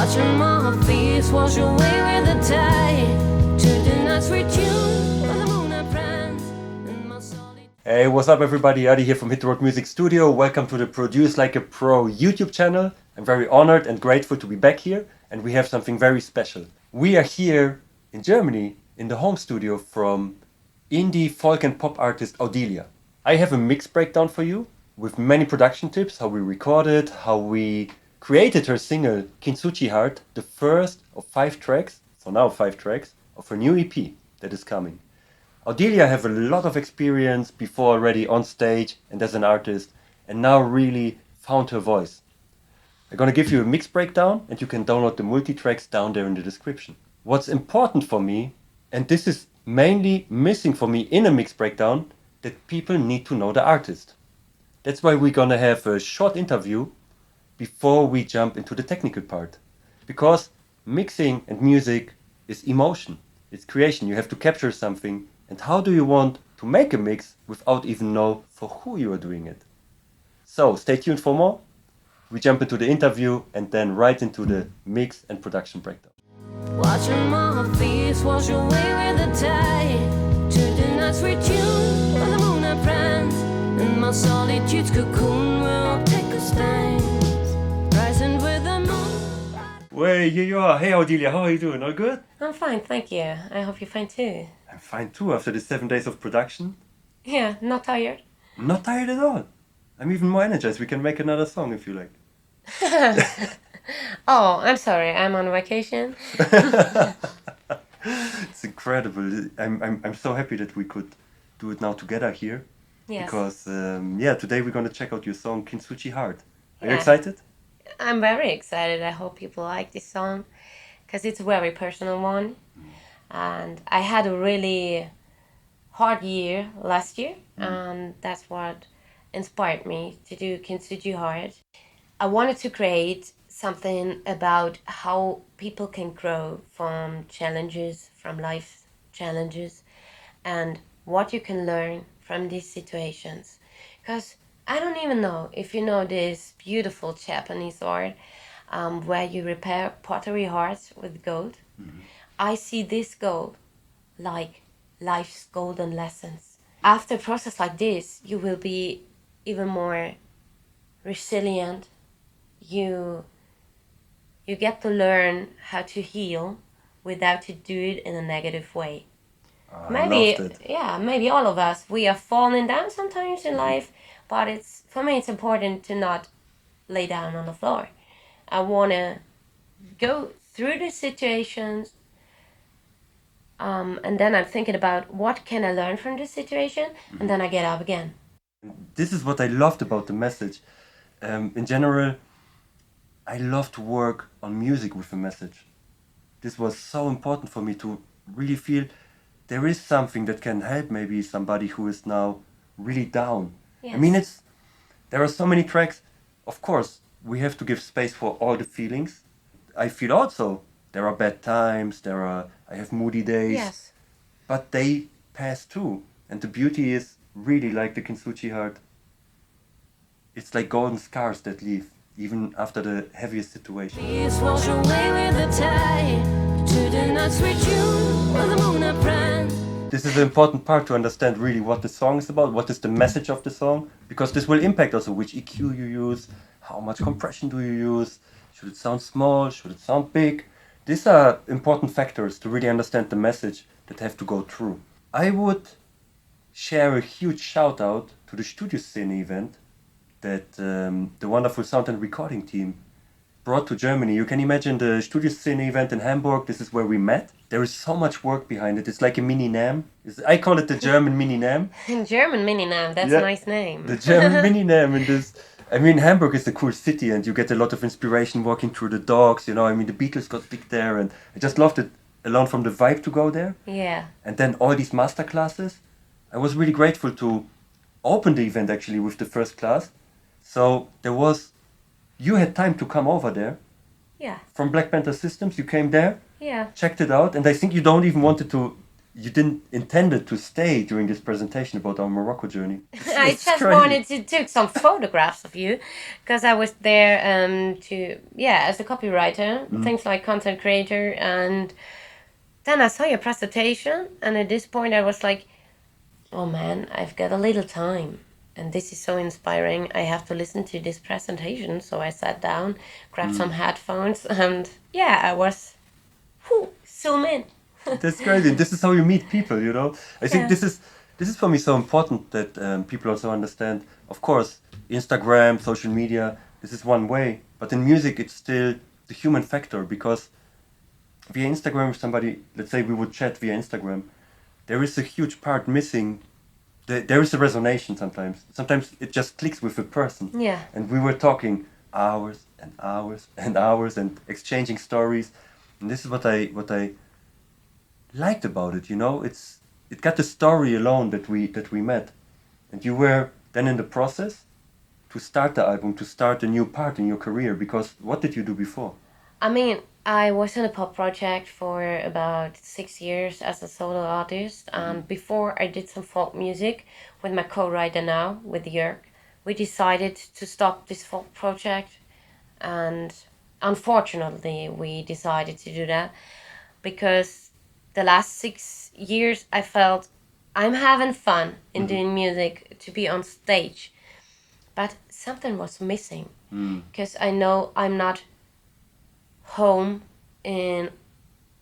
Watching my face wash away with the tide. To the nights with you, where the moonlight pranks in my solitude. Hey, what's up everybody? Ady here from Hit the Road Music Studio. Welcome to the Produce Like a Pro YouTube channel. I'm very honored and grateful to be back here, and we have something very special. We are here in Germany in the home studio from indie folk and pop artist Audilia. I have a mix breakdown for you with many production tips, how we recorded, how we created her single Kintsugi Heart, the first of 5 tracks, for now 5 tracks, of her new EP that is coming. Audilia have a lot of experience before already on stage and as an artist, and now really found her voice. I'm gonna give you a mix breakdown, and you can download the multi-tracks down there in the description. What's important for me, and this is mainly missing for me in a mix breakdown, that people need to know the artist. That's why we're gonna have a short interview before we jump into the technical part. Because mixing and music is emotion, it's creation. You have to capture something. And how do you want to make a mix without even know for who you are doing it? So stay tuned for more. We jump into the interview and then right into the mix and production breakdown. Watching my face wash away with the tide. To the nights with you, where the moonlight pranks in my solitude's cocoon, where I'll take a stand, rising with the moon. Hey, here you are. Hey Audilia, how are you doing? All good? I'm fine, thank you. I hope you're fine too. I'm fine too after the 7 days of production. Yeah, not tired. I'm not tired at all. I'm even more energized. We can make another song if you like. Oh, I'm sorry, I'm on vacation. It's incredible. I'm so happy that we could do it now together here. Yes. Because today we're gonna check out your song Kintsugi Heart. Are you Yeah. excited? I'm very excited. I hope people like this song because it's a very personal one. And I had a really hard year last year, and that's what inspired me to do Kintsugi Heart. I wanted to create something about how people can grow from challenges, from life challenges, and what you can learn from these situations. Because I don't even know if you know this beautiful Japanese art where you repair pottery hearts with gold. I see this gold like life's golden lessons. After a process like this, you will be even more resilient. You get to learn how to heal without to do it in a negative way. I Maybe, loved it. yeah, maybe all of us, we are falling down sometimes in life, but for me it's important to not lay down on the floor. I want to go through the situations, and then I'm thinking about what can I learn from this situation, and then I get up again. This is what I loved about the message. In general, I love to work on music with a message. This was so important for me to really feel there is something that can help maybe somebody who is now really down. Yes. I mean, there are so many tracks. Of course, we have to give space for all the feelings. I feel also there are bad times, I have moody days, Yes. but they pass too. And the beauty is really like the Kintsugi Heart. It's like golden scars that leave even after the heaviest situation. Face wash away with the tide. To the nights with you, where the moonlight pranks. This is an important part to understand really what the song is about, what is the message of the song, because this will impact also which EQ you use, how much compression do you use, should it sound small, should it sound big. These are important factors to really understand the message that have to go through. I would share a huge shout out to the Studio Scene event that the wonderful sound and recording team brought to Germany. You can imagine the Studio Scene event in Hamburg. This is where we met. There is so much work behind it. It's like a mini NAM. I call it the German mini NAM. German mini name, that's Yeah. a nice name. The German mini NAM in this. I mean, Hamburg is a cool city, and you get a lot of inspiration walking through the docks. You know, I mean, the Beatles got big there, and I just loved it alone from the vibe to go there. Yeah. And then all these master classes. I was really grateful to open the event actually with the first class. So you had time to come over there. Yeah. From Black Panther Systems, you came there, Yeah. checked it out, and I think you don't even wanted to you didn't intended to stay during this presentation about our Morocco journey. I It's just crazy. wanted to take some photographs of you because I was there as a copywriter, things like content creator, and then I saw your presentation, and at this point I was like, oh man, I've got a little time. And this is so inspiring. I have to listen to this presentation. So I sat down, grabbed some headphones, and I was zoom in. That's crazy. This is how you meet people, you know. I think Yeah. this is for me so important that people also understand. Of course, Instagram, social media, this is one way, but in music, it's still the human factor because via Instagram, if somebody, let's say we would chat via Instagram, there is a huge part missing. There is a resonation sometimes. Sometimes it just clicks with a person. Yeah. And we were talking hours and hours and hours and exchanging stories, and this is what I liked about it. You know, it got the story alone that we met, and you were then in the process to start the album, to start a new part in your career. Because what did you do before? I mean, I was in a pop project for about 6 years as a solo artist. Before I did some folk music with my co-writer now, with Jörg. We decided to stop this folk project, and unfortunately we decided to do that because the last 6 years I felt I'm having fun in doing music, to be on stage, but something was missing because I know I'm not home in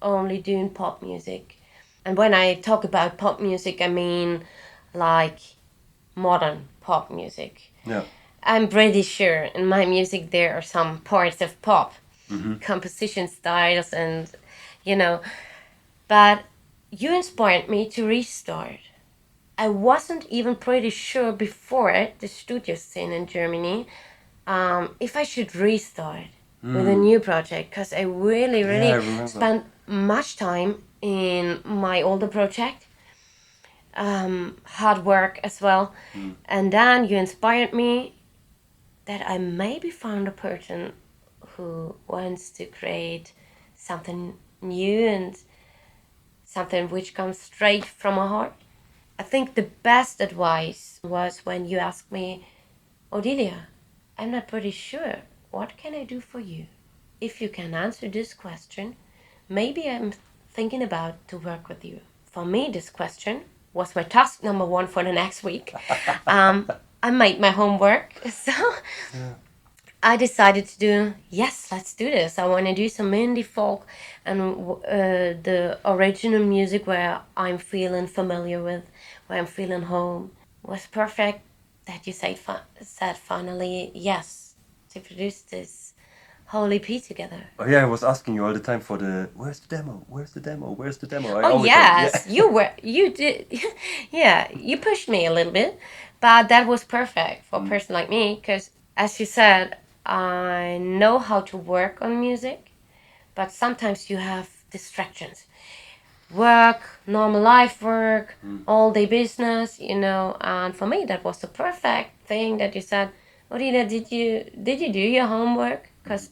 only doing pop music. And when I talk about pop music, I mean like modern pop music. Yeah. I'm pretty sure in my music there are some parts of pop, composition styles, and but you inspired me to restart. I wasn't even pretty sure before the studio scene in Germany if I should restart with a new project because I really, I really remember. spent much time in my older project, hard work as well. And then you inspired me that I maybe found a person who wants to create something new and something which comes straight from my heart. I think the best advice was when you asked me, Audilia, I'm not pretty sure. What can I do for you? If you can answer this question, maybe I'm thinking about to work with you. For me, this question was my task number one for the next week. I made my homework, so I decided to do, yes, let's do this. I want to do some indie folk and the original music where I'm feeling familiar with, where I'm feeling home. It was perfect that you said finally yes to produce this whole EP together. Oh yeah, I was asking you all the time for the where's the demo? Where's the demo? Where's the demo? I Oh always yes, yeah. you did, yeah, you pushed me a little bit, but that was perfect for a person like me because, as you said, I know how to work on music, but sometimes you have distractions, work, normal life work, all day business, and for me that was the perfect thing that you said, Aurelia, did you do your homework? Because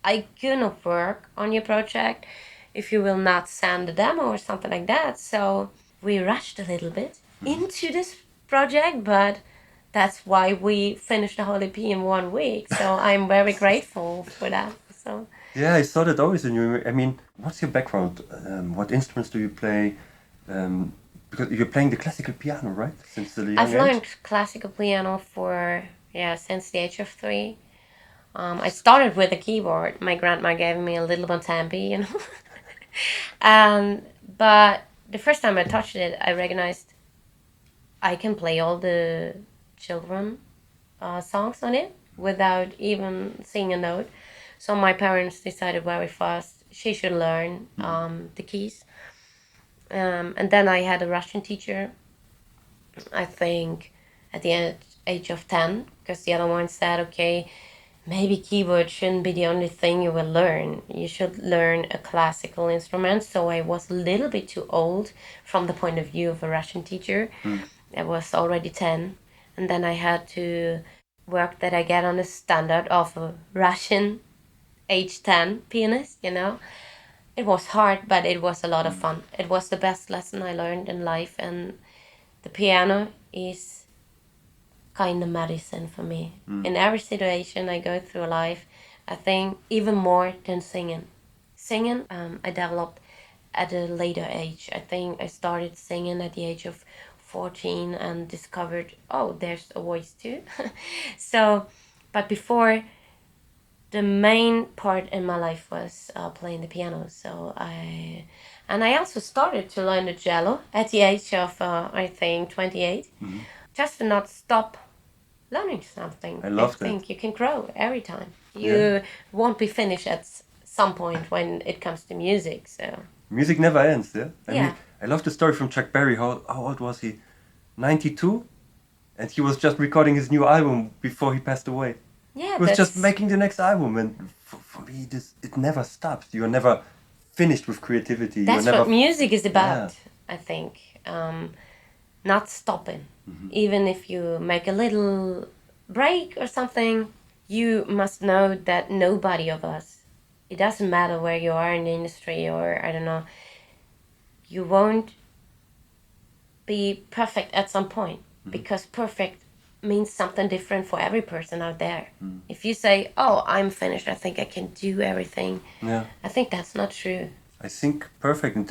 I couldn't work on your project if you will not send a demo or something like that. So we rushed a little bit into this project, but that's why we finished the whole EP in 1 week. So I'm very grateful for that. So Yeah, I saw that always in you. I mean, what's your background? What instruments do you play? Because you're playing the classical piano, right? Since the young I've age. learned classical piano since the age of 3. I started with a keyboard. My grandma gave me a little bontempi, but the first time I touched it, I recognized I can play all the children songs on it without even seeing a note. So my parents decided very fast she should learn the keys. And then I had a Russian teacher, I think, at the age of 10, because the other one said, okay, maybe keyboard shouldn't be the only thing you will learn. You should learn a classical instrument. So I was a little bit too old from the point of view of a Russian teacher. I was already 10. And then I had to work that I get on the standard of a Russian age 10 pianist, It was hard, but it was a lot of fun. It was the best lesson I learned in life, and the piano is kind of medicine for me. In every situation I go through life, I think even more than singing. Singing, I developed at a later age. I think I started singing at the age of 14 and discovered, oh, there's a voice too. So, but before, the main part in my life was playing the piano. And I also started to learn the cello at the age of, I think, 28, just to not stop learning something. I love that. think you can grow every time. You Yeah. won't be finished at some point when it comes to music. So Music never ends, yeah? I Yeah. mean, I love the story from Chuck Berry. How old was he? 92? And he was just recording his new album before he passed away. yeah, He was just that's making the next album, and for me, it never stops. You're never finished with creativity. that's You're never. what music is about. Yeah. I think not stopping, even if you make a little break or something. You must know that nobody of us. It doesn't matter where you are in the industry or I don't know. You won't be perfect at some point because perfect means something different for every person out there. If you say, "Oh, I'm finished. I think I can do everything," Yeah. I think that's not true. I think perfect, and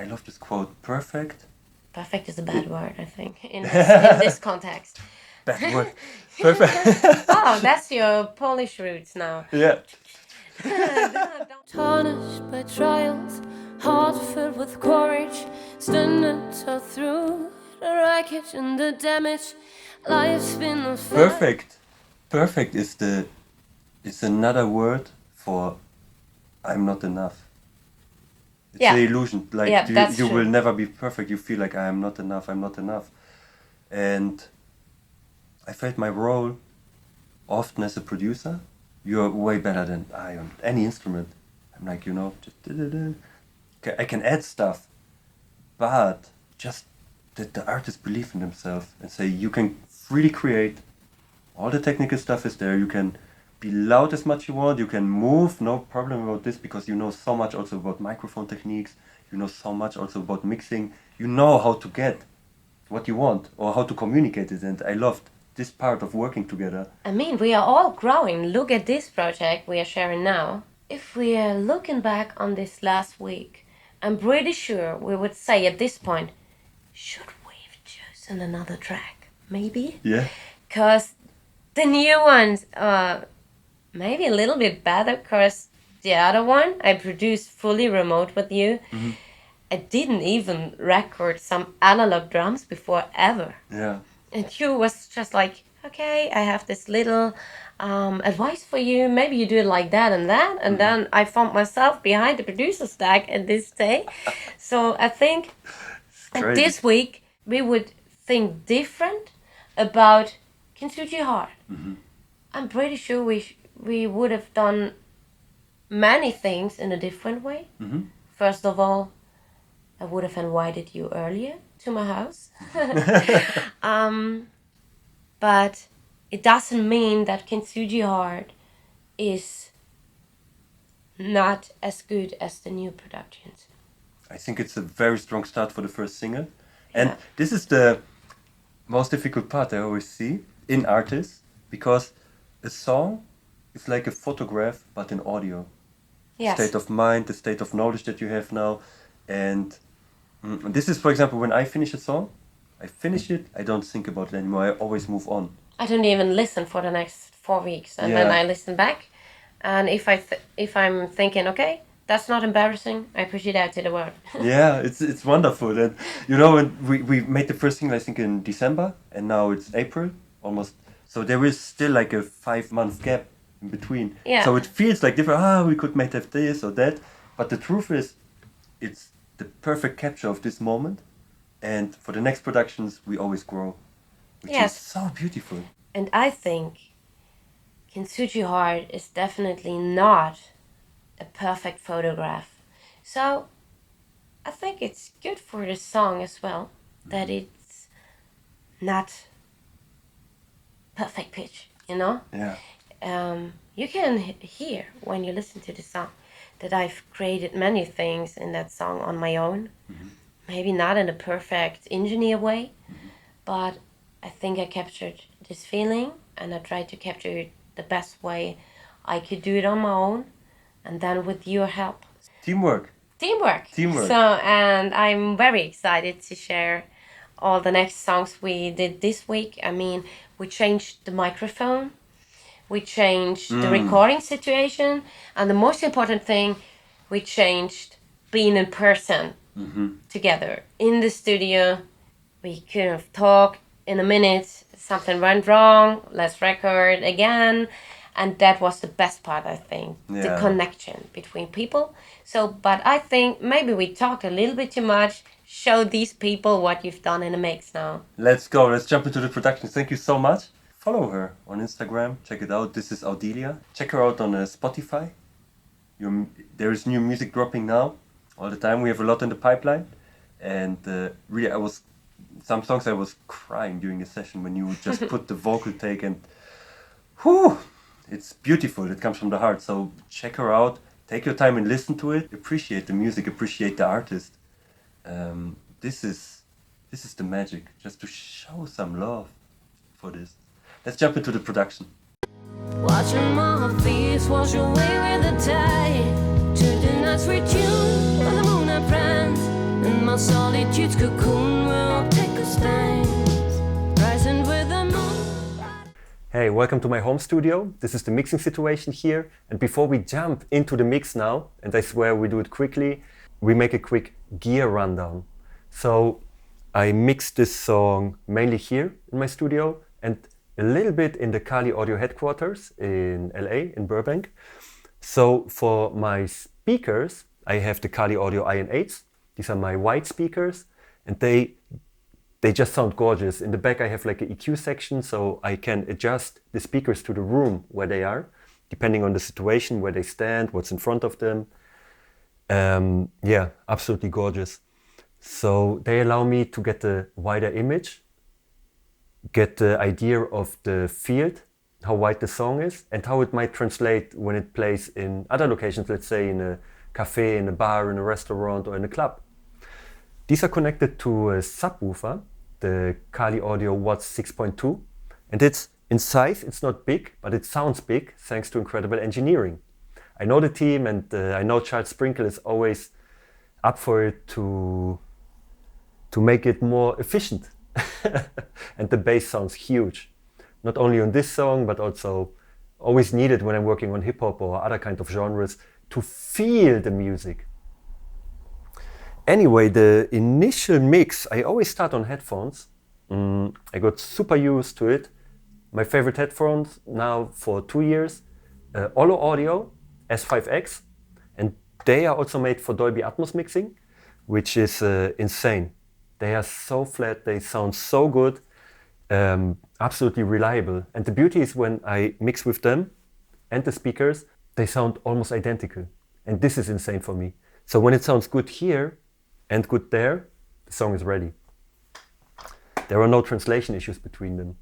I love this quote, perfect. Perfect is a bad word, I think, in this context. Bad word. Perfect. Oh, that's your Polish roots now. Yeah. Tarnished by trials, heart filled with courage, standing tall through the wreckage and the damage. Life's been unfair. Perfect. Perfect is another word for I'm not enough. It's Yeah. the illusion. Like Yeah, that's you true. will never be perfect. You feel like I am not enough. I'm not enough. And I felt my role often as a producer. You're way better than I on any instrument. I'm like, just I can add stuff, but just that the artist believe in themselves and say you can freely create. All the technical stuff is there. You can be loud as much you want. You can move. No problem about this because you know so much also about microphone techniques. You know so much also about mixing. You know how to get what you want or how to communicate it. And I loved this part of working together. I mean, we are all growing. Look at this project we are sharing now. If we are looking back on this last week, I'm pretty sure we would say at this point, should we have chosen another track? Maybe? Yeah. Because the new ones are maybe a little bit better because the other one I produced fully remote with you. I didn't even record some analog drums before ever. Yeah. And you was just like, okay, I have this little advice for you. Maybe you do it like that and that. And then I found myself behind the producer stack at this day. So I think Crazy. this week we would think different about Kintsugi Heart. I'm pretty sure we would have done many things in a different way. First of all, I would have invited you earlier to my house. But it doesn't mean that Kintsugi Heart is not as good as the new productions. I think it's a very strong start for the first single. And Yeah. this is the most difficult part I always see in artists because a song is like a photograph but in audio. Yes. State of mind, the state of knowledge that you have now. And this is, for example, when I finish a song, I finish it, I don't think about it anymore, I always move on. I don't even listen for the next 4 weeks, and then Yeah. I listen back. And if I'm thinking, okay, that's not embarrassing, I push it out to the world. Yeah, it's wonderful. And when we made the first single, I think in December, and now it's April, almost. So there is still like a 5 month gap in between. Yeah. So it feels like different. We could make have this or that, but the truth is, it's the perfect capture of this moment. And for the next productions, we always grow, which Yes. is so beautiful. And I think Kintsugi Heart is definitely not a perfect photograph. So I think it's good for the song as well that it's not perfect pitch, Yeah. you can hear when you listen to the song that I've created many things in that song on my own. Maybe not in a perfect engineer way, but I think I captured this feeling and I tried to capture it the best way I could do it on my own, and then with your help. Teamwork. Teamwork. Teamwork. So, and I'm very excited to share all the next songs we did this week. I mean, we changed the microphone, we changed the recording situation, and the most important thing, we changed being in person together in the studio. We could have talked in a minute, something went wrong, let's record again. And that was the best part, I think, the Yeah. connection between people. So, but I think maybe we talked a little bit too much. Show these people what you've done in a mix now. Let's go. Let's jump into the production. Thank you so much. Follow her on Instagram. Check it out. This is Audilia. Check her out on Spotify. There is new music dropping now all the time. We have a lot in the pipeline. And really, some songs I was crying during the session when you just put the vocal take, and whew, it's beautiful. It comes from the heart. So check her out. Take your time and listen to it. Appreciate the music. Appreciate the artist. This is the magic. Just to show some love for this. Let's jump into the production. Watching my face wash away with the tide to the nights retune where the moon and friends and my solitude's cocoon will take a stand rising with the moon. Hey, welcome to my home studio. This is the mixing situation here. And before we jump into the mix now, and I swear we do it quickly, we make a quick gear rundown. So I mixed this song mainly here in my studio and a little bit in the Kali Audio headquarters in LA, in Burbank. So for my speakers, I have the Kali Audio IN8s. These are my white speakers, and they just sound gorgeous. In the back I have like an EQ section, so I can adjust the speakers to the room where they are, depending on the situation, where they stand, what's in front of them. Yeah, absolutely gorgeous. So they allow me to get a wider image, get the idea of the field, how wide the song is, and how it might translate when it plays in other locations, let's say in a cafe, in a bar, in a restaurant, or in a club. These are connected to a subwoofer, the Kali Audio Watts 6.2, and it's in size, it's not big, but it sounds big thanks to incredible engineering. I know the team, and I know Charles Sprinkle is always up for it to make it more efficient. And the bass sounds huge, not only on this song, but also always needed when I'm working on hip hop or other kind of genres to feel the music. Anyway, the initial mix, I always start on headphones. I got super used to it. My favorite headphones now for 2 years, Olo Audio S5X, and they are also made for Dolby Atmos mixing, which is insane. They are so flat, they sound so good, absolutely reliable. And the beauty is when I mix with them and the speakers, they sound almost identical. And this is insane for me. So when it sounds good here and good there, the song is ready. There are no translation issues between them.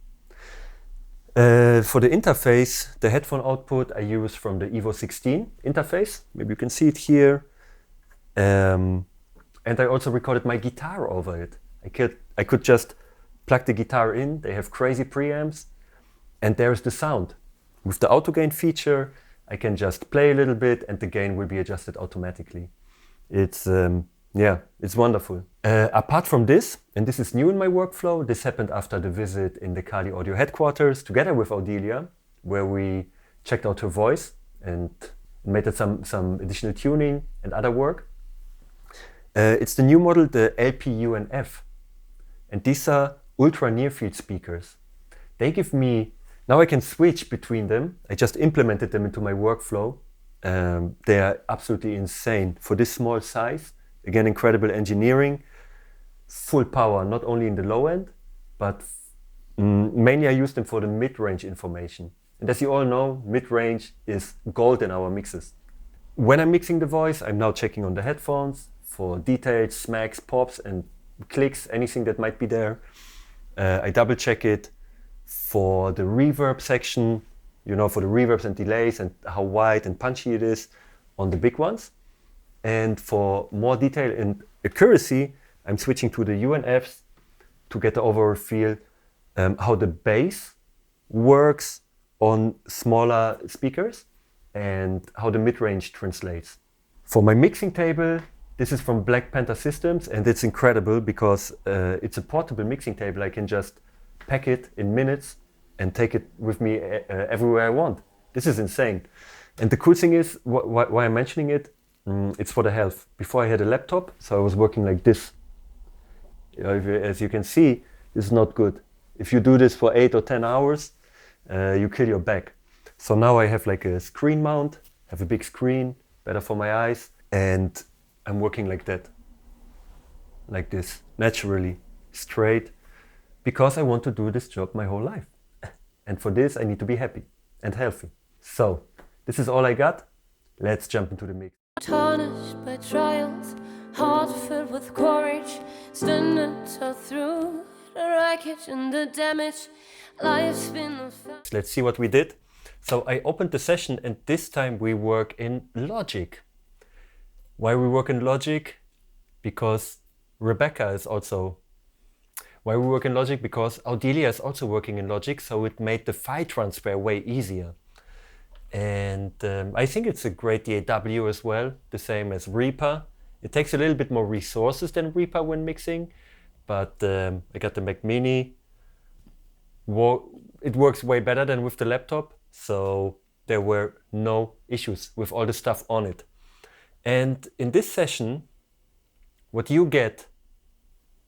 For the interface, the headphone output I use from the Evo 16 interface. Maybe you can see it here. And I also recorded my guitar over it. I could just plug the guitar in. They have crazy preamps, and there's the sound. With the auto gain feature, I can just play a little bit, and the gain will be adjusted automatically. It's it's wonderful. Apart from this, and this is new in my workflow, this happened after the visit in the Kali Audio headquarters, together with Audilia, where we checked out her voice and made some additional tuning and other work. It's the new model, the LPUNF, and these are ultra near field speakers. They give me, now I can switch between them. I just implemented them into my workflow. They are absolutely insane for this small size. Again, incredible engineering, full power, not only in the low end, but mainly I use them for the mid-range information. And as you all know, mid-range is gold in our mixes. When I'm mixing the voice, I'm now checking on the headphones for details, smacks, pops, and clicks, anything that might be there. I double check it for the reverb section. you know, for the reverbs and delays and how wide and punchy it is on the big ones. And for more detail and accuracy, I'm switching to the UNFs to get the overall feel, how the bass works on smaller speakers and how the mid-range translates. For my mixing table, this is from Black Panther Systems, and it's incredible because it's a portable mixing table. I can just pack it in minutes and take it with me everywhere I want. This is insane. And the cool thing is, why I'm mentioning it, it's for the health. Before I had a laptop, so I was working like this. You know, as you can see, this is not good. If you do this for 8 or 10 hours, you kill your back. So now I have like a screen mount, have a big screen, better for my eyes, and I'm working like that, like this, naturally, straight, because I want to do this job my whole life. And for this, I need to be happy and healthy. So, this is all I got. Let's jump into the mix. Tarnished by trials, heart filled with courage, standing tall through the wreckage and the damage. Life's been a Let's see what we did. So I opened the session, and this time we work in Logic. Why we work in Logic? Because Rebecca is also... Why we work in Logic? Because Audilia is also working in Logic, so it made the file transfer way easier. And I think it's a great DAW as well, the same as Reaper. It takes a little bit more resources than Reaper when mixing, but I got the Mac Mini. It works way better than with the laptop, so there were no issues with all the stuff on it. And in this session, what you get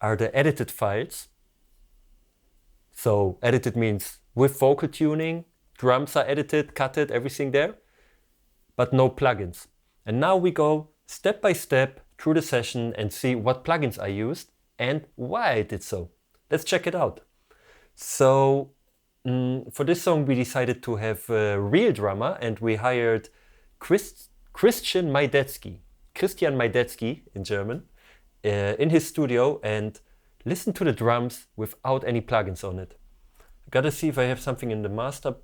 are the edited files. So edited means with vocal tuning, drums are edited, cutted, everything there, but no plugins. And now we go step by step through the session and see what plugins I used and why I did so. Let's check it out. So for this song we decided to have a real drummer, and we hired Christian Majdecki in German, in his studio, and listen to the drums without any plugins on it. I gotta see if I have something in the master.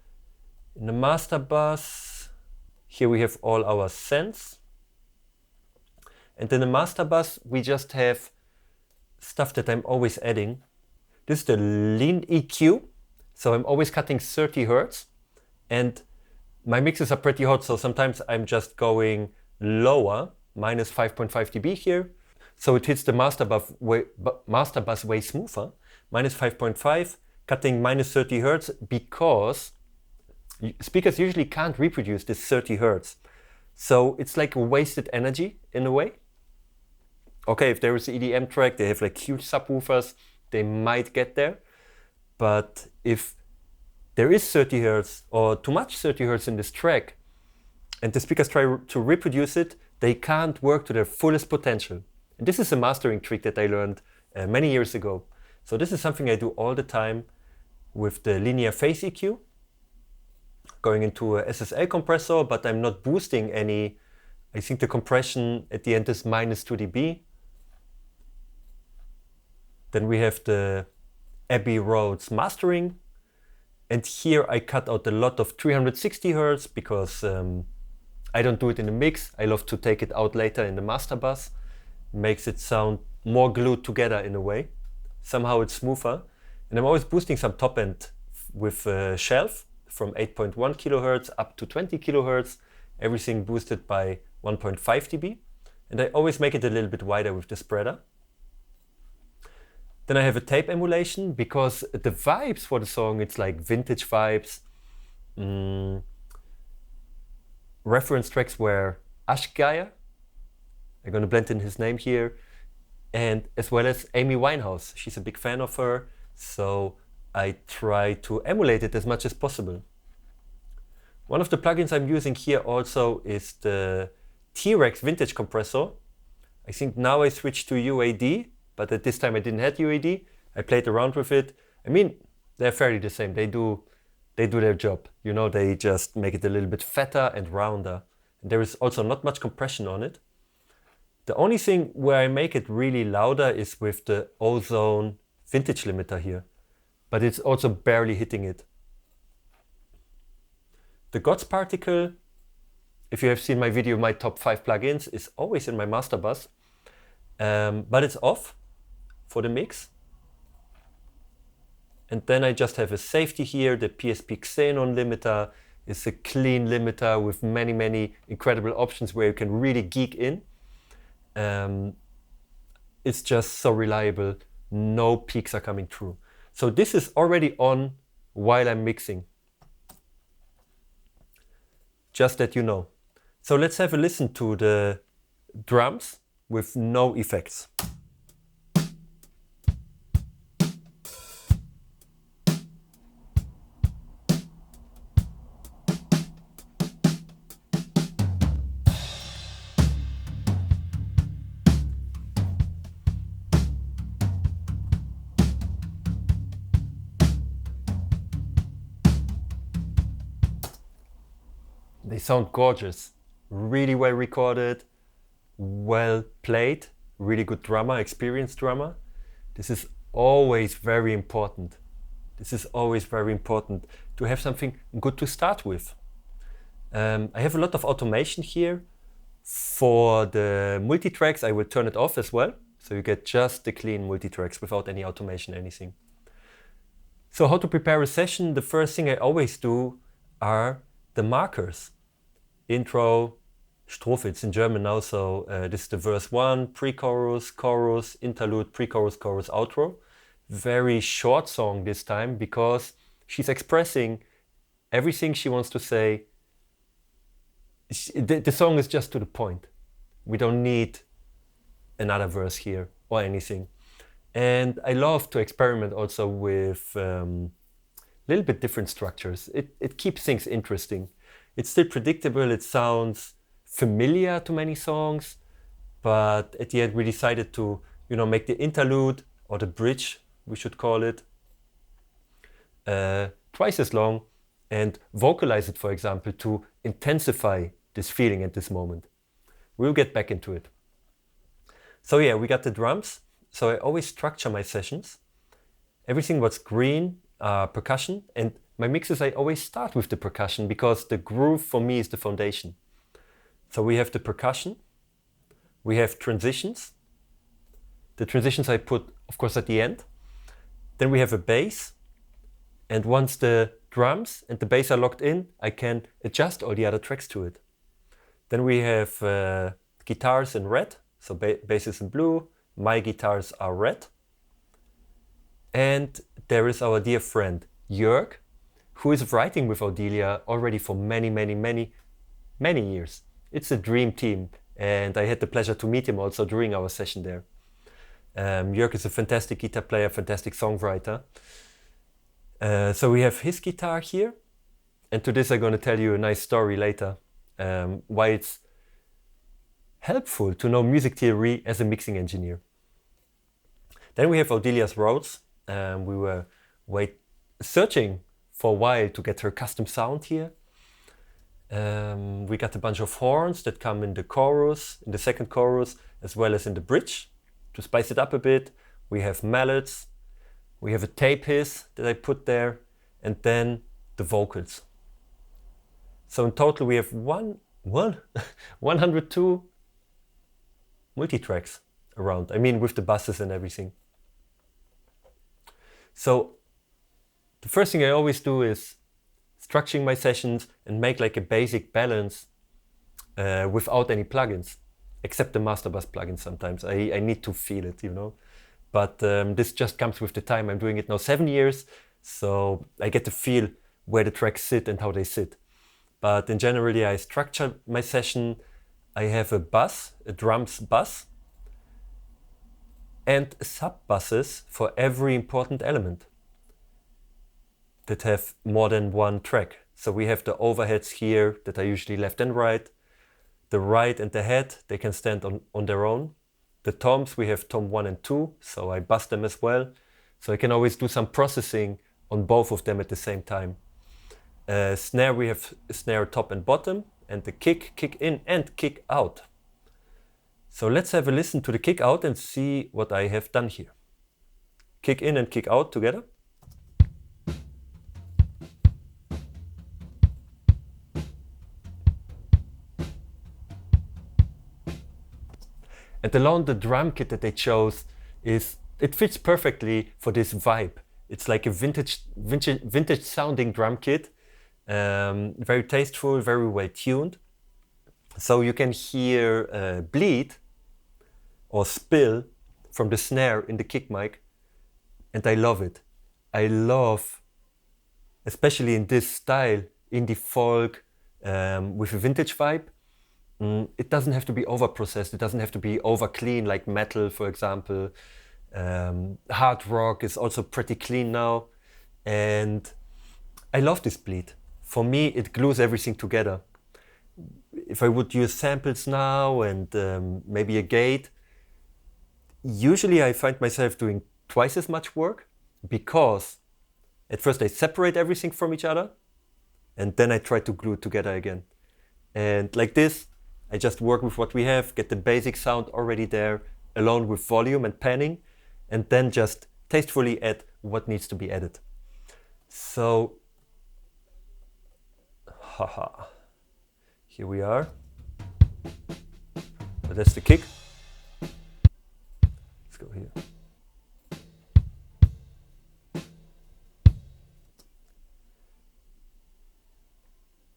In the master bus, here we have all our sends. And in the master bus, we just have stuff that I'm always adding. This is the lean EQ. So I'm always cutting 30 Hertz. And my mixes are pretty hot, so sometimes I'm just going lower, minus 5.5 dB here. So it hits the master bus way smoother, minus 5.5, cutting minus 30 Hertz, because speakers usually can't reproduce this 30 Hertz. So it's like a wasted energy in a way. Okay, if there is an EDM track, they have like huge subwoofers, they might get there. But if there is 30 Hertz or too much 30 Hertz in this track, and the speakers try to reproduce it, they can't work to their fullest potential. And this is a mastering trick that I learned many years ago. So this is something I do all the time with the linear phase EQ, going into a SSL compressor, but I'm not boosting any. I think the compression at the end is minus 2 dB. Then we have the Abbey Roads mastering. And here I cut out a lot of 360 Hertz because I don't do it in the mix. I love to take it out later in the master bus. Makes it sound more glued together in a way. Somehow it's smoother. And I'm always boosting some top end with shelf from 8.1 kilohertz up to 20 kilohertz. Everything boosted by 1.5 dB. And I always make it a little bit wider with the spreader. Then I have a tape emulation because the vibes for the song, it's like vintage vibes. Reference tracks were Ashgeier, I'm going to blend in his name here, and as well as Amy Winehouse. She's a big fan of her, so I try to emulate it as much as possible. One of the plugins I'm using here also is the T-Rex vintage compressor. I think now I switched to UAD, but at this time I didn't have UAD. I played around with it. I mean, they're fairly the same. They do their job. You know, they just make it a little bit fatter and rounder. And there is also not much compression on it. The only thing where I make it really louder is with the Ozone vintage limiter here. But it's also barely hitting it. The GOTS particle, if you have seen my video, my top 5 plugins, is always in my master bus, but it's off for the mix. And then I just have a safety here. The PSP Xenon limiter is a clean limiter with many, many incredible options where you can really geek in. It's just so reliable. No peaks are coming through. So this is already on while I'm mixing. Just that you know. So let's have a listen to the drums with no effects. They sound gorgeous, really well recorded, well played, really good drummer, experienced drummer. This is always very important. This is always very important to have something good to start with. I have a lot of automation here. For the multitracks, I will turn it off as well. So you get just the clean multitracks without any automation, anything. So how to prepare a session? The first thing I always do are the markers. Intro, Strophe, it's in German now, so this is the verse 1, pre-chorus, chorus, interlude, pre-chorus, chorus, outro. Very short song this time because she's expressing everything she wants to say. The song is just to the point. We don't need another verse here or anything. And I love to experiment also with little bit different structures. It keeps things interesting. It's still predictable, it sounds familiar to many songs, but at the end we decided to, make the interlude or the bridge, we should call it, twice as long and vocalize it, for example, to intensify this feeling at this moment. We'll get back into it. So yeah, we got the drums. So I always structure my sessions. Everything what's green, percussion, and my mixes I always start with the percussion because the groove for me is the foundation. So we have the percussion, we have transitions. The transitions I put, of course, at the end. Then we have a bass, and once the drums and the bass are locked in, I can adjust all the other tracks to it. Then we have guitars in red, so bass is in blue, my guitars are red. And there is our dear friend Jörg, who is writing with Audilia already for many, many, many, many years. It's a dream team, and I had the pleasure to meet him also during our session there. Jörg is a fantastic guitar player, fantastic songwriter. So we have his guitar here, and to this I'm going to tell you a nice story later, why it's helpful to know music theory as a mixing engineer. Then we have Audilia's Rhodes. We were searching for a while to get her custom sound here. We got a bunch of horns that come in the chorus, in the second chorus, as well as in the bridge to spice it up a bit. We have mallets, we have a tape hiss that I put there, and then the vocals. So in total we have 102 multitracks around, I mean with the buses and everything. So the first thing I always do is structuring my sessions and make like a basic balance without any plugins, except the master bus plugin sometimes. I need to feel it, But this just comes with the time. I'm doing it now 7 years, so I get to feel where the tracks sit and how they sit. But in generally, I structure my session. I have a bus, a drums bus, and sub-buses for every important element that have more than one track. So we have the overheads here that are usually left and right. The right and the head, they can stand on their own. The toms, we have tom 1 and 2, so I bus them as well. So I can always do some processing on both of them at the same time. Snare, we have snare top and bottom, and the kick in and kick out. So let's have a listen to the kick out and see what I have done here. Kick in and kick out together. And alone the drum kit that they chose it fits perfectly for this vibe. It's like a vintage sounding drum kit, very tasteful, very well tuned. So you can hear bleed or spill from the snare in the kick mic, and I love it. I love, especially in this style, indie folk with a vintage vibe. It doesn't have to be over processed. It doesn't have to be over clean like metal, for example. Hard rock is also pretty clean now, and I love this bleed. For me, it glues everything together. If I would use samples now and maybe a gate, usually I find myself doing twice as much work, because at first I separate everything from each other and then I try to glue it together again. And like this, I just work with what we have, get the basic sound already there, alone with volume and panning, and then just tastefully add what needs to be added. So, haha, here we are. So that's the kick. Let's go here.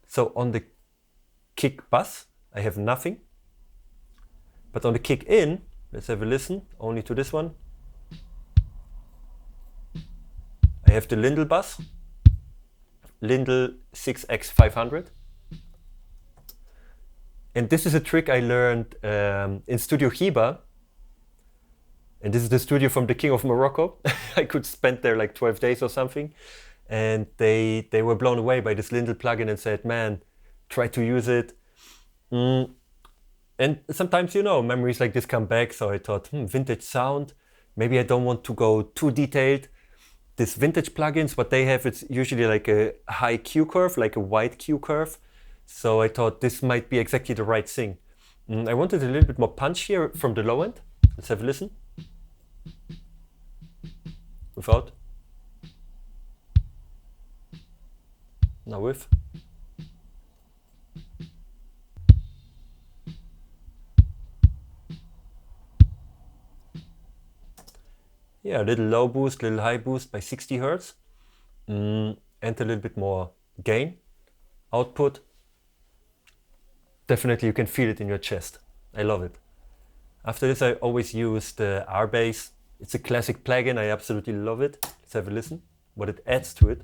So on the kick bass, I have nothing. But on the kick in, let's have a listen, only to this one. I have the Lindl bass, Lindl 6X500. And this is a trick I learned in Studio Hiba. And this is the studio from the King of Morocco. I could spend there like 12 days or something. And they were blown away by this Lindl plugin and said, man, try to use it. And sometimes, you know, memories like this come back. So I thought, vintage sound. Maybe I don't want to go too detailed. This vintage plugins, what they have, it's usually like a high Q curve, like a wide Q curve. So I thought this might be exactly the right thing. I wanted a little bit more punch here from the low end. Let's have a listen. Without. Now with. Yeah, a little low boost, little high boost by 60 Hertz. And a little bit more gain. Output. Definitely you can feel it in your chest. I love it. After this I always use the R-Bass. It's a classic plugin, I absolutely love it. Let's have a listen, what it adds to it.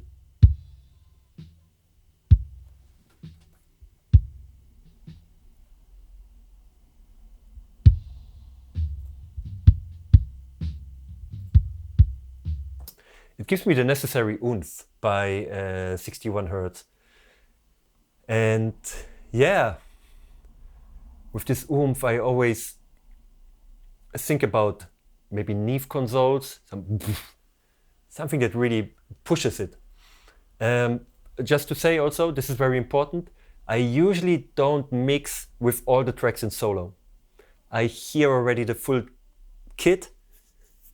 It gives me the necessary oomph by 61 Hertz. And yeah, with this oomph I always think about maybe Neve consoles, something that really pushes it. Just to say also, this is very important, I usually don't mix with all the tracks in solo. I hear already the full kit,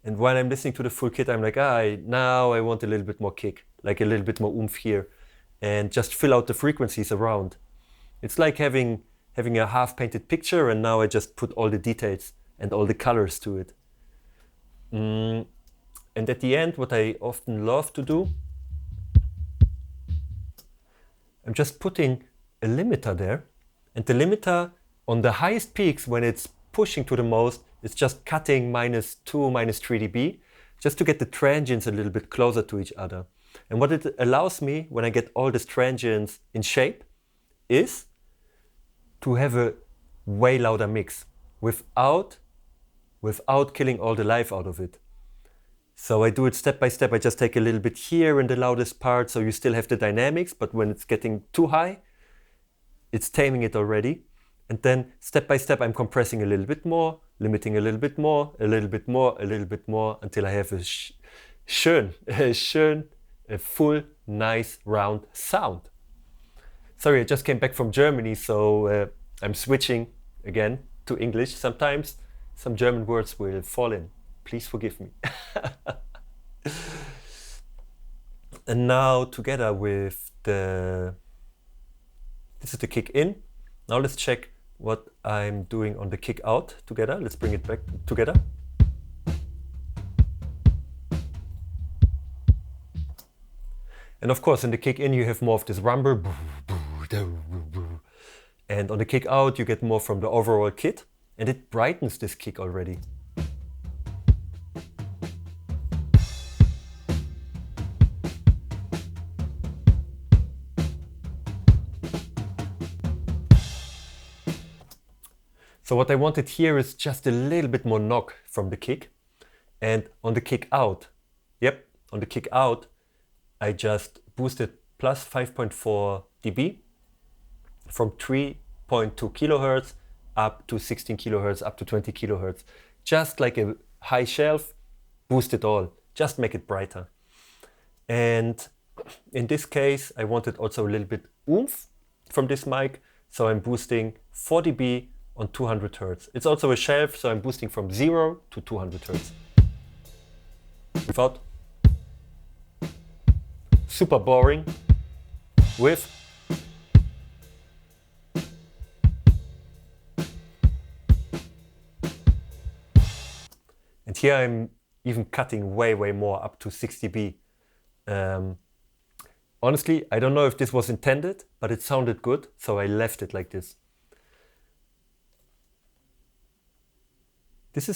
and while I'm listening to the full kit, I'm like, now I want a little bit more kick, like a little bit more oomph here, and just fill out the frequencies around. It's like having a half-painted picture, and now I just put all the details and all the colors to it. And at the end, what I often love to do, I'm just putting a limiter there, and the limiter on the highest peaks, when it's pushing to the most, it's just cutting -2, -3 dB, just to get the transients a little bit closer to each other. And what it allows me, when I get all these transients in shape, is to have a way louder mix without killing all the life out of it. So I do it step by step. I just take a little bit here in the loudest part, so you still have the dynamics, but when it's getting too high, it's taming it already. And then step by step, I'm compressing a little bit more, limiting a little bit more, a little bit more, a little bit more, until I have a full, nice, round sound. Sorry, I just came back from Germany, so I'm switching again to English. Sometimes some German words will fall in. Please forgive me. And now together with this is the kick in. Now let's check what I'm doing on the kick out together. Let's bring it back together. And of course, in the kick in, you have more of this rumble. And on the kick out, you get more from the overall kit. And it brightens this kick already. So what I wanted here is just a little bit more knock from the kick. And on the kick out, on the kick out, I just boosted plus 5.4 dB from 3.2 kilohertz up to 16 kilohertz, up to 20 kilohertz. Just like a high shelf, boost it all, just make it brighter. And in this case, I wanted also a little bit oomph from this mic, so I'm boosting 4 dB on 200 hertz. It's also a shelf, so I'm boosting from 0 to 200 hertz. Without super boring with and here I'm even cutting way more up to 6 dB. Honestly, I don't know if this was intended, but it sounded good, so I left it like this. This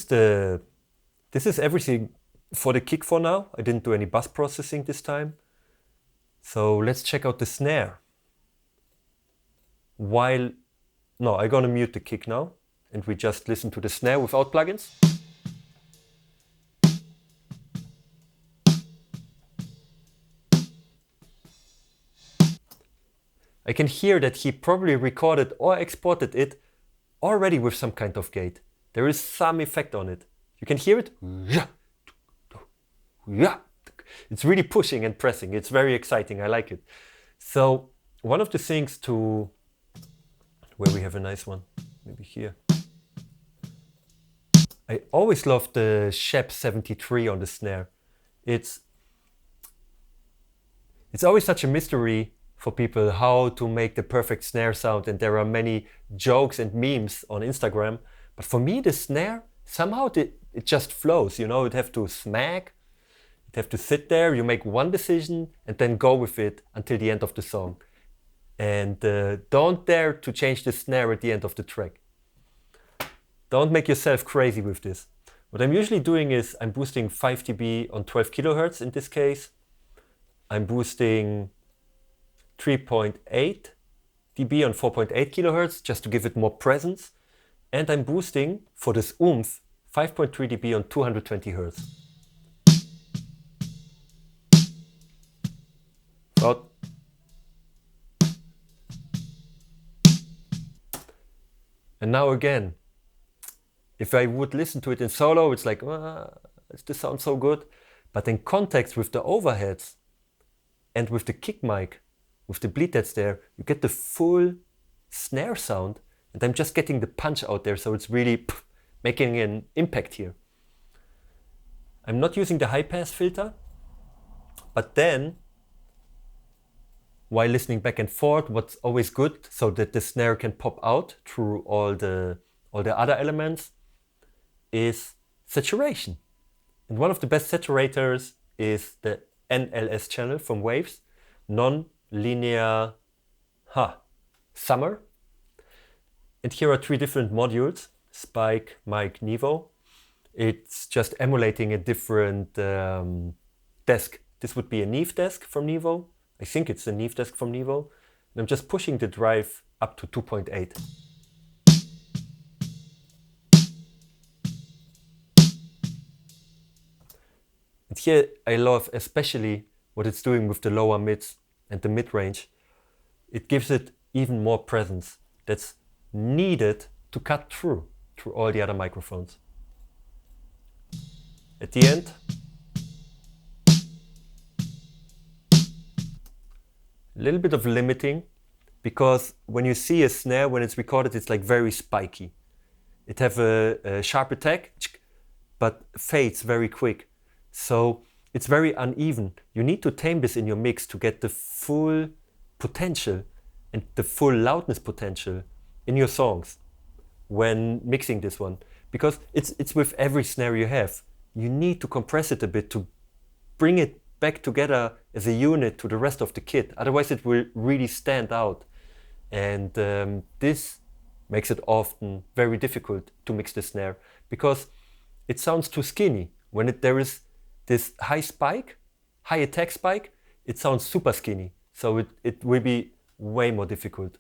is everything for the kick for now. I didn't do any bus processing this time. So let's check out the snare. I'm gonna mute the kick now and we just listen to the snare without plugins. I can hear that he probably recorded or exported it already with some kind of gate. There is some effect on it. You can hear it. It's really pushing and pressing. It's very exciting. I like it. So one of the things where we have a nice one, maybe here. I always loved the Shep 73 on the snare. It's always such a mystery for people how to make the perfect snare sound, and there are many jokes and memes on Instagram. But for me, the snare, somehow it just flows, you know, it have to smack, it have to sit there, you make one decision and then go with it until the end of the song. And don't dare to change the snare at the end of the track. Don't make yourself crazy with this. What I'm usually doing is I'm boosting 5 dB on 12 kilohertz in this case. I'm boosting 3.8 dB on 4.8 kilohertz just to give it more presence. And I'm boosting, for this oomph, 5.3 dB on 220 hertz. About. And now again, if I would listen to it in solo, it's like, this sounds so good. But in context with the overheads and with the kick mic, with the bleed that's there, you get the full snare sound. And I'm just getting the punch out there, so it's really making an impact here. I'm not using the high pass filter, but then, while listening back and forth, what's always good, so that the snare can pop out through all the other elements, is saturation. And one of the best saturators is the NLS channel from Waves, non-linear summer. And here are 3 different modules, Spike, Mic, Nevo. It's just emulating a different desk. This would be a Neve desk from Nevo. I think it's a Neve desk from Nevo. And I'm just pushing the drive up to 2.8. And here I love especially what it's doing with the lower mids and the mid-range. It gives it even more presence that's needed to cut through all the other microphones. At the end, a little bit of limiting, because when you see a snare, when it's recorded, it's like very spiky. It have a sharp attack, but fades very quick. So it's very uneven. You need to tame this in your mix to get the full potential and the full loudness potential in your songs. when mixing this one, because it's with every snare you have. You need to compress it a bit to bring it back together as a unit to the rest of the kit. Otherwise it will really stand out. And this makes it often very difficult to mix the snare, because it sounds too skinny. When there is this high spike, high attack spike, it sounds super skinny. So it will be way more difficult.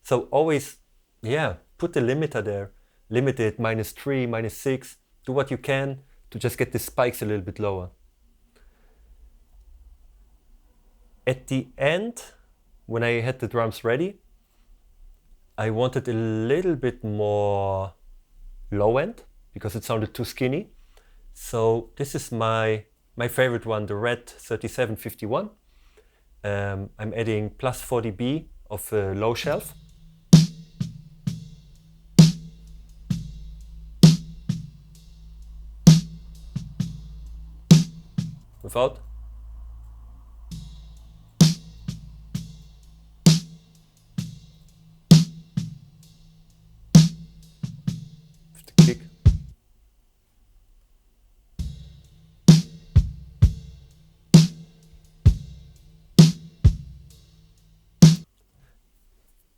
So always, yeah, put the limiter there. Limit it -3, -6. Do what you can to just get the spikes a little bit lower. At the end, when I had the drums ready, I wanted a little bit more low end because it sounded too skinny. So this is my favorite one, the Red 3751. I'm adding plus 4 dB of low shelf. Without. With the kick.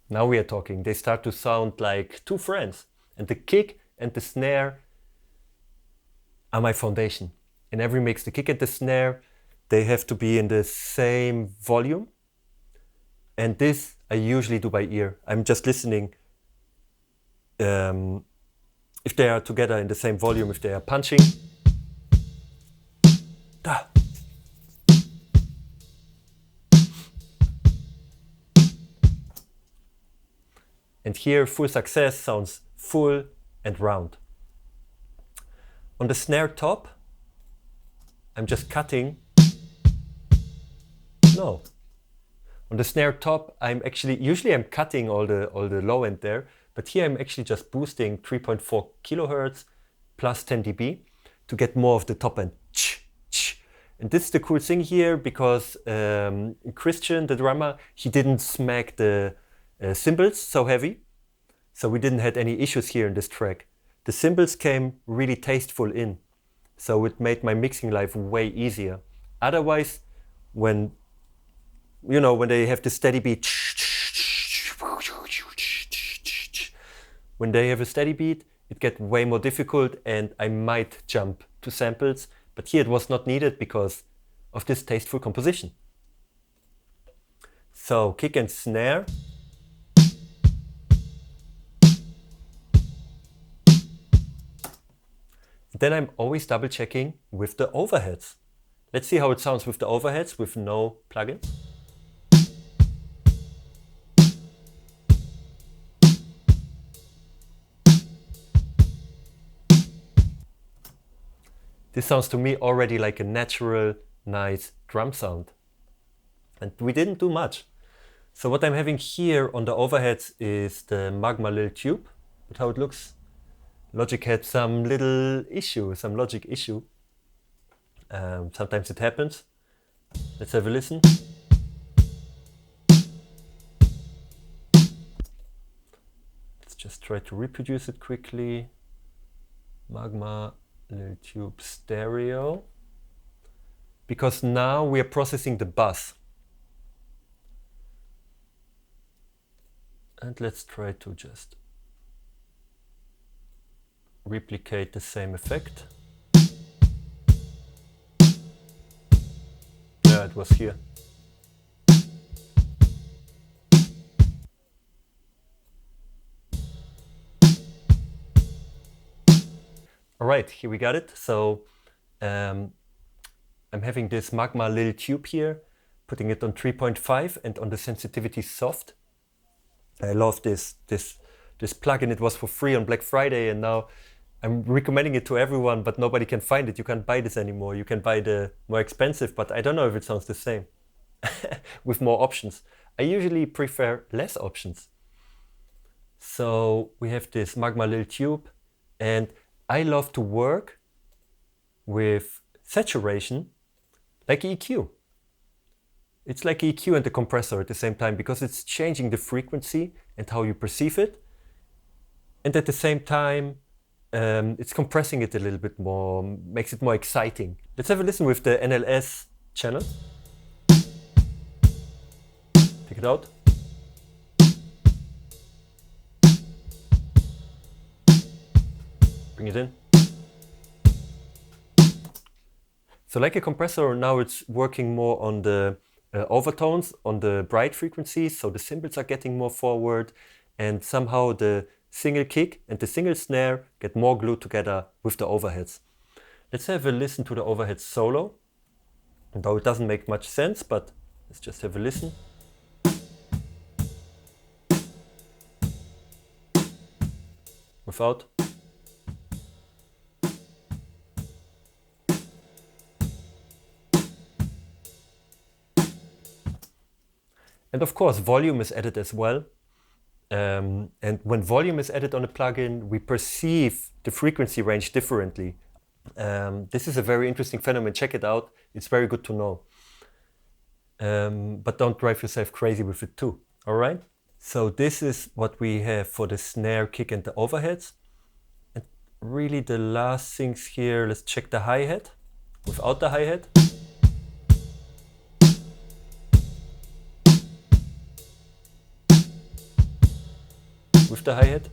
Now we are talking. They start to sound like two friends. And the kick and the snare are my foundation. In every mix, the kick and the snare, they have to be in the same volume. And this I usually do by ear. I'm just listening if they are together in the same volume, if they are punching. Da. And here, full success sounds full and round. On the snare top, I'm just cutting. No. On the snare top, usually I'm cutting all the low end there, but here I'm actually just boosting 3.4 kilohertz plus 10 dB to get more of the top end. And this is the cool thing here, because Christian, the drummer, he didn't smack the cymbals so heavy, so we didn't have any issues here in this track. The cymbals came really tasteful in, so it made my mixing life way easier. Otherwise, when they have the steady beat, when they have a steady beat, it gets way more difficult, and I might jump to samples, but here it was not needed because of this tasteful composition. So kick and snare. Then I'm always double checking with the overheads. Let's see how it sounds with the overheads with no plugin. This sounds to me already like a natural, nice drum sound. And we didn't do much. So what I'm having here on the overheads is the Magma little tube. But how it looks. Logic had some little issue, some logic issue. Sometimes it happens. Let's have a listen. Let's just try to reproduce it quickly. Magma little tube stereo. Because now we are processing the bass. And let's try to just replicate the same effect. Yeah, it was here. All right, here we got it. So I'm having this Magma little tube here, putting it on 3.5 and on the sensitivity soft. I love this plugin. It was for free on Black Friday, and now I'm recommending it to everyone, but nobody can find it. You can't buy this anymore. You can buy the more expensive, but I don't know if it sounds the same with more options. I usually prefer less options. So we have this Magma little tube, and I love to work with saturation like EQ. It's like EQ and the compressor at the same time, because it's changing the frequency and how you perceive it. And at the same time, it's compressing it a little bit more, makes it more exciting. Let's have a listen with the NLS channel. Take it out. Bring it in. So like a compressor, now it's working more on the overtones, on the bright frequencies, so the cymbals are getting more forward, and somehow the single kick and the single snare get more glued together with the overheads. Let's have a listen to the overhead solo. Though it doesn't make much sense, but let's just have a listen. Without. And of course, volume is added as well. And when volume is added on a plugin, we perceive the frequency range differently. This is a very interesting phenomenon. Check it out. It's very good to know. But don't drive yourself crazy with it too. All right? So this is what we have for the snare, kick, and the overheads. And really the last things here, let's check the hi-hat without the hi-hat. With the hi-hat.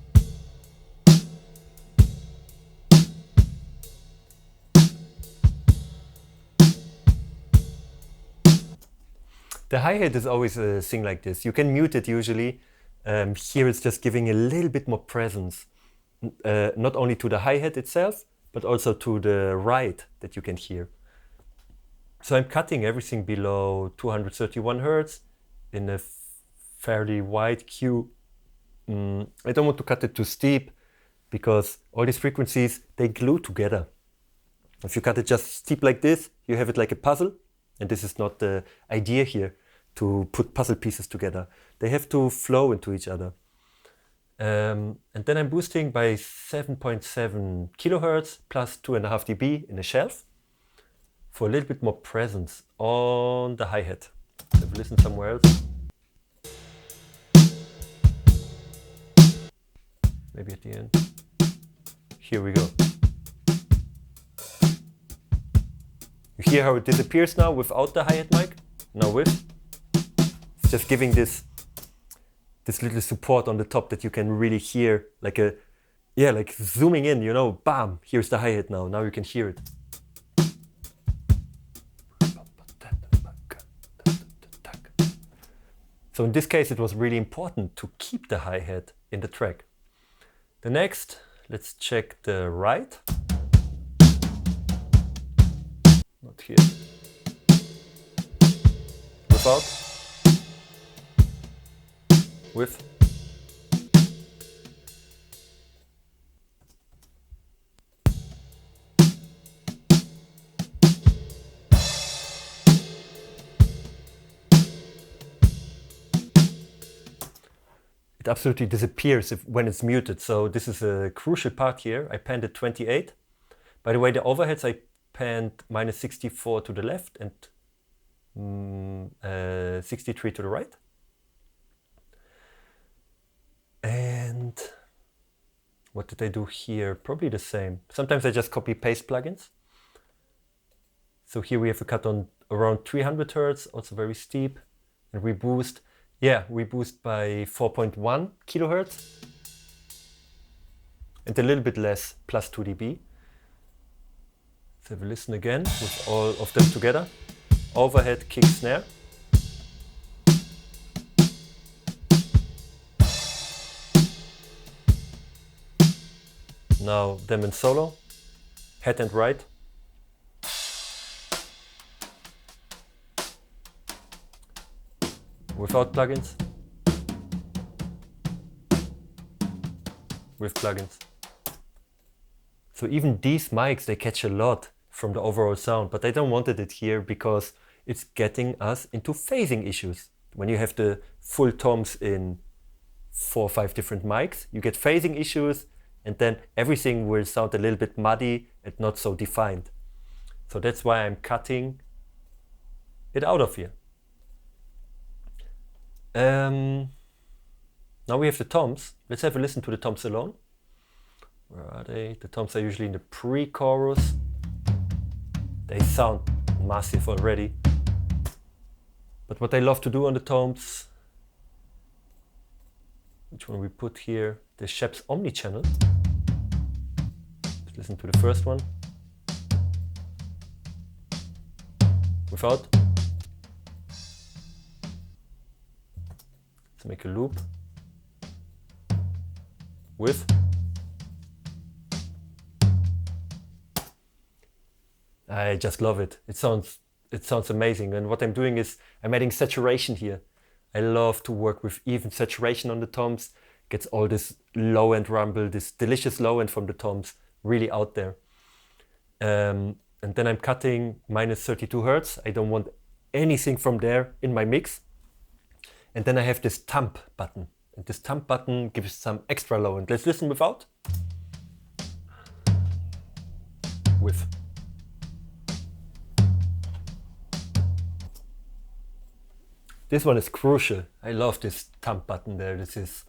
The hi-hat is always a thing like this. You can mute it usually. Here it's just giving a little bit more presence. Not only to the hi-hat itself, but also to the ride that you can hear. So I'm cutting everything below 231 Hertz in a fairly wide Q. I don't want to cut it too steep because all these frequencies, they glue together. If you cut it just steep like this, you have it like a puzzle. And this is not the idea here, to put puzzle pieces together. They have to flow into each other. And then I'm boosting by 7.7 kilohertz plus 2.5 dB in a shelf for a little bit more presence on the hi-hat. Have a listen somewhere else. Maybe at the end. Here we go. You hear how it disappears now without the hi-hat mic? Now with. It's just giving this little support on the top that you can really hear, like like zooming in, you know, bam, here's the hi-hat now. Now you can hear it. So in this case, it was really important to keep the hi-hat in the track. The next, let's check the right. Not here. Without. With. It absolutely disappears when it's muted. So this is a crucial part here. I panned at 28. By the way, the overheads I panned -64 to the left and 63 to the right. And what did I do here? Probably the same. Sometimes I just copy paste plugins. So here we have a cut on around 300 Hertz, also very steep. And we boost, we boost by 4.1 kilohertz. And a little bit less, plus 2 dB. Let's have a listen again with all of them together. Overhead, kick, snare. Now them in solo, head and right. Without plugins. With plugins. So even these mics, they catch a lot from the overall sound, but I don't wanted it here because it's getting us into phasing issues. When you have the full toms in 4 or 5 different mics, you get phasing issues, and then everything will sound a little bit muddy and not so defined. So that's why I'm cutting it out of here. Now we have the toms. Let's have a listen to the toms alone. Where are they? The toms are usually in the pre-chorus. They sound massive already. But what I love to do on the toms, which one we put here, the Shep's Omni-channel. Let's listen to the first one. Without. Let's make a loop. With. I just love it. It sounds amazing. And what I'm doing is I'm adding saturation here. I love to work with even saturation on the toms. Gets all this low end rumble, this delicious low end from the toms really out there. And then I'm cutting minus 32 Hertz. I don't want anything from there in my mix. And then I have this thump button. And this thump button gives some extra low end. Let's listen without. With. This one is crucial. I love this thumb button there. This is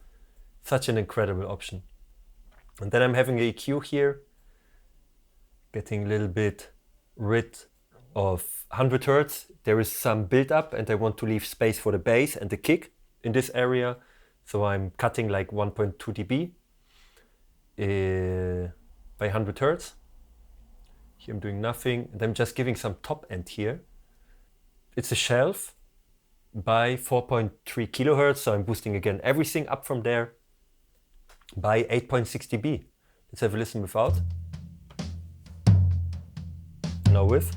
such an incredible option. And then I'm having a EQ here, getting a little bit rid of 100 Hertz. There is some build up and I want to leave space for the bass and the kick in this area. So I'm cutting like 1.2 dB by 100 Hertz. Here I'm doing nothing. And I'm just giving some top end here. It's a shelf by 4.3 kilohertz, so I'm boosting again everything up from there by 8.6 dB. Let's have a listen without. Now with.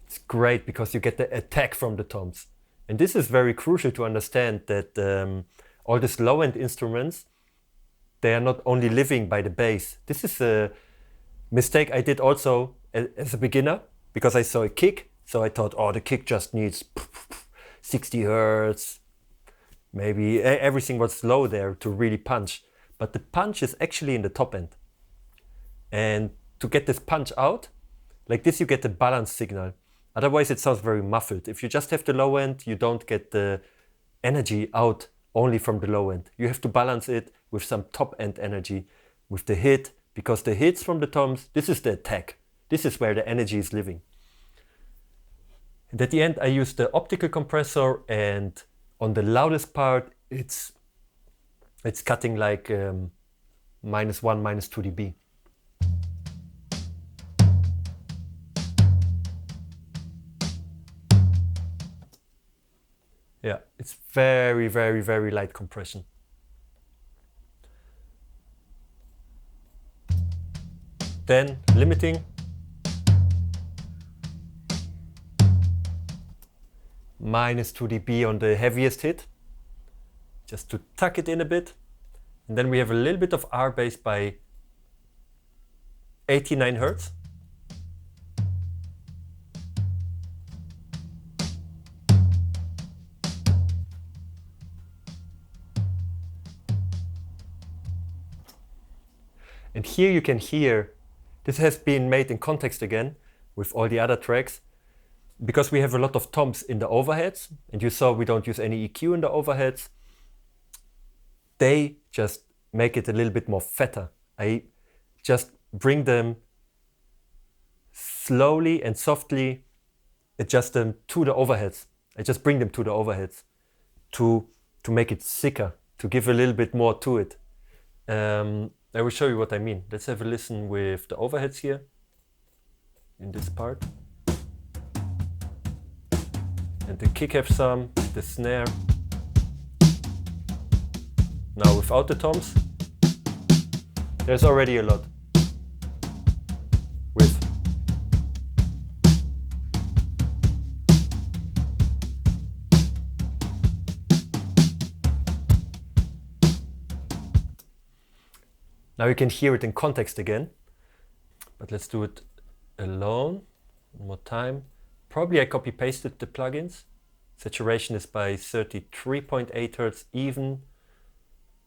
It's great because you get the attack from the toms. And this is very crucial to understand that all these low-end instruments, they are not only living by the bass. This is a mistake I did also as a beginner because I saw a kick. So I thought, oh, the kick just needs 60 Hertz. Maybe everything was low there to really punch. But the punch is actually in the top end. And to get this punch out, like this, you get the balance signal. Otherwise, it sounds very muffled. If you just have the low end, you don't get the energy out only from the low end. You have to balance it with some top end energy, with the hit, because the hits from the toms, this is the attack. This is where the energy is living. And at the end, I use the optical compressor, and on the loudest part, it's cutting like -1, -2 dB. Yeah, it's very, very, very light compression. Then limiting. -2 dB on the heaviest hit, just to tuck it in a bit. And then we have a little bit of R bass by 89 Hertz. And here you can hear, this has been made in context again with all the other tracks, because we have a lot of toms in the overheads, and you saw we don't use any EQ in the overheads. They just make it a little bit more fatter. I just bring them slowly and softly, adjust them to the overheads. I just bring them to the overheads to make it thicker, to give a little bit more to it. I will show you what I mean. Let's have a listen with the overheads here in this part. And the kick have some, the snare. Now without the toms, there's already a lot. With. Now you can hear it in context again, but let's do it alone. One more time. Probably I copy pasted the plugins. Saturation is by 33.8 Hertz even.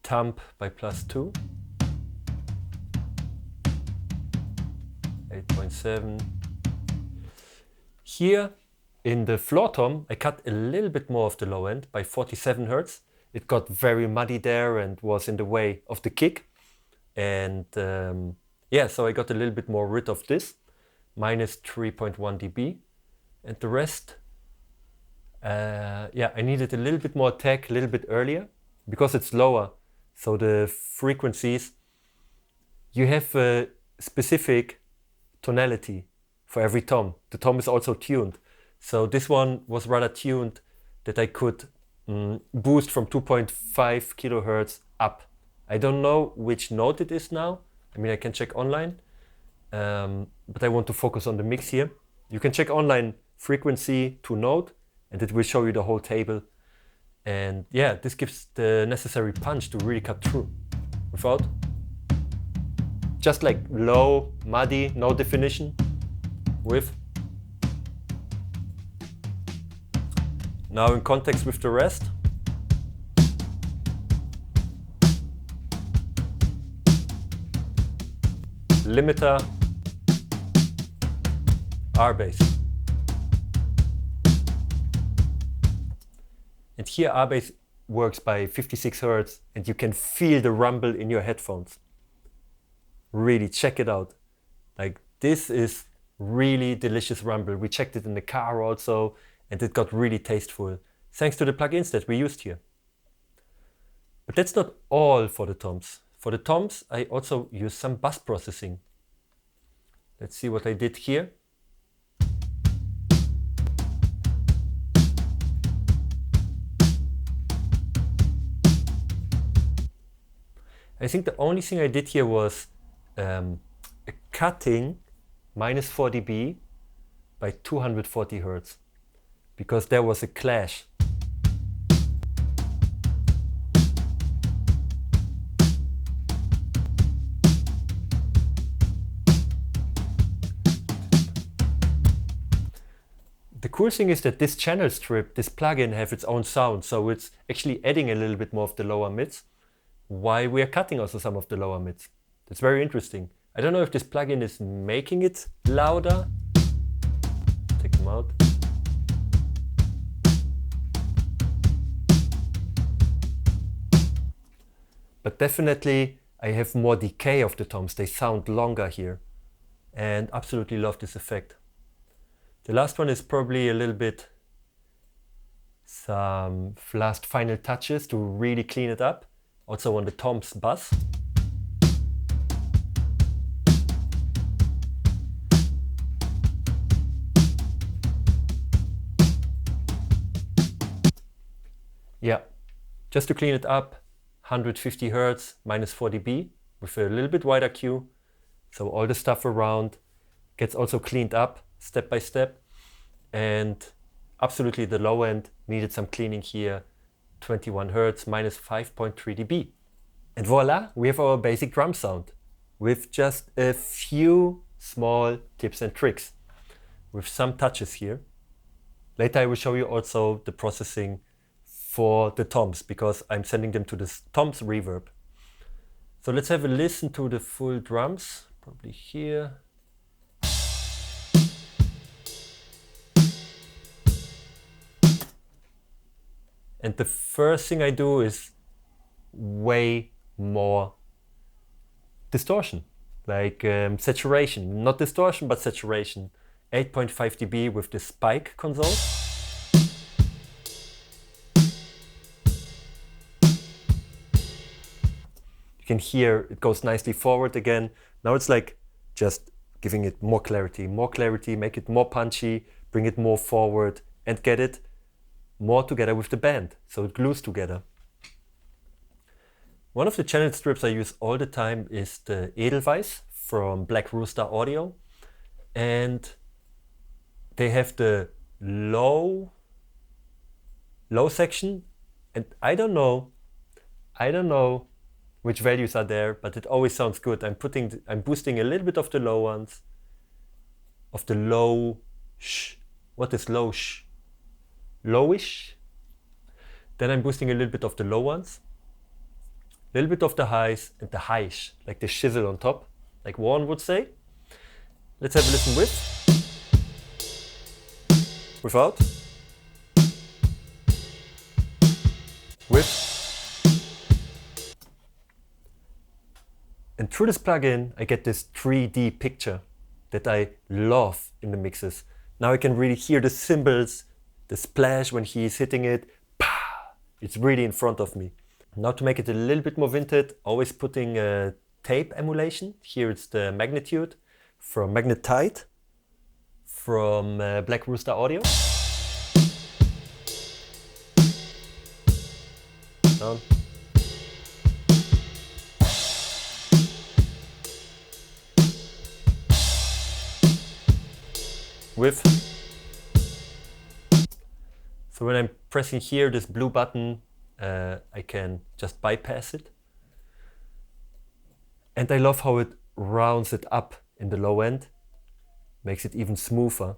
Thump by +2. 8.7. Here In the floor tom, I cut a little bit more of the low end by 47 Hertz. It got very muddy there and was in the way of the kick. And yeah, so I got a little bit more rid of this, minus 3.1 dB. And the rest, yeah, I needed a little bit more attack, a little bit earlier, because it's lower. So the frequencies, you have a specific tonality for every tom. The tom is also tuned. So this one was rather tuned that I could boost from 2.5 kilohertz up. I don't know which note it is now. I mean, I can check online, but I want to focus on the mix here. You can check online frequency to note, and it will show you the whole table. And yeah, this gives the necessary punch to really cut through without just like low, muddy, no definition with. Now in context with the rest. Limiter, R bass. And here R bass works by 56 Hertz and you can feel the rumble in your headphones. Really check it out. Like this is really delicious rumble. We checked it in the car also and it got really tasteful thanks to the plugins that we used here. But that's not all for the toms. For the toms, I also use some bass processing. Let's see what I did here. I think the only thing I did here was a cutting minus 4 dB by 240 Hertz, because there was a clash. The cool thing is that this channel strip, this plugin, have its own sound, so it's actually adding a little bit more of the lower mids, while we are cutting also some of the lower mids. That's very interesting. I don't know if this plugin is making it louder. Take them out. But definitely I have more decay of the toms. They sound longer here and absolutely love this effect. The last one is probably a little bit some last final touches to really clean it up. Also on the toms bass. Yeah, just to clean it up, 150 Hertz, minus 4 dB with a little bit wider Q. So all the stuff around gets also cleaned up step by step. And absolutely the low end needed some cleaning here. 21 Hertz, minus 5.3 dB. And voila, we have our basic drum sound with just a few small tips and tricks with some touches here. Later I will show you also the processing for the toms, because I'm sending them to the toms reverb. So let's have a listen to the full drums, probably here. And the first thing I do is way more distortion, like saturation, not distortion, but saturation. 8.5 dB with the spike console. You can hear it goes nicely forward again. Now it's like just giving it more clarity, make it more punchy, bring it more forward and get it more together with the band, so it glues together. One of the channel strips I use all the time is the Edelweisse from Black Rooster Audio, and they have the low section, and I don't know which values are there, but it always sounds good. I'm boosting a little bit of the low ones, of the low sh. What is low sh? Lowish. Then I'm boosting a little bit of the low ones, a little bit of the highs, and the high-ish, like the shizzle on top, like Warren would say. Let's have a listen with. without, with. And through this plugin, I get this 3D picture that I love in the mixes. Now I can really hear the cymbals, the splash when he's hitting it. Pah! It's really in front of me. Now to make it a little bit more vintage, always putting a tape emulation. Here it's the Magnitude from Magnetite from Black Rooster Audio. Down. With. So when I'm pressing here, this blue button, I can just bypass it. And I love how it rounds it up in the low end, makes it even smoother.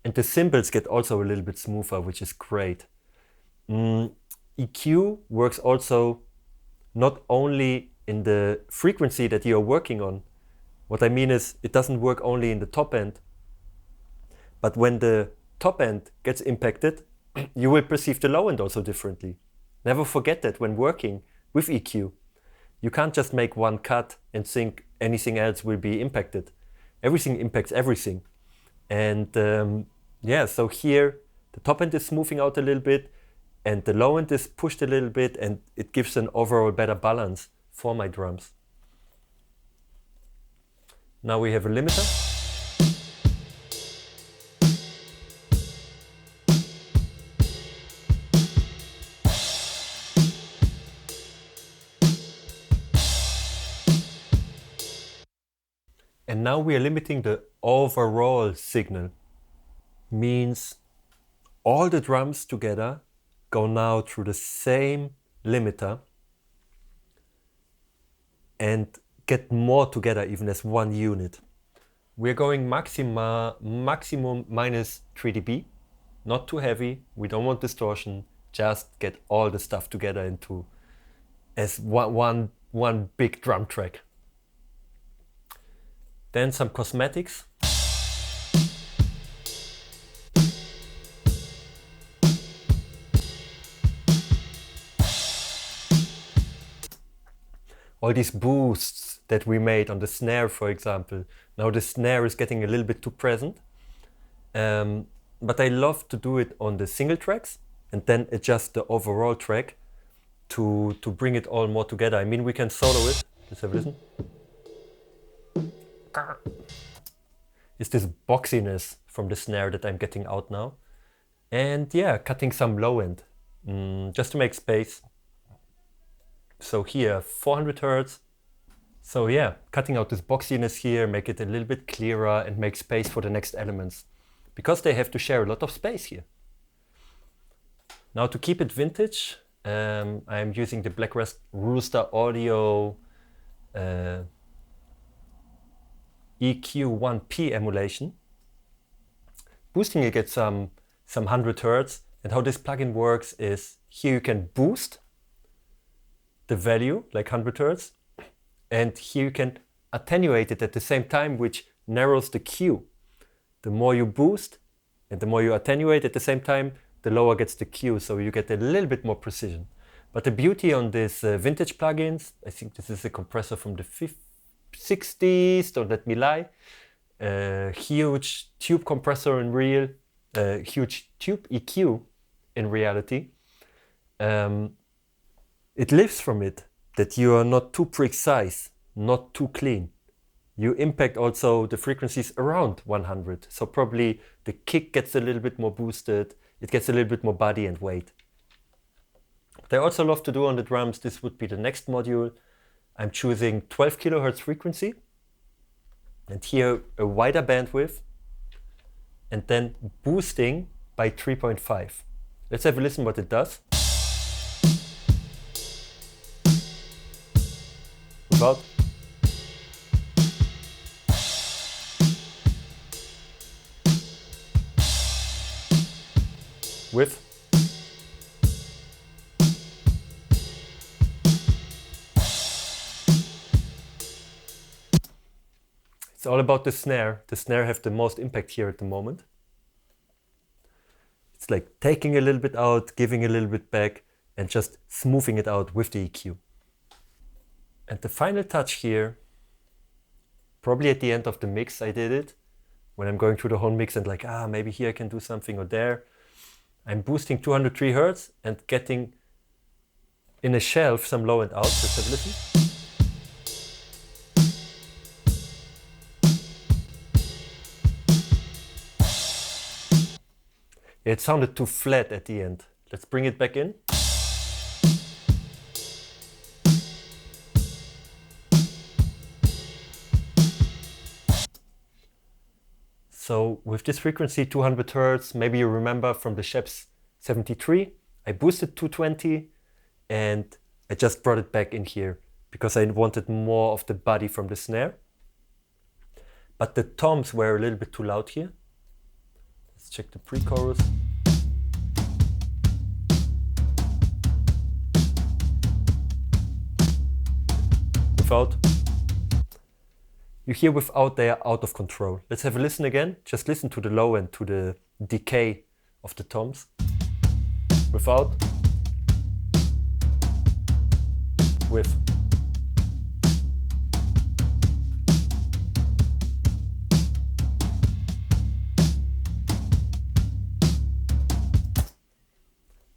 And the cymbals get also a little bit smoother, which is great. EQ works also not only in the frequency that you're working on. What I mean is it doesn't work only in the top end, but when the top end gets impacted, you will perceive the low end also differently. Never forget that when working with EQ. You can't just make one cut and think anything else will be impacted. Everything impacts everything. And yeah, so here the top end is smoothing out a little bit and the low end is pushed a little bit, and it gives an overall better balance for my drums. Now we have a limiter. And now we are limiting the overall signal. Means all the drums together go now through the same limiter and get more together even as one unit. We're going maximum minus 3 dB, not too heavy, we don't want distortion, just get all the stuff together into as one big drum track. Then some cosmetics. All these boosts that we made on the snare, for example. Now the snare is getting a little bit too present. But I love to do it on the single tracks and then adjust the overall track to bring it all more together. I mean, we can solo it. Let's have a listen. It's this boxiness from the snare that I'm getting out now. And yeah, cutting some low end, just to make space. So here, 400 Hertz. So yeah, cutting out this boxiness here, make it a little bit clearer and make space for the next elements, because they have to share a lot of space here. Now to keep it vintage, I'm using the Black Rooster Audio EQ1P emulation. Boosting, you get some 100 Hertz. And how this plugin works is here you can boost the value like 100 Hertz, and here you can attenuate it at the same time, which narrows the Q. The more you boost and the more you attenuate at the same time, the lower gets the Q, so you get a little bit more precision. But the beauty on this vintage plugins, I think this is a compressor from the 60s, don't let me lie, huge tube compressor in real, huge tube EQ in reality. It lives from it, that you are not too precise, not too clean. You impact also the frequencies around 100. So probably the kick gets a little bit more boosted, it gets a little bit more body and weight. What I also love to do on the drums, this would be the next module. I'm choosing 12 kilohertz frequency, and here a wider bandwidth, and then boosting by 3.5. Let's have a listen what it does. Without. With. It's all about the snare. The snare have the most impact here at the moment. It's like taking a little bit out, giving a little bit back, and just smoothing it out with the EQ. And the final touch here, probably at the end of the mix I did it, when I'm going through the whole mix and like, maybe here I can do something or there. I'm boosting 203 Hertz and getting in a shelf some low and out. Let's have a listen. It sounded too flat at the end. Let's bring it back in. So with this frequency, 200 Hertz, maybe you remember from the Sheps 73, I boosted 220 and I just brought it back in here because I wanted more of the body from the snare. But the toms were a little bit too loud here. Let's check the pre-chorus. Without. You hear without, they are out of control. Let's have a listen again. Just listen to the low and to the decay of the toms. Without. With.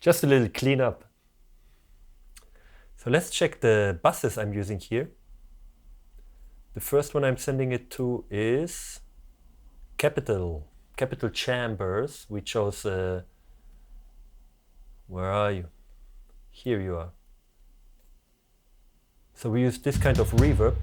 Just a little cleanup. So let's check the buses I'm using here. The first one I'm sending it to is Capital Chambers. We chose, where are you? Here you are. So we use this kind of reverb.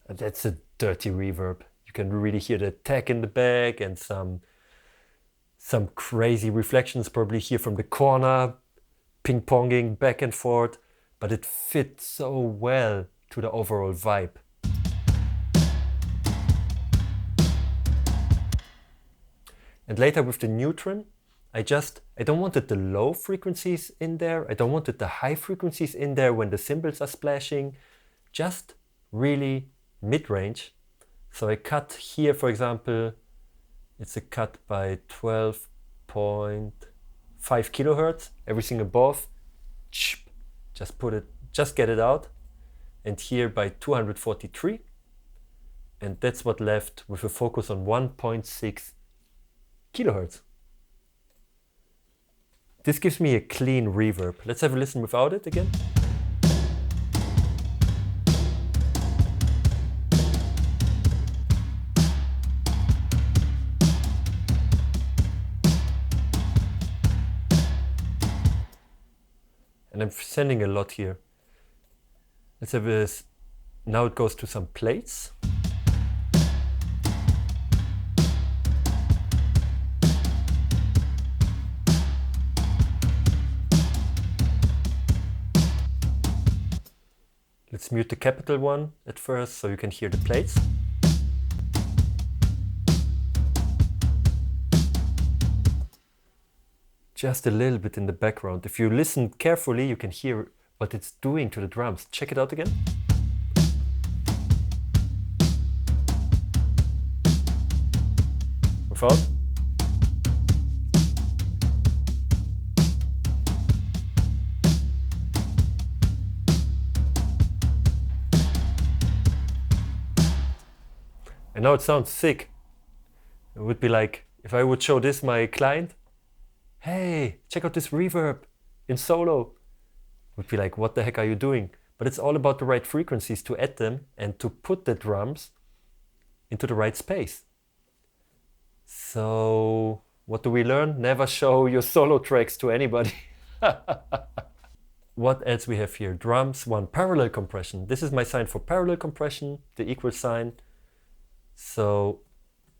And that's a dirty reverb. You can really hear the attack in the back and some crazy reflections probably here from the corner, ping-ponging back and forth, but it fits so well to the overall vibe. And later with the Neutron, I don't wanted the low frequencies in there, I don't wanted the high frequencies in there when the cymbals are splashing, just really mid-range. So I cut here, for example, it's a cut by 12.5 kilohertz. Everything above, just get it out. And here by 243. And that's what left with a focus on 1.6 kilohertz. This gives me a clean reverb. Let's have a listen without it again. And I'm sending a lot here. Let's have this. Now it goes to some plates. Let's mute the Capital one at first so you can hear the plates. Just a little bit in the background. If you listen carefully, you can hear what it's doing to the drums. Check it out again. Without. And now it sounds sick. It would be like, if I would show this my client, hey, check out this reverb in solo. Would be like, what the heck are you doing? But it's all about the right frequencies to add them and to put the drums into the right space. So what do we learn? Never show your solo tracks to anybody. What else we have here? Drums, one, parallel compression. This is my sign for parallel compression, the equal sign. So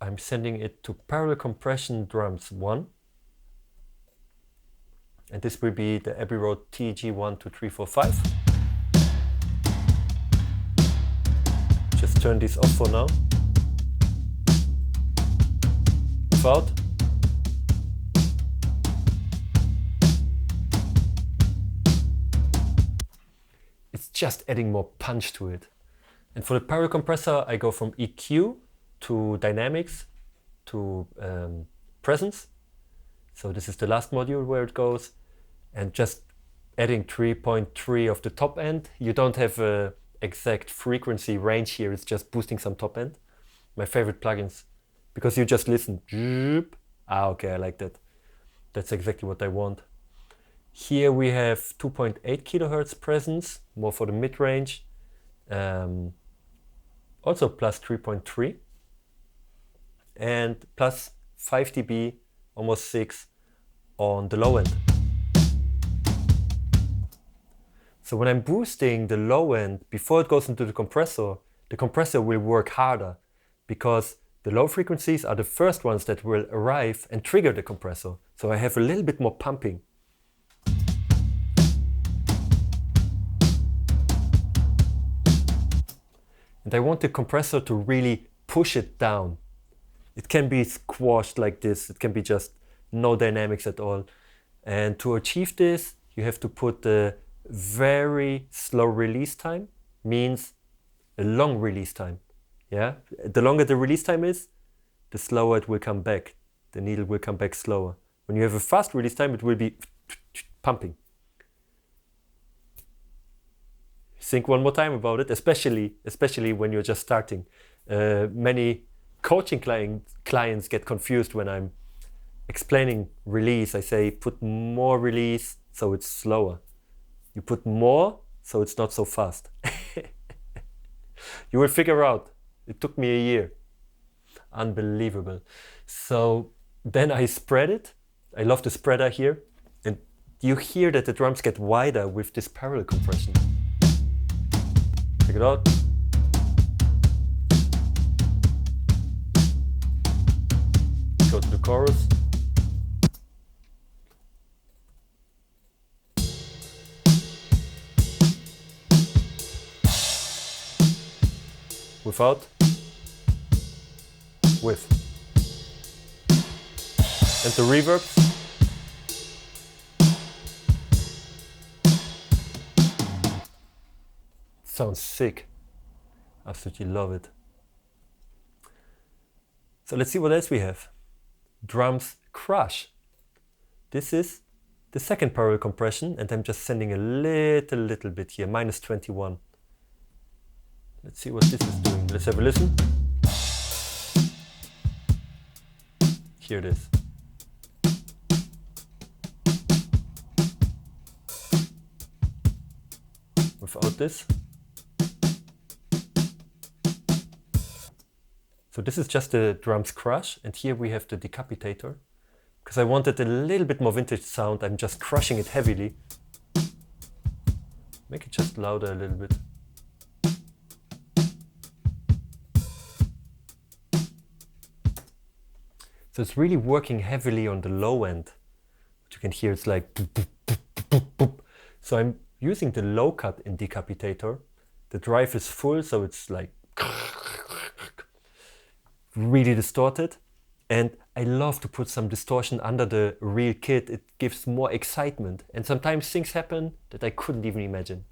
I'm sending it to parallel compression drums 1. And this will be the Abbey Road TG 1, 2, 3, 4, 5. Just turn this off for now. Without. just adding more punch to it. And for the parallel compressor, I go from EQ to dynamics to presence. So this is the last module where it goes, and just adding 3.3 of the top end. You don't have a exact frequency range here, it's just boosting some top end. My favorite plugins, because you just listen. Ah, okay, I like that. That's exactly what I want. Here we have 2.8 kilohertz presence, more for the mid-range. Also plus 3.3. And plus 5 dB, almost 6 on the low end. So when I'm boosting the low end, before it goes into the compressor will work harder, because the low frequencies are the first ones that will arrive and trigger the compressor. So I have a little bit more pumping. And I want the compressor to really push it down. It can be squashed like this. It can be just no dynamics at all. And to achieve this, you have to put a very slow release time, means a long release time. Yeah, the longer the release time is, the slower it will come back. The needle will come back slower. When you have a fast release time, it will be pumping. Think one more time about it, especially when you're just starting. Many coaching clients get confused when I'm explaining release. I say put more release so it's slower. You put more so it's not so fast. You will figure out. It took me a year. Unbelievable. So then I spread it. I love the spreader here. And you hear that the drums get wider with this parallel compression. Check it out. Go to the chorus. Without. With. And the reverbs. Sounds sick. Absolutely love it. So let's see what else we have. Drums crush. This is the second parallel compression, and I'm just sending a little bit here, minus 21. Let's see what this is doing. Let's have a listen. Here it is. Without this. So this is just the drums crush, and here we have the decapitator. Because I wanted a little bit more vintage sound, I'm just crushing it heavily. Make it just louder a little bit. So it's really working heavily on the low end. What you can hear, it's like boop, boop, boop, boop, boop. So I'm using the low cut in decapitator. The drive is full, so it's like really distorted. And I love to put some distortion under the real kit. It gives more excitement. And sometimes things happen that I couldn't even imagine.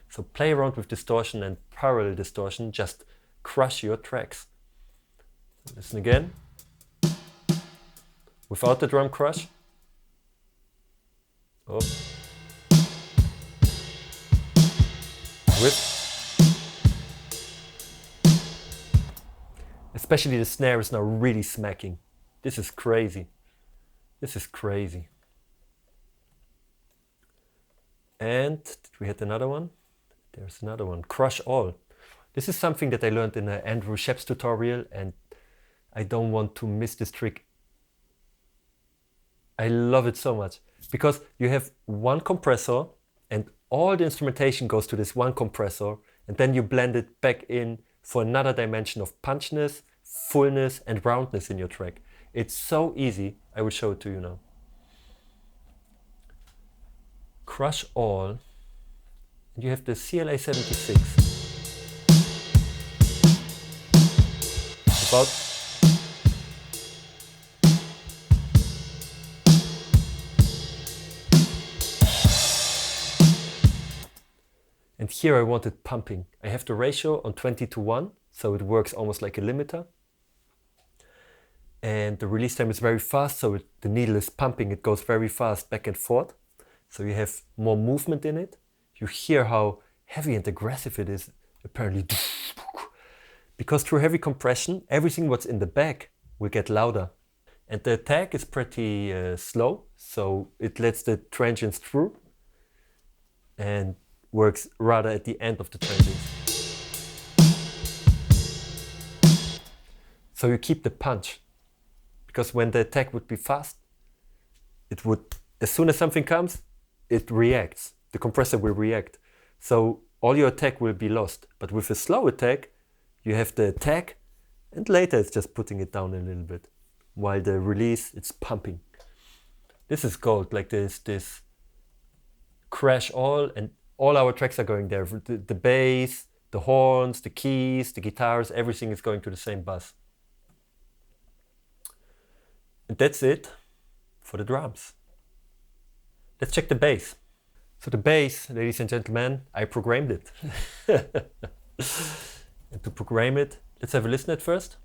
So play around with distortion and parallel distortion. Just crush your tracks. Listen again. Without the drum crush. Oh. With. Especially the snare is now really smacking. This is crazy. This is crazy. And did we hit another one? There's another one. Crush all. This is something that I learned in an Andrew Shepp's tutorial, and I don't want to miss this trick. I love it so much because you have one compressor and all the instrumentation goes to this one compressor, and then you blend it back in for another dimension of punchness, fullness and roundness in your track. It's so easy. I will show it to you now. Crush all. And you have the CLA 76. About And here I wanted pumping. I have the ratio on 20:1, so it works almost like a limiter. And the release time is very fast, so the needle is pumping. It goes very fast back and forth. So you have more movement in it. You hear how heavy and aggressive it is, apparently. Because through heavy compression, everything what's in the back will get louder. And the attack is pretty slow, so it lets the transients through and works rather at the end of the transients. So you keep the punch. Because when the attack would be fast, it would, as soon as something comes, it reacts. The compressor will react. So all your attack will be lost. But with a slow attack, you have the attack, and later it's just putting it down a little bit. While the release, it's pumping. This is gold, like this crash all, and all our tracks are going there. The bass, the horns, the keys, the guitars, everything is going to the same bus. And that's it for the drums. Let's check the bass. So the bass, ladies and gentlemen, I programmed it. And to program it, let's have a listen at first.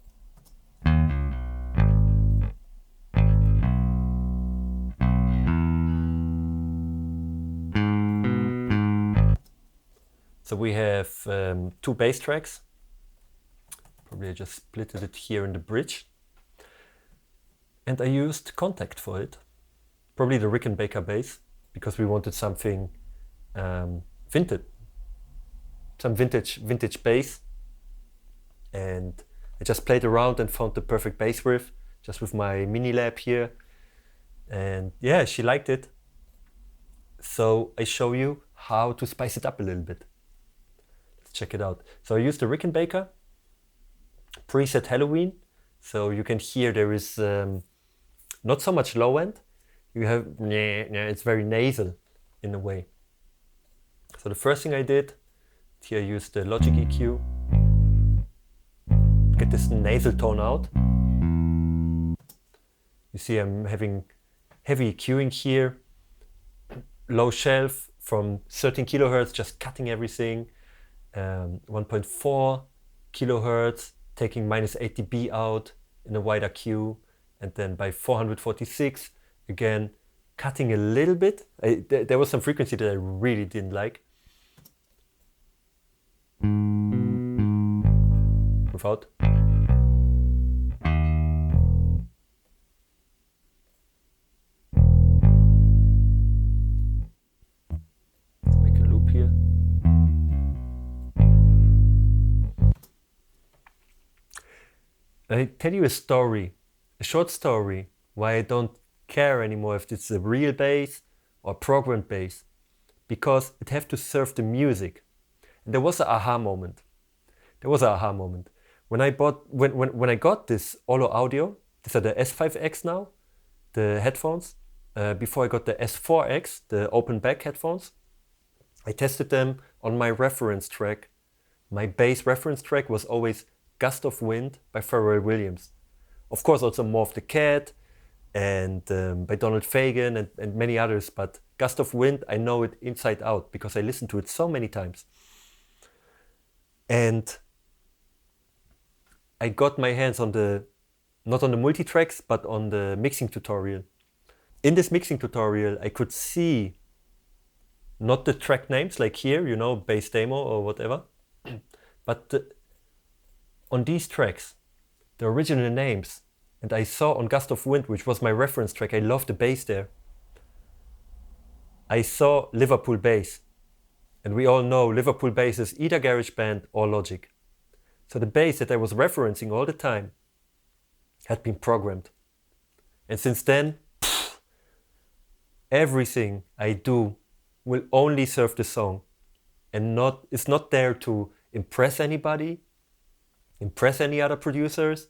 So we have 2 bass tracks. Probably I just split it here in the bridge. And I used Contact for it. Probably the Rickenbacker bass, because we wanted something vintage. Some vintage bass. And I just played around and found the perfect bass riff, just with my mini lab here. And yeah, she liked it. So I show you how to spice it up a little bit. Let's check it out. So I used the Rickenbacker preset Halloween. So you can hear there is not so much low end. You have, it's very nasal in a way. So the first thing I did, here I used the Logic EQ. Get this nasal tone out. You see I'm having heavy EQing here. Low shelf from 13 kilohertz, just cutting everything. 1.4 kilohertz, taking minus 8 dB out in a wider Q. And then by 446, again, cutting a little bit. There was some frequency that I really didn't like. Without. Let's make a loop here. I tell you a story, a short story, why I don't care anymore if it's a real bass or programmed bass, because it have to serve the music. And there was an aha moment. When I got this Olo Audio, these are the S5X now, the headphones. Before I got the S4X, the open back headphones, I tested them on my reference track. My bass reference track was always Gust of Wind by Pharrell Williams. Of course, also Morph the Cat and by Donald Fagen and many others, but Gust of Wind, I know it inside out because I listened to it so many times. And I got my hands on not on the multi-tracks, but on the mixing tutorial. In this mixing tutorial, I could see not the track names like here, you know, bass demo or whatever, but on these tracks, the original names. And I saw on Gust of Wind, which was my reference track, I love the bass there. I saw Liverpool bass. And we all know Liverpool bass is either GarageBand or Logic. So the bass that I was referencing all the time had been programmed. And since then, everything I do will only serve the song. And it's not there to impress anybody, impress any other producers.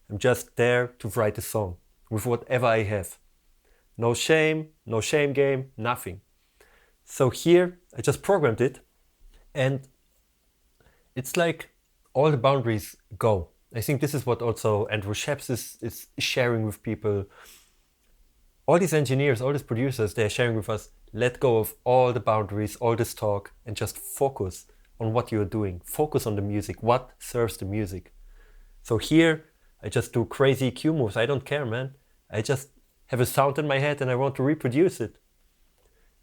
I'm just there to write a song with whatever I have. No shame game, nothing. So here I just programmed it, and it's like all the boundaries go. I think this is what also Andrew Sheps is sharing with people. all these engineers, all these producers, they're sharing with us, let go of all the boundaries, all this talk, and just focus on what you're doing. Focus on the music, what serves the music. So here, I just do crazy EQ moves. I don't care, man. I just have a sound in my head and I want to reproduce it.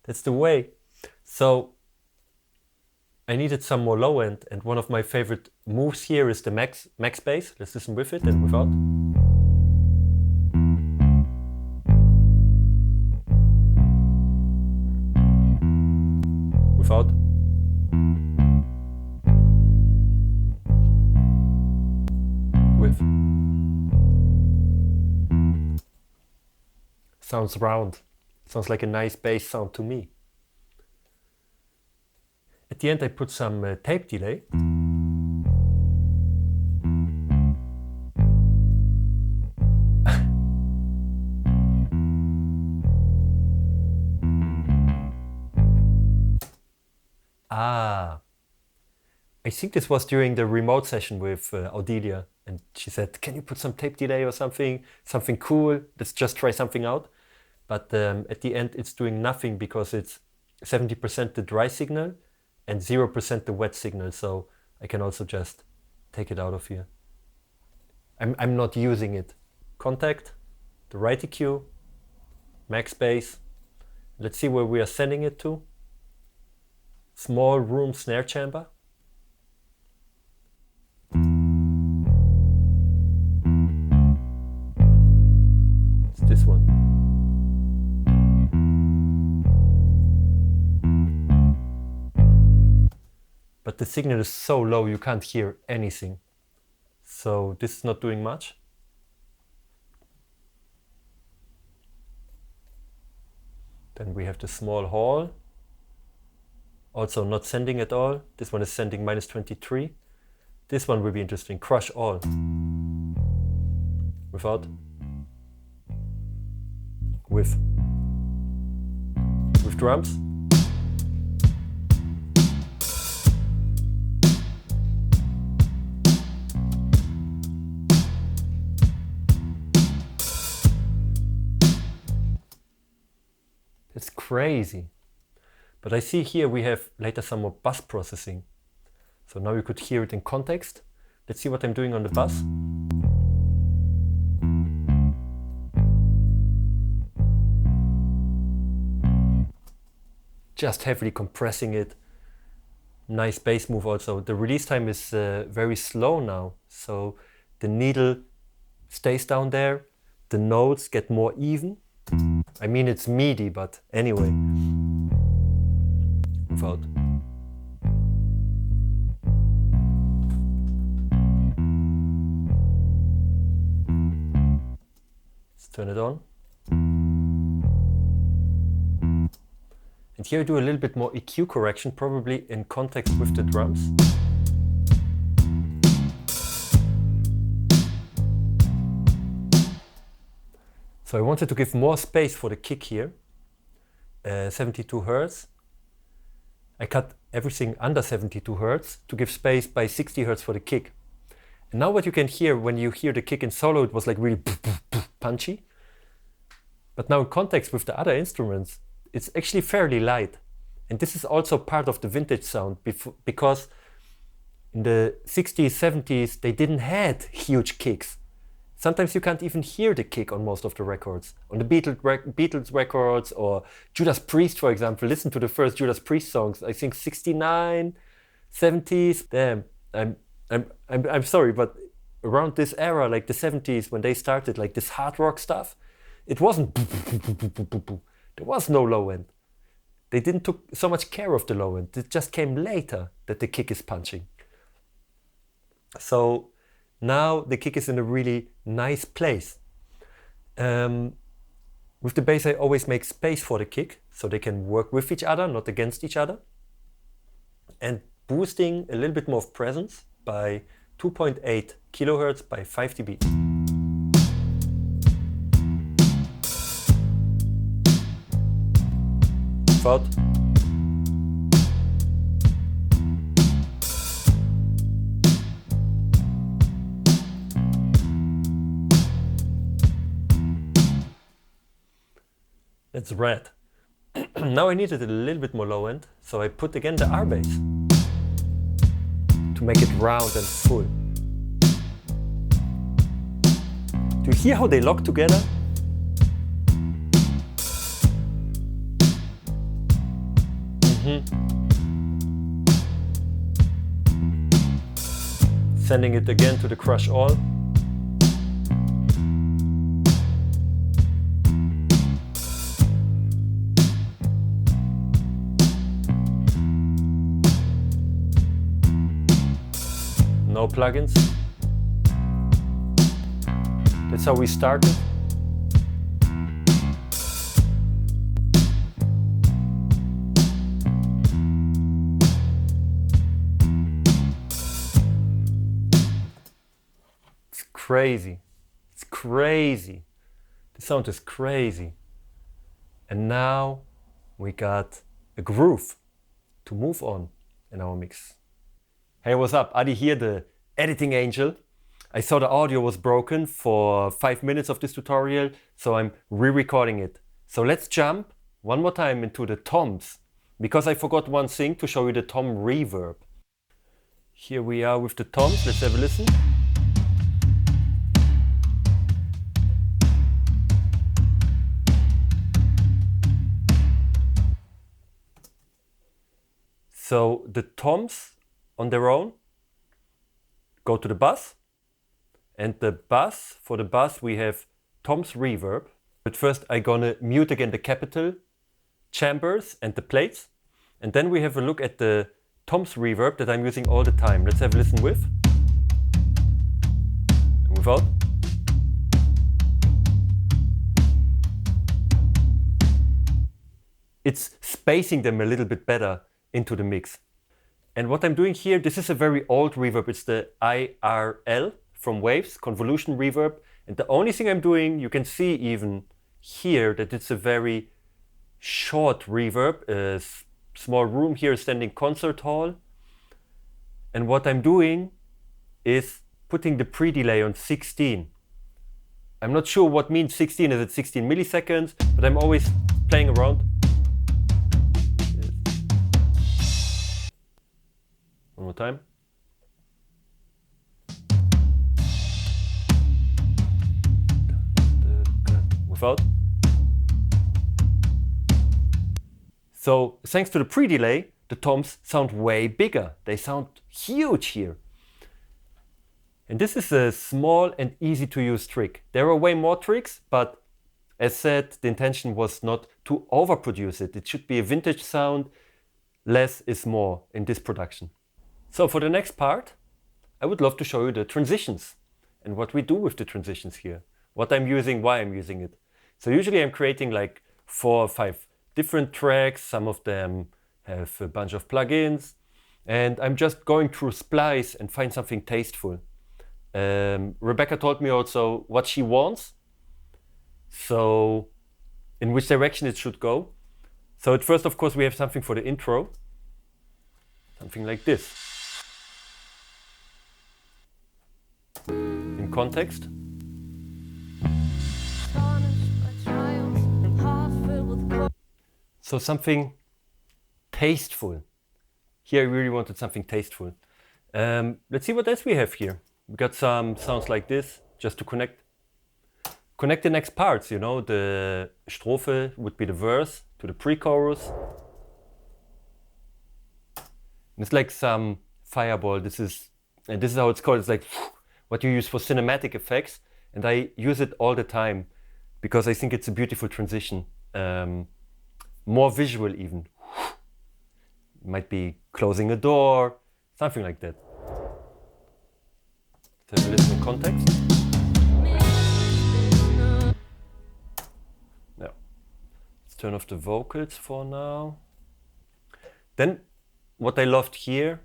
That's the way. So I needed some more low end, and one of my favorite moves here is the max bass. Let's listen with it and without. Without. With. Sounds round. Sounds like a nice bass sound to me. At the end I put some tape delay. I think this was during the remote session with Audilia, and she said, can you put some tape delay or something cool, let's just try something out. But at the end it's doing nothing because it's 70% the dry signal and 0% the wet signal, so I can also just take it out of here. I'm not using it. Contact, the right EQ, max bass. Let's see where we are sending it to. Small room snare chamber. It's this one. But the signal is so low you can't hear anything. So this is not doing much. Then we have the small hall. Also not sending at all. This one is sending -23. This one will be interesting. Crush all. Without. With drums. It's crazy. But I see here we have later some more bass processing. So now you could hear it in context. Let's see what I'm doing on the bass. Just heavily compressing it. Nice bass move also. The release time is very slow now. So the needle stays down there. The notes get more even. I mean, it's meaty, but anyway. Without. Let's turn it on. And here I do a little bit more EQ correction, probably in context with the drums. So I wanted to give more space for the kick here. 72 Hertz. I cut everything under 72 Hertz to give space by 60 Hertz for the kick. And now what you can hear when you hear the kick in solo, it was like really punchy. But now in context with the other instruments, it's actually fairly light. And this is also part of the vintage sound because in the 60s, 70s, they didn't have huge kicks. Sometimes you can't even hear the kick on most of the records. On the Beatles records or Judas Priest, for example. Listen to the first Judas Priest songs. I think 69, 70s. Damn, I'm sorry, but around this era, like the 70s, when they started like this hard rock stuff, it wasn't. There was no low end. They didn't took so much care of the low end. It just came later that the kick is punching. So now the kick is in a really nice place. With the bass I always make space for the kick so they can work with each other, not against each other. And boosting a little bit more of presence by 2.8 kilohertz by 5 dB. Without. It's red. Now I need it a little bit more low end, so I put again the R bass to make it round and full. Do you hear how they lock together? Sending it again to the crush all. No plugins. That's how we started. It's crazy. It's crazy. The sound is crazy. And now we got a groove to move on in our mix. Hey, what's up? Ady here, the editing angel. I saw the audio was broken for 5 minutes of this tutorial, so I'm re-recording it. So let's jump one more time into the toms, because I forgot one thing to show you the tom reverb. Here we are with the toms, let's have a listen. So the toms on their own go to the bass, and the bass, for the bass we have toms reverb. But first I'm gonna mute again the capital chambers and the plates, and then we have a look at the toms reverb that I'm using all the time. Let's have a listen with and without. It's spacing them a little bit better into the mix. And what I'm doing here, this is a very old reverb. It's the IRL from Waves, convolution reverb. And the only thing I'm doing, you can see even here that it's a very short reverb, a small room here, standing concert hall. And what I'm doing is putting the pre-delay on 16. I'm not sure what means 16, is it 16 milliseconds? But I'm always playing around. One more time. Without. So thanks to the pre-delay, the toms sound way bigger. They sound huge here. And this is a small and easy to use trick. There are way more tricks, but as said, the intention was not to overproduce it. It should be a vintage sound. Less is more in this production. So for the next part, I would love to show you the transitions and what we do with the transitions here. What I'm using, why I'm using it. So usually I'm creating like 4 or 5 different tracks. Some of them have a bunch of plugins. And I'm just going through Splice and find something tasteful. Rebecca told me also what she wants. So in which direction it should go. So at first, of course, we have something for the intro. Something like this. In context. So something tasteful. Here I really wanted something tasteful. Let's see what else we have here. We got some sounds like this, just to connect the next parts, you know. The strophe would be the verse to the pre-chorus. And it's like some fireball. This is how it's called. It's like what you use for cinematic effects, and I use it all the time because I think it's a beautiful transition. More visual even. Might be closing a door, something like that. Let's have a listen in context. Yeah. Let's turn off the vocals for now. Then what I loved here,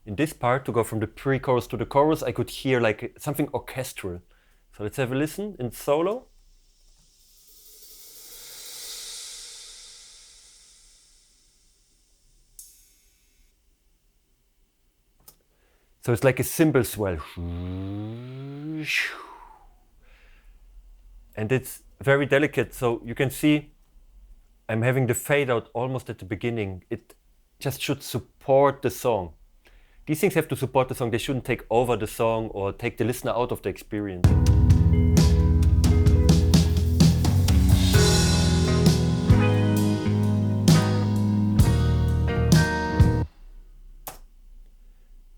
in this part, to go from the pre-chorus to the chorus, I could hear like something orchestral. So let's have a listen in solo. So it's like a cymbal swell. And it's very delicate. So you can see I'm having the fade out almost at the beginning. It just should support the song. These things have to support the song. They shouldn't take over the song or take the listener out of the experience.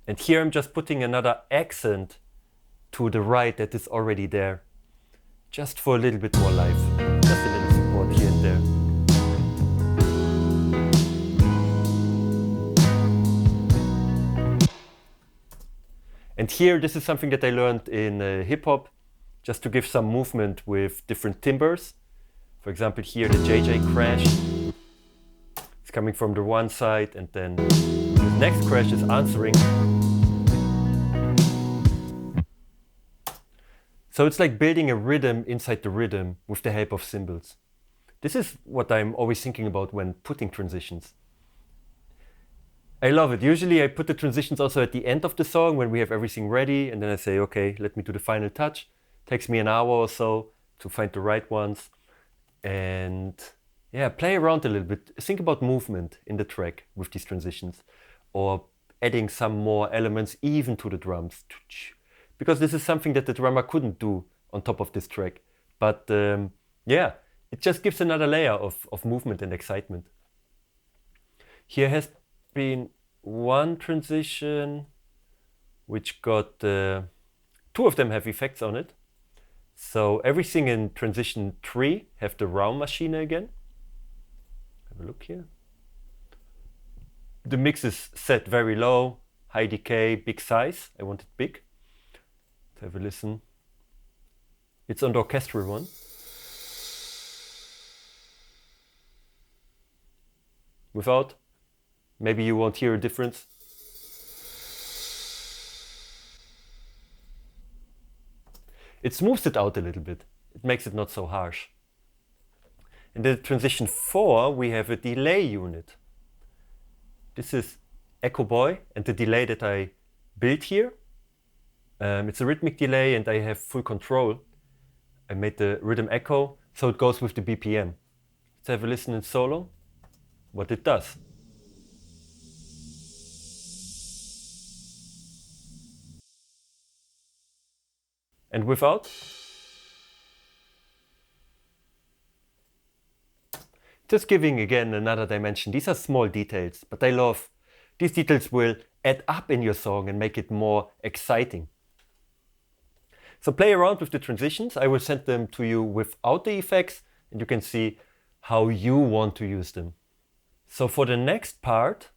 And here I'm just putting another accent to the right that is already there. Just for a little bit more life. Just a little support here and there. And here, this is something that I learned in hip hop, just to give some movement with different timbres. For example, here the JJ crash is coming from the one side, and then the next crash is answering. So it's like building a rhythm inside the rhythm with the help of cymbals. This is what I'm always thinking about when putting transitions. I love it. Usually I put the transitions also at the end of the song when we have everything ready, and then I say, okay, let me do the final touch. Takes me an hour or so to find the right ones. And yeah, play around a little bit. Think about movement in the track with these transitions, or adding some more elements even to the drums. Because this is something that the drummer couldn't do on top of this track. But yeah, it just gives another layer of movement and excitement. Here has been one transition which got, two of them have effects on it. So everything in transition 3 have the round machine again. Have a look here. The mix is set very low, high decay, big size. I want it big. Let's have a listen. It's on the orchestral one. Without, maybe you won't hear a difference. It smooths it out a little bit. It makes it not so harsh. In the transition 4, we have a delay unit. This is Echo Boy and the delay that I built here. It's a rhythmic delay and I have full control. I made the rhythm echo, so it goes with the BPM. Let's have a listen in solo, what it does. And without. Just giving again another dimension. These are small details, but I love these details will add up in your song and make it more exciting. So play around with the transitions. I will send them to you without the effects, and you can see how you want to use them. So for the next part,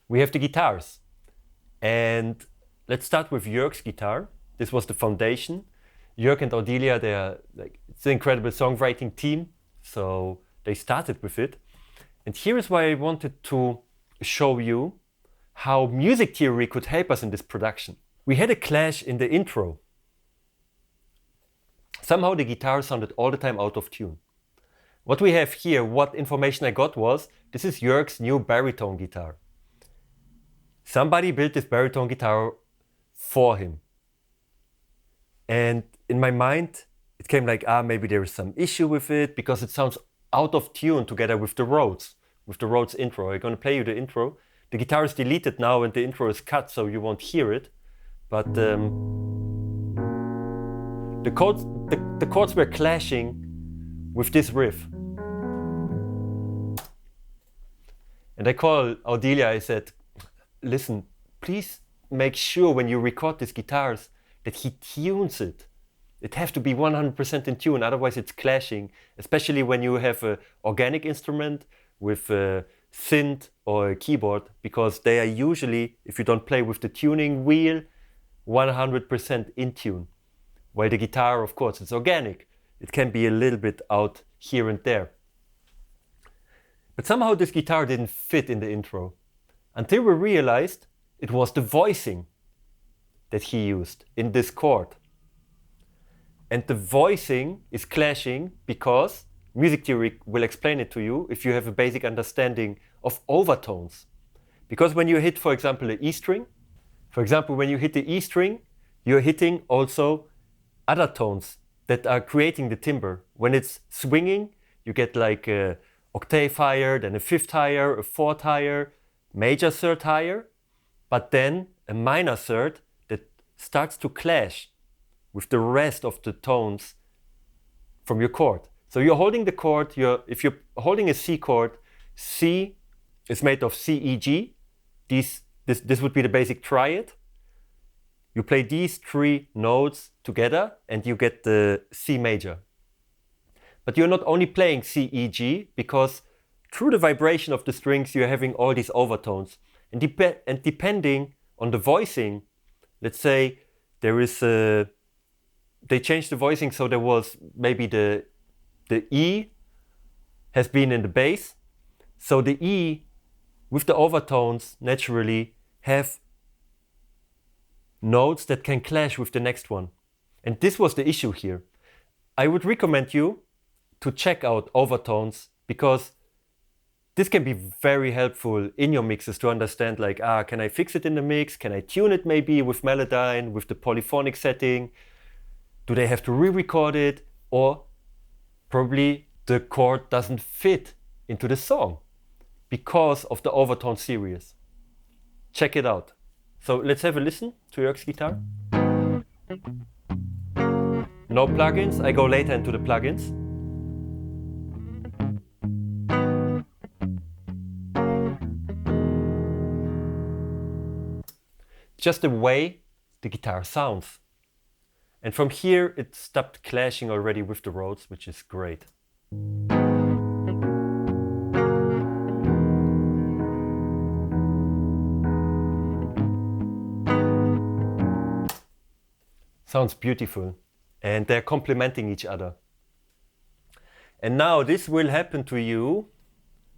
we have the guitars. And let's start with Jörg's guitar. This was the foundation. Jörg and Audilia, it's an incredible songwriting team. So they started with it. And here is why I wanted to show you how music theory could help us in this production. We had a clash in the intro. Somehow the guitar sounded all the time out of tune. What we have here, what information I got was, this is Jörg's new baritone guitar. Somebody built this baritone guitar for him. And in my mind, it came like, maybe there is some issue with it because it sounds out of tune together with the Rhodes intro. I'm going to play you the intro. The guitar is deleted now and the intro is cut, so you won't hear it. But the chords were clashing with this riff. And I called Audilia, I said, listen, please make sure when you record these guitars that he tunes it. It has to be 100% in tune, otherwise it's clashing, especially when you have an organic instrument with a synth or a keyboard, because they are usually, if you don't play with the tuning wheel, 100% in tune. While the guitar, of course, it's organic. It can be a little bit out here and there. But somehow this guitar didn't fit in the intro, until we realized it was the voicing that he used in this chord. And the voicing is clashing because music theory will explain it to you if you have a basic understanding of overtones. Because when you hit, for example, the E string, when you hit the E string, you're hitting also other tones that are creating the timbre. When it's swinging, you get like octave higher, then a fifth higher, a fourth higher, major third higher, but then a minor third that starts to clash with the rest of the tones from your chord. So you're holding the chord, if you're holding a C chord, C is made of C, E, G. This would be the basic triad. You play these three notes together and you get the C major. But you're not only playing C, E, G, because through the vibration of the strings you're having all these overtones. And depending on the voicing, let's say they changed the voicing, so there was maybe the E has been in the bass. So the E with the overtones naturally have notes that can clash with the next one. And this was the issue here. I would recommend you to check out overtones, because this can be very helpful in your mixes to understand, like, can I fix it in the mix? Can I tune it maybe with Melodyne, with the polyphonic setting? Do they have to re-record it? Or probably the chord doesn't fit into the song because of the overtone series. Check it out. So let's have a listen to Jörg's guitar. No plugins, I go later into the plugins. Just the way the guitar sounds. And from here it stopped clashing already with the Rhodes, which is great. Sounds beautiful. And they're complementing each other. And now this will happen to you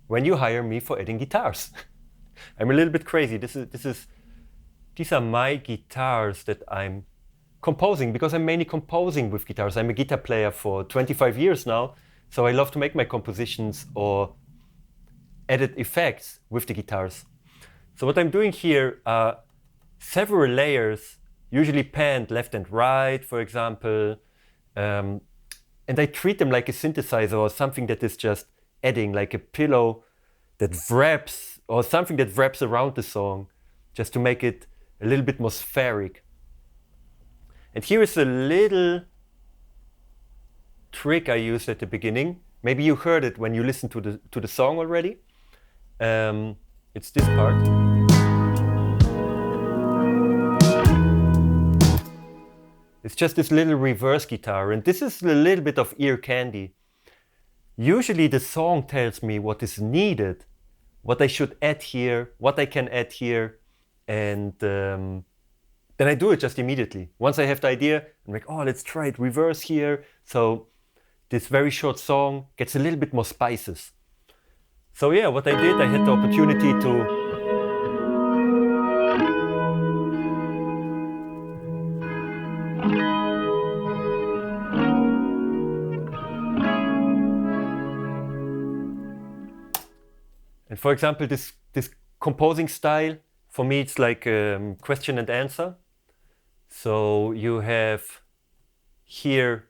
when you hire me for adding guitars. I'm a little bit crazy. These are my guitars that I'm composing, because I'm mainly composing with guitars. I'm a guitar player for 25 years now, so I love to make my compositions or edit effects with the guitars. So what I'm doing here are several layers, usually panned left and right, for example, and I treat them like a synthesizer or something that is just adding, like a pillow that wraps, or something that wraps around the song, just to make it a little bit more spheric. And here is a little trick I used at the beginning. Maybe you heard it when you listened to the song already. It's this part. It's just this little reverse guitar, and this is a little bit of ear candy. Usually the song tells me what is needed, what I should add here, what I can add here, and then I do it just immediately. Once I have the idea, I'm like, oh, let's try it reverse here. So this very short song gets a little bit more spices. So yeah, what I did, I had the opportunity to and for example, this composing style, for me, it's like question and answer. So you have here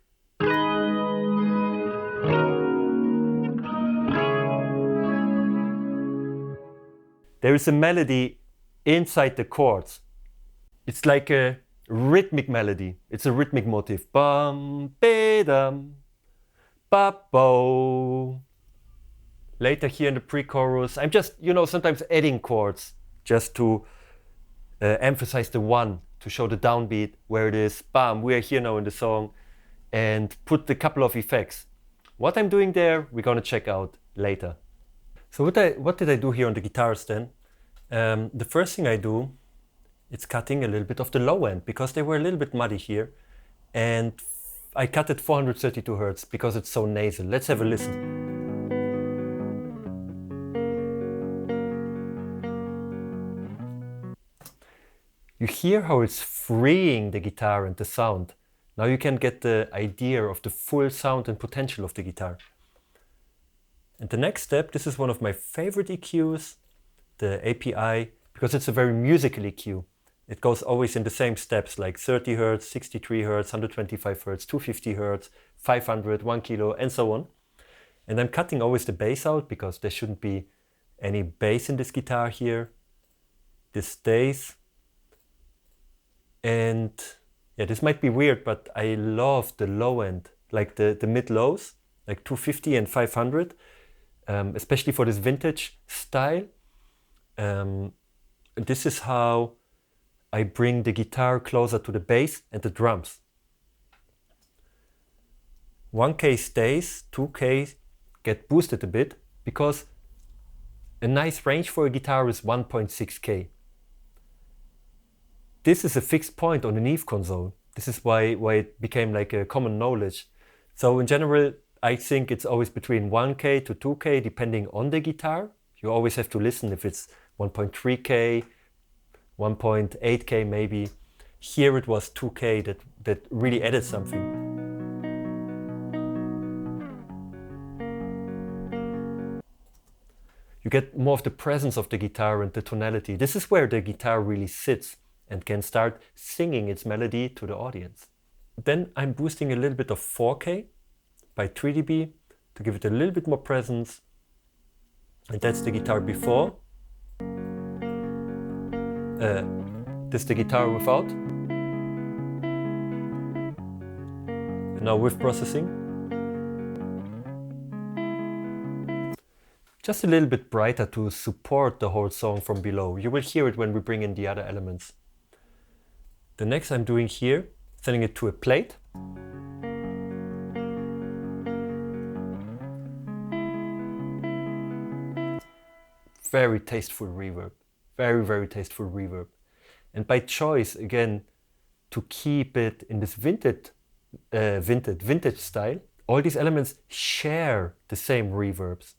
there is a melody inside the chords. It's like a rhythmic melody. It's a rhythmic motif. Bum, ba-dum, ba-bo. Later here in the pre-chorus, I'm just, sometimes adding chords just to emphasize the one, to show the downbeat where it is. Bam, we are here now in the song, and put a couple of effects. What I'm doing there, we're gonna check out later. So what did I do here on the guitars then? The first thing I do, it's cutting a little bit of the low end, because they were a little bit muddy here, and I cut it 432 Hertz because it's so nasal. Let's have a listen. You hear how it's freeing the guitar and the sound. Now you can get the idea of the full sound and potential of the guitar. And the next step, this is one of my favorite EQs, the API, because it's a very musical EQ. It goes always in the same steps, like 30 Hertz, 63 Hertz, 125 Hertz, 250 Hertz, 500, 1 kilo, and so on. And I'm cutting always the bass out because there shouldn't be any bass in this guitar here. This stays. And yeah, this might be weird, but I love the low end, like the mid lows, like 250 and 500, especially for this vintage style. This is how I bring the guitar closer to the bass and the drums. 1K stays, 2K get boosted a bit, because a nice range for a guitar is 1.6K. This is a fixed point on the Neve console. This is why it became like a common knowledge. So in general, I think it's always between 1K to 2K, depending on the guitar. You always have to listen if it's 1.3K, 1.8K maybe. Here it was 2K that really added something. You get more of the presence of the guitar and the tonality. This is where the guitar really sits and can start singing its melody to the audience. Then I'm boosting a little bit of 4K by 3 dB to give it a little bit more presence. And that's the guitar before. This is the guitar without. And now with processing. Just a little bit brighter to support the whole song from below. You will hear it when we bring in the other elements. The next I'm doing here, sending it to a plate. Very tasteful reverb. Very, very tasteful reverb. And by choice, again, to keep it in this vintage style, all these elements share the same reverbs.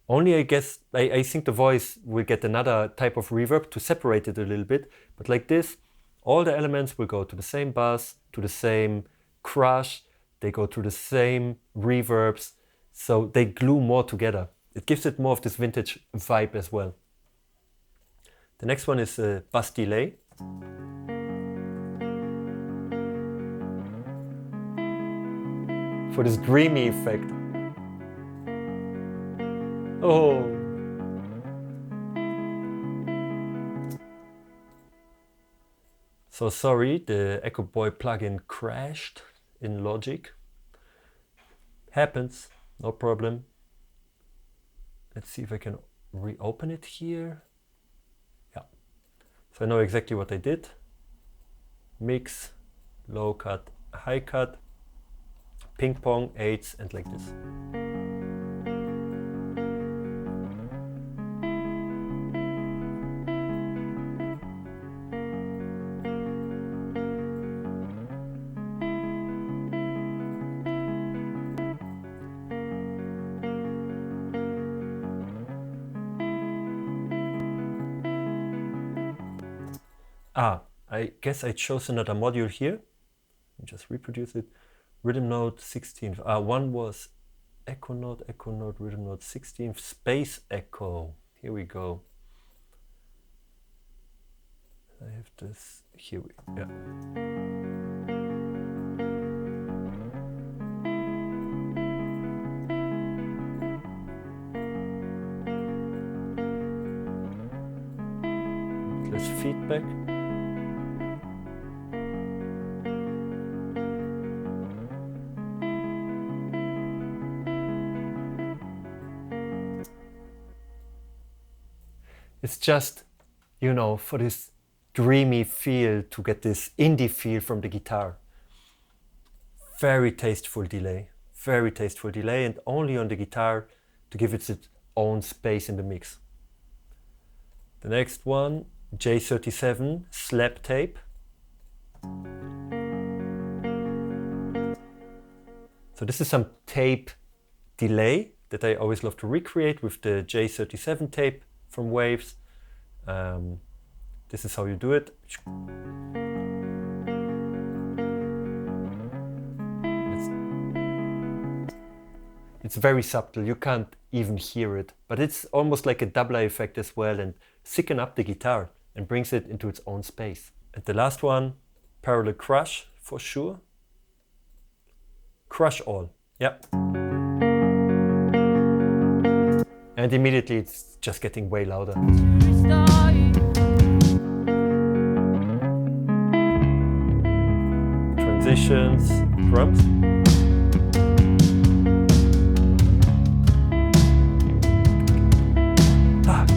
Only I guess, I think the voice will get another type of reverb to separate it a little bit. But like this, all the elements will go to the same bass, to the same crush, they go to the same reverbs, so they glue more together. It gives it more of this vintage vibe as well. The next one is a bass delay. For this dreamy effect. Oh! So sorry, the Echo Boy plugin crashed in Logic. Happens, no problem. Let's see if I can reopen it here. Yeah. So I know exactly what I did. Mix, low cut, high cut, ping pong, eights, and like this. I guess I chose another module here. Just reproduce it. Rhythm note 16th. One was echo note, rhythm note 16th, space echo. Here we go. I have this. Here we go. Yeah. Less feedback. It's just, you know, for this dreamy feel, to get this indie feel from the guitar. Very tasteful delay, and only on the guitar to give it its own space in the mix. The next one, J37 slap tape. So this is some tape delay that I always love to recreate with the J37 tape from Waves. This is how you do it. It's very subtle, you can't even hear it, but it's almost like a doubler effect as well, and thicken up the guitar and brings it into its own space. And the last one, parallel crush for sure. Crush all, yeah. And immediately it's just getting way louder. Transitions, drums. Back,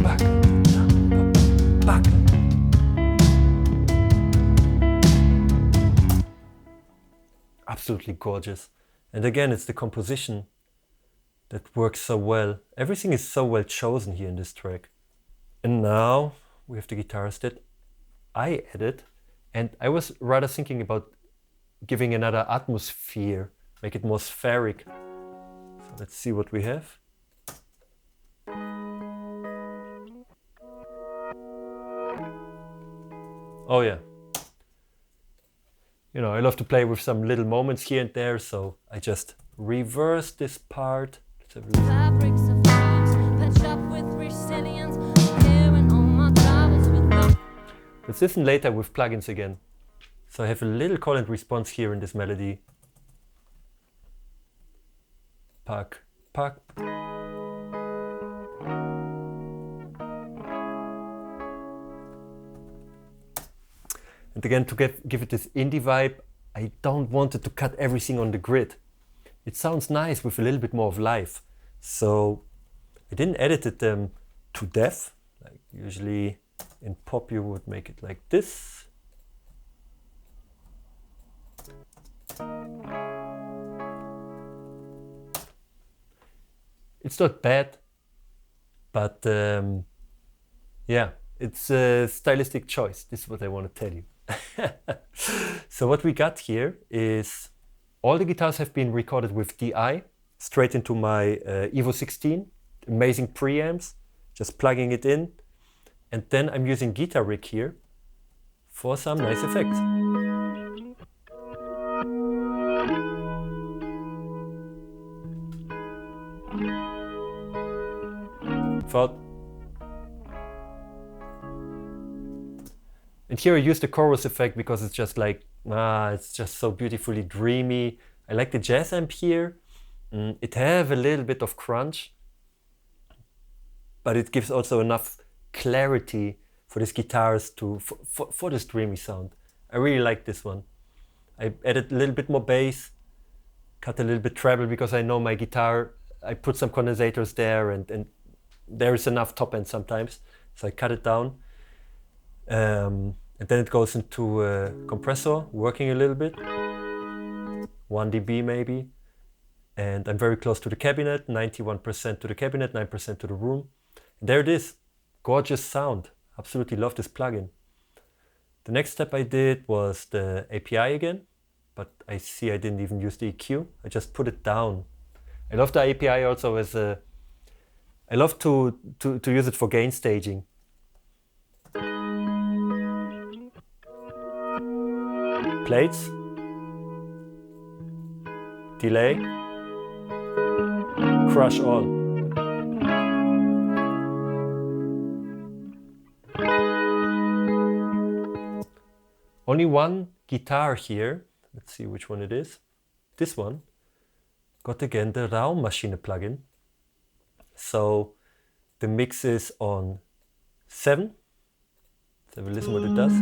back, back. Absolutely gorgeous. And again, it's the composition that works so well. Everything is so well chosen here in this track. And now we have the guitars that I added. And I was rather thinking about giving another atmosphere, make it more spheric. So let's see what we have. Oh yeah. You know, I love to play with some little moments here and there, so I just reverse this part. Let's have a look. Fabrics of flowers, patch up with resilience, carrying all my travels with them. Let's listen later with plugins again. So I have a little call and response here in this melody. Pack, pack. And again, to give it this indie vibe, I don't want it to cut everything on the grid. It sounds nice with a little bit more of life. So I didn't edit it to death. Like usually in pop you would make it like this. It's not bad, but yeah, it's a stylistic choice. This is what I want to tell you. So what we got here is all the guitars have been recorded with DI straight into my Evo 16, amazing preamps, just plugging it in. And then I'm using Guitar Rig here for some nice effects. Thought. And here I use the chorus effect because it's just like, it's just so beautifully dreamy. I like the jazz amp here. It have a little bit of crunch, but it gives also enough clarity for these guitars for this dreamy sound. I really like this one. I added a little bit more bass, cut a little bit treble because I know my guitar, I put some condensators there and there is enough top end sometimes, so I cut it down. And then it goes into a compressor, working a little bit, 1 dB maybe. And I'm very close to the cabinet, 91% to the cabinet, 9% to the room. And there it is, gorgeous sound. Absolutely love this plugin. The next step I did was the API again, but I see I didn't even use the EQ. I just put it down. I love the API also as a, I love to use it for gain staging. Plates, delay, crush all. Only one guitar here, let's see which one it is. This one got again the Raummaschine plugin. So the mix is on 7. Let's have a listen what it does.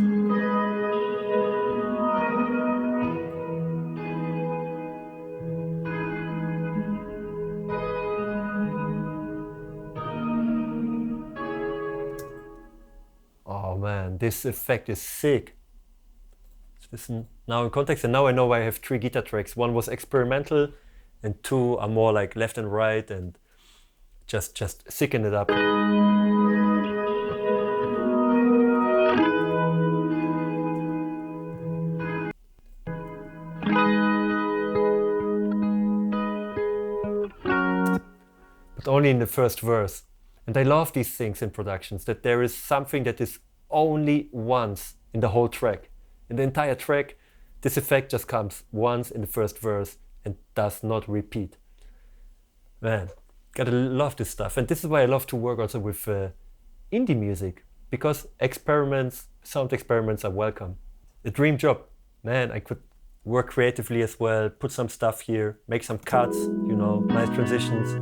Oh man, this effect is sick. Let's listen now in context, and now I know why I have 3 guitar tracks. One was experimental and 2 are more like left and right and just thicken it up. But only in the first verse. And I love these things in productions, that there is something that is only once in the whole track. In the entire track, this effect just comes once in the first verse and does not repeat. Man, gotta love this stuff. And this is why I love to work also with indie music, because experiments, sound experiments are welcome. A dream job. Man, I could work creatively as well, put some stuff here, make some cuts, you know, nice transitions.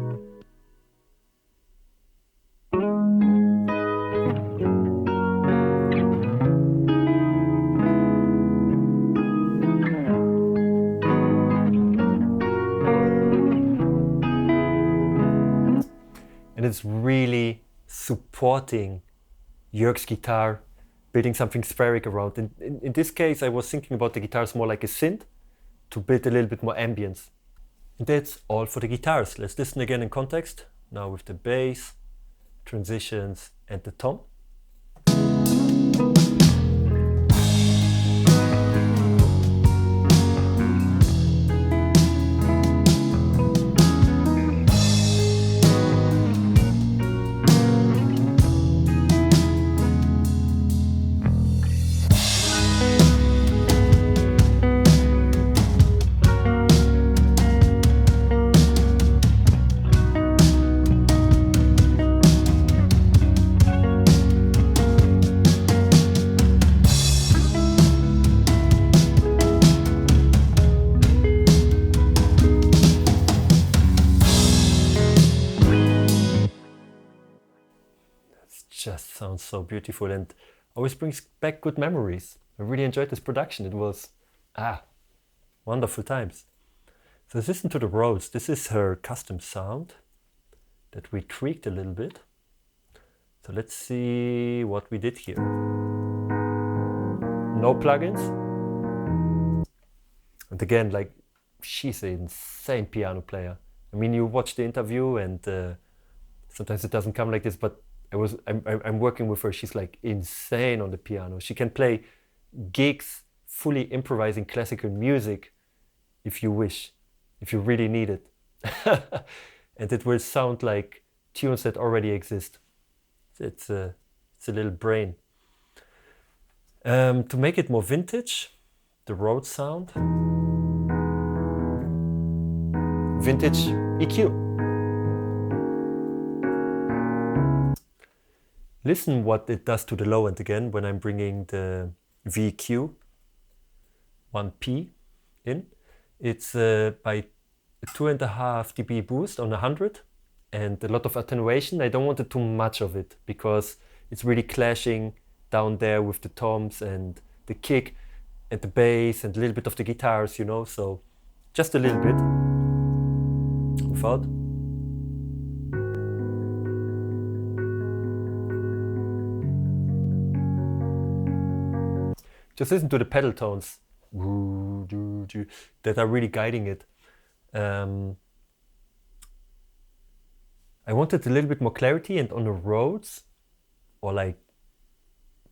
and it's really supporting Jörg's guitar, building something spheric around. In this case, I was thinking about the guitars more like a synth to build a little bit more ambience. And that's all for the guitars. Let's listen again in context, now with the bass, transitions, and the tom. Just sounds so beautiful and always brings back good memories. I really enjoyed this production. It was wonderful times. So let's listen to the Rhodes. This is her custom sound that we tweaked a little bit. So let's see what we did here. No plugins. And again, like, she's an insane piano player. I mean, you watch the interview and sometimes it doesn't come like this, but I'm working with her. She's like insane on the piano. She can play gigs fully improvising classical music if you wish, if you really need it. And it will sound like tunes that already exist. It's a little brain. To make it more vintage, the Rhodes sound. Vintage EQ. Listen what it does to the low end again when I'm bringing the VQ 1P in. It's by 2.5 dB boost on 100 and a lot of attenuation. I don't want too much of it because it's really clashing down there with the toms and the kick and the bass and a little bit of the guitars, you know, so just a little bit without. Just listen to the pedal tones that are really guiding it. I wanted a little bit more clarity, and on the Rhodes or like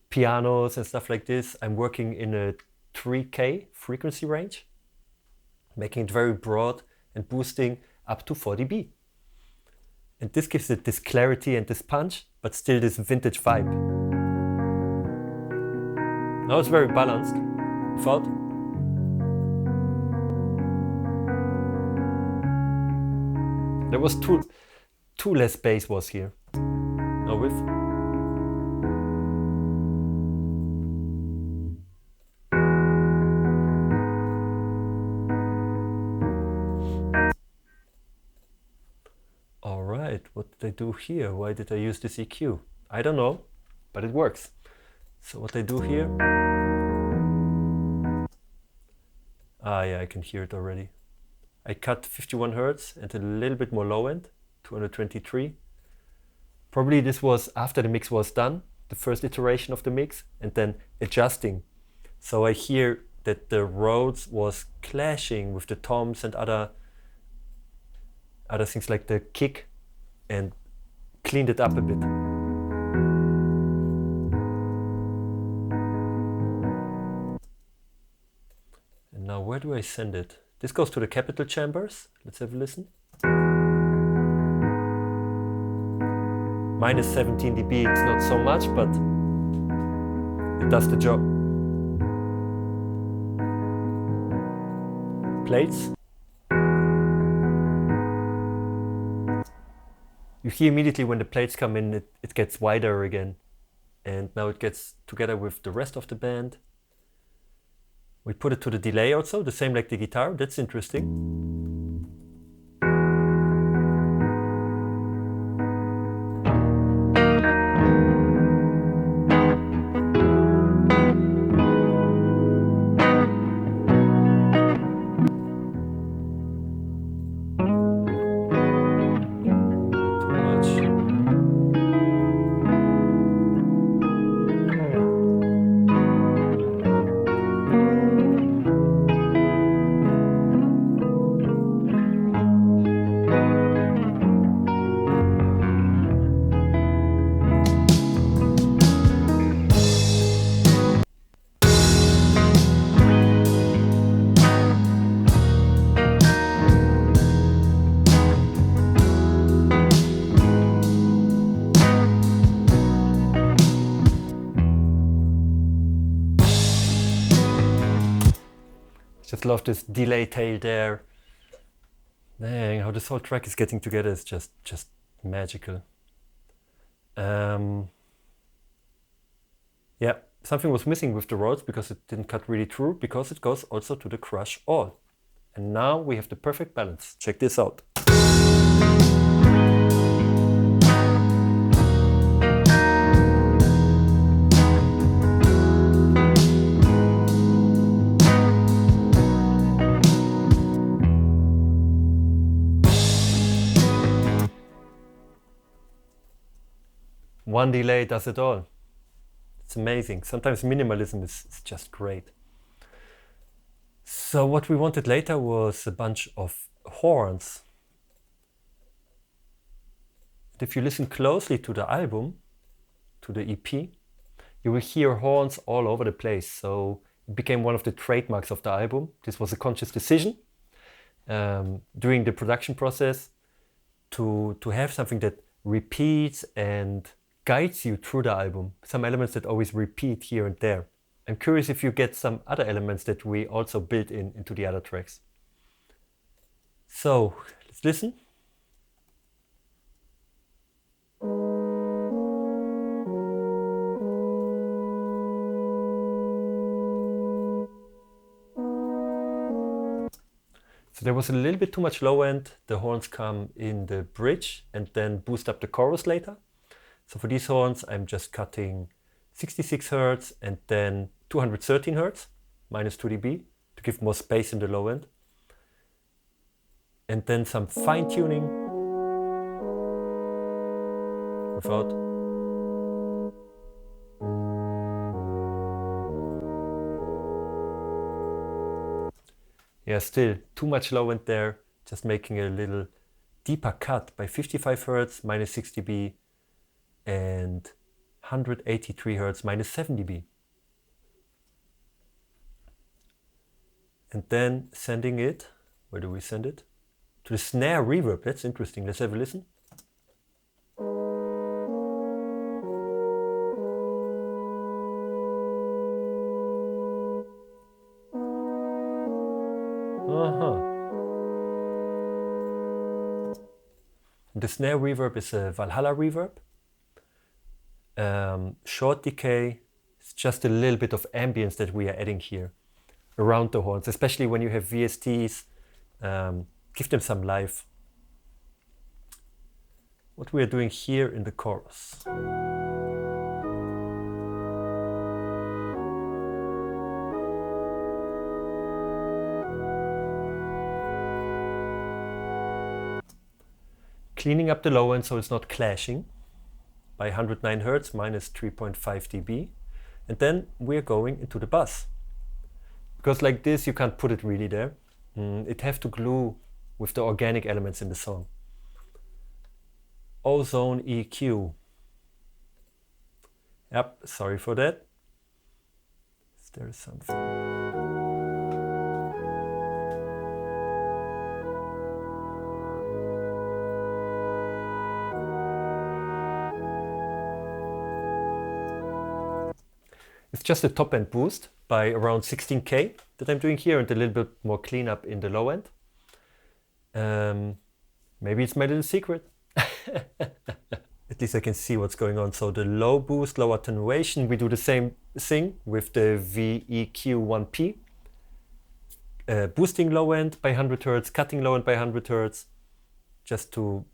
pianos and stuff like this, I'm working in a 3K frequency range, making it very broad and boosting up to 4 dB. And this gives it this clarity and this punch, but still this vintage vibe. Now it's very balanced. Without. There was two less bass was here. Now with. All right, what did I do here? Why did I use this EQ? I don't know, but it works. So what I do here, yeah, I can hear it already. I cut 51 Hertz and a little bit more low end, 223. Probably this was after the mix was done, the first iteration of the mix, and then adjusting. So I hear that the Rhodes was clashing with the toms and other things like the kick, and cleaned it up a bit. Now, where do I send it? This goes to the capital chambers. Let's have a listen. Minus 17 dB, it's not so much, but it does the job. Plates. You hear immediately when the plates come in, it gets wider again. And now it gets together with the rest of the band. We put it to the delay also, the same like the guitar. That's interesting. Too much. just love this delay tail there. Man, how this whole track is getting together is just magical. Yeah, something was missing with the Rhodes because it didn't cut really through, because it goes also to the crush all. And now we have the perfect balance. Check this out. One delay does it all. It's amazing. Sometimes minimalism is just great. So what we wanted later was a bunch of horns. And if you listen closely to the album, to the EP, you will hear horns all over the place. So it became one of the trademarks of the album. This was a conscious decision during the production process to have something that repeats and guides you through the album. Some elements that always repeat here and there. I'm curious if you get some other elements that we also built into the other tracks. So let's listen. So there was a little bit too much low end. The horns come in the bridge and then boost up the chorus later. So for these horns, I'm just cutting 66 Hertz and then 213 Hertz, minus 2 dB, to give more space in the low end. And then some fine tuning without. Yeah, still too much low end there, just making a little deeper cut by 55 Hertz, minus 6 dB, and 183 Hertz, minus 7 dB. And then sending it, where do we send it? To the snare reverb. That's interesting. Let's have a listen. The snare reverb is a Valhalla reverb. Short decay. It's just a little bit of ambience that we are adding here around the horns, especially when you have VSTs. Give them some life. What we are doing here in the chorus. Cleaning up the low end so it's not clashing by 109 Hertz, minus 3.5 dB. And then we're going into the bass. Because like this, you can't put it really there. It have to glue with the organic elements in the song. Ozone EQ. Yep, sorry for that. Is there something? It's just a top end boost by around 16K that I'm doing here, and a little bit more cleanup in the low end. Maybe it's my little secret. At least I can see what's going on. So the low boost, low attenuation, we do the same thing with the VEQ1P. Boosting low end by 100 Hertz, cutting low end by 100 Hertz, just to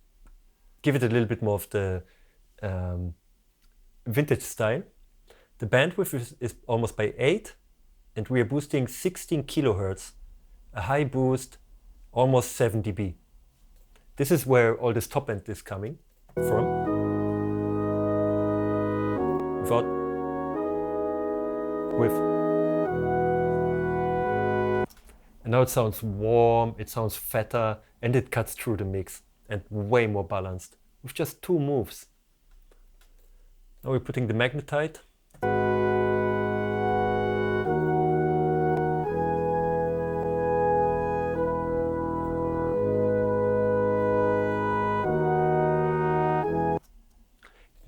give it a little bit more of the vintage style. The bandwidth is almost by 8, and we are boosting 16 kilohertz, a high boost, almost 7 dB. This is where all this top end is coming from. With. And now it sounds warm, it sounds fatter, and it cuts through the mix, and way more balanced, with just 2 moves. Now we're putting the magnetite.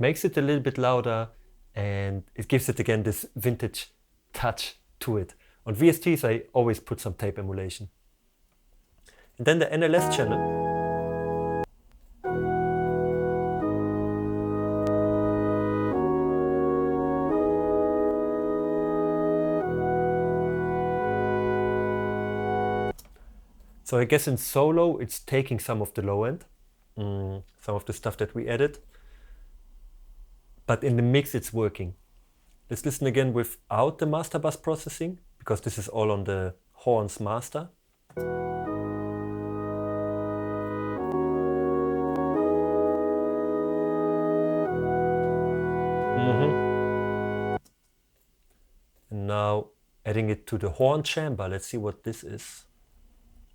Makes it a little bit louder, and it gives it again this vintage touch to it. On VSTs I always put some tape emulation. And then the NLS channel. So I guess in solo it's taking some of the low end, some of the stuff that we added, but in the mix it's working. Let's listen again without the master bus processing, because this is all on the horns master. And now adding it to the horn chamber. Let's see what this is.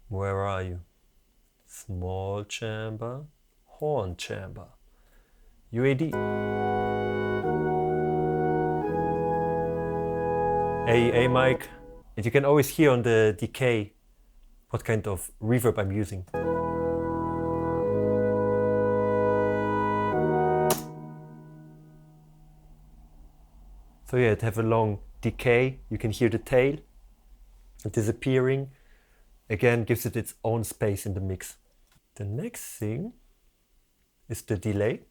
Where are you? Small chamber, horn chamber, UAD. A mic. And you can always hear on the decay what kind of reverb I'm using. So yeah, it have a long decay. You can hear the tail disappearing. Again, gives it its own space in the mix. The next thing is the delay.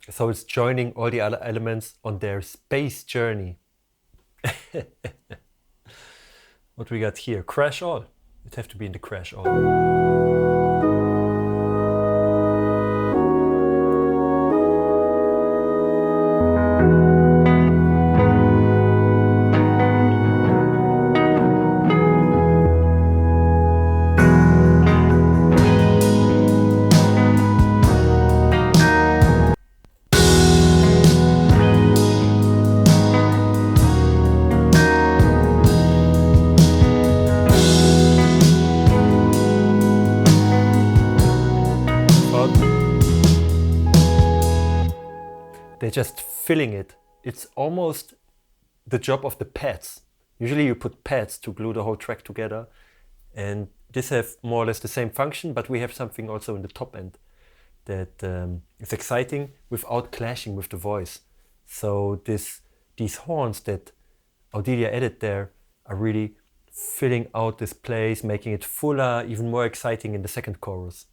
So it's joining all the other elements on their space journey. What we got here? Crash all. It have to be in the crash all. They're just filling it. It's almost the job of the pads. Usually you put pads to glue the whole track together, and this have more or less the same function, but we have something also in the top end that is exciting without clashing with the voice. So these horns that Audilia added there are really filling out this place, making it fuller, even more exciting in the second chorus.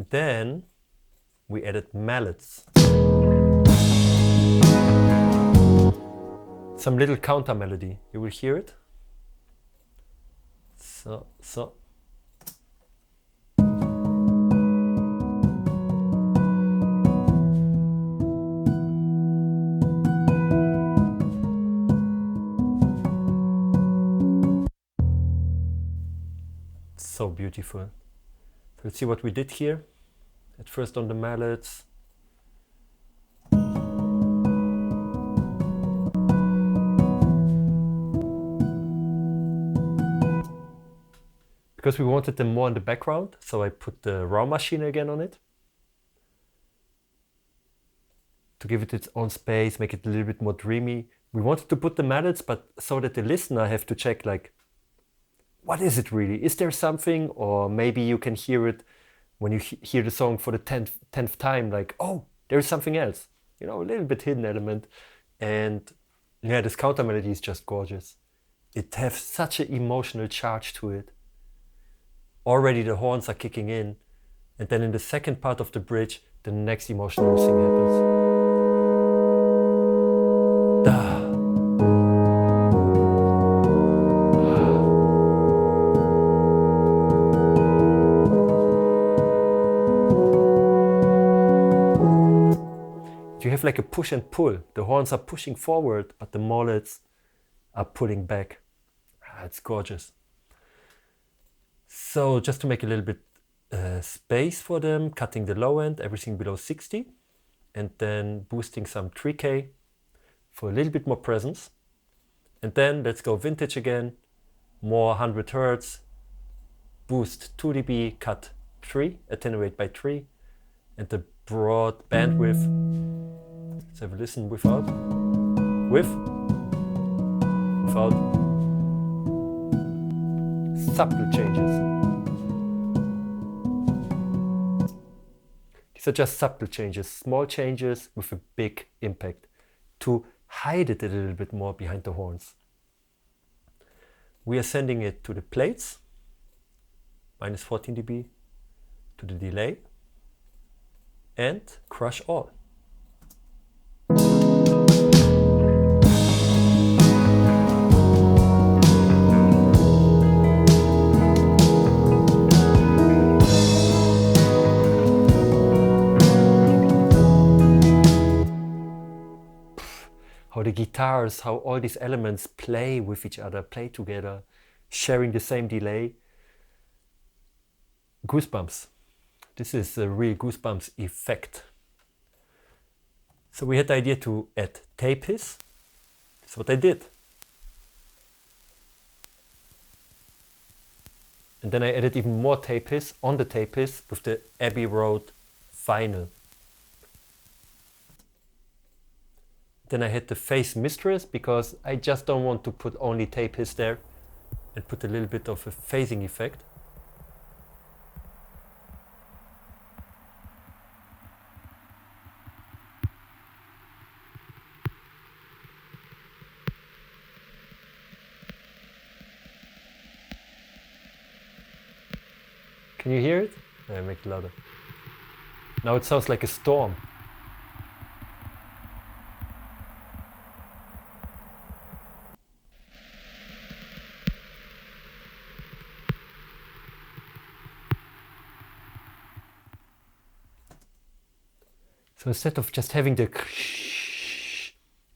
Then we added mallets. Some little counter melody. You will hear it. So. So beautiful. Let's see what we did here. At first on the mallets. Because we wanted them more in the background, so I put the raw machine again on it. To give it its own space, make it a little bit more dreamy. We wanted to put the mallets, but so that the listener have to check, like, what is it really? Is there something? Or maybe you can hear it when you hear the song for the 10th time, like, oh, there is something else. You know, a little bit hidden element. And yeah, this counter melody is just gorgeous. It has such an emotional charge to it. Already the horns are kicking in. And then in the second part of the bridge, the next emotional thing happens. You have like a push and pull. The horns are pushing forward, but the mallets are pulling back. It's gorgeous. So just to make a little bit space for them, cutting the low end, everything below 60, and then boosting some 3K for a little bit more presence. And then let's go vintage again, more 100 Hertz, boost 2 dB, cut 3, attenuate by 3, and the broad bandwidth. Let's have a listen without. Without. Subtle changes. These are just subtle changes, small changes with a big impact to hide it a little bit more behind the horns. We are sending it to the plates, minus 14 dB, to the delay, and crush all. How the guitars, how all these elements play with each other, play together, sharing the same delay. Goosebumps. This is a real goosebumps effect. So we had the idea to add tape hiss. That's what I did. And then I added even more tape hiss on the tape hiss with the Abbey Road vinyl. Then I had the Phase Mistress because I just don't want to put only tape hiss there and put a little bit of a phasing effect. Can you hear it? I make it louder. Now it sounds like a storm. So instead of just having the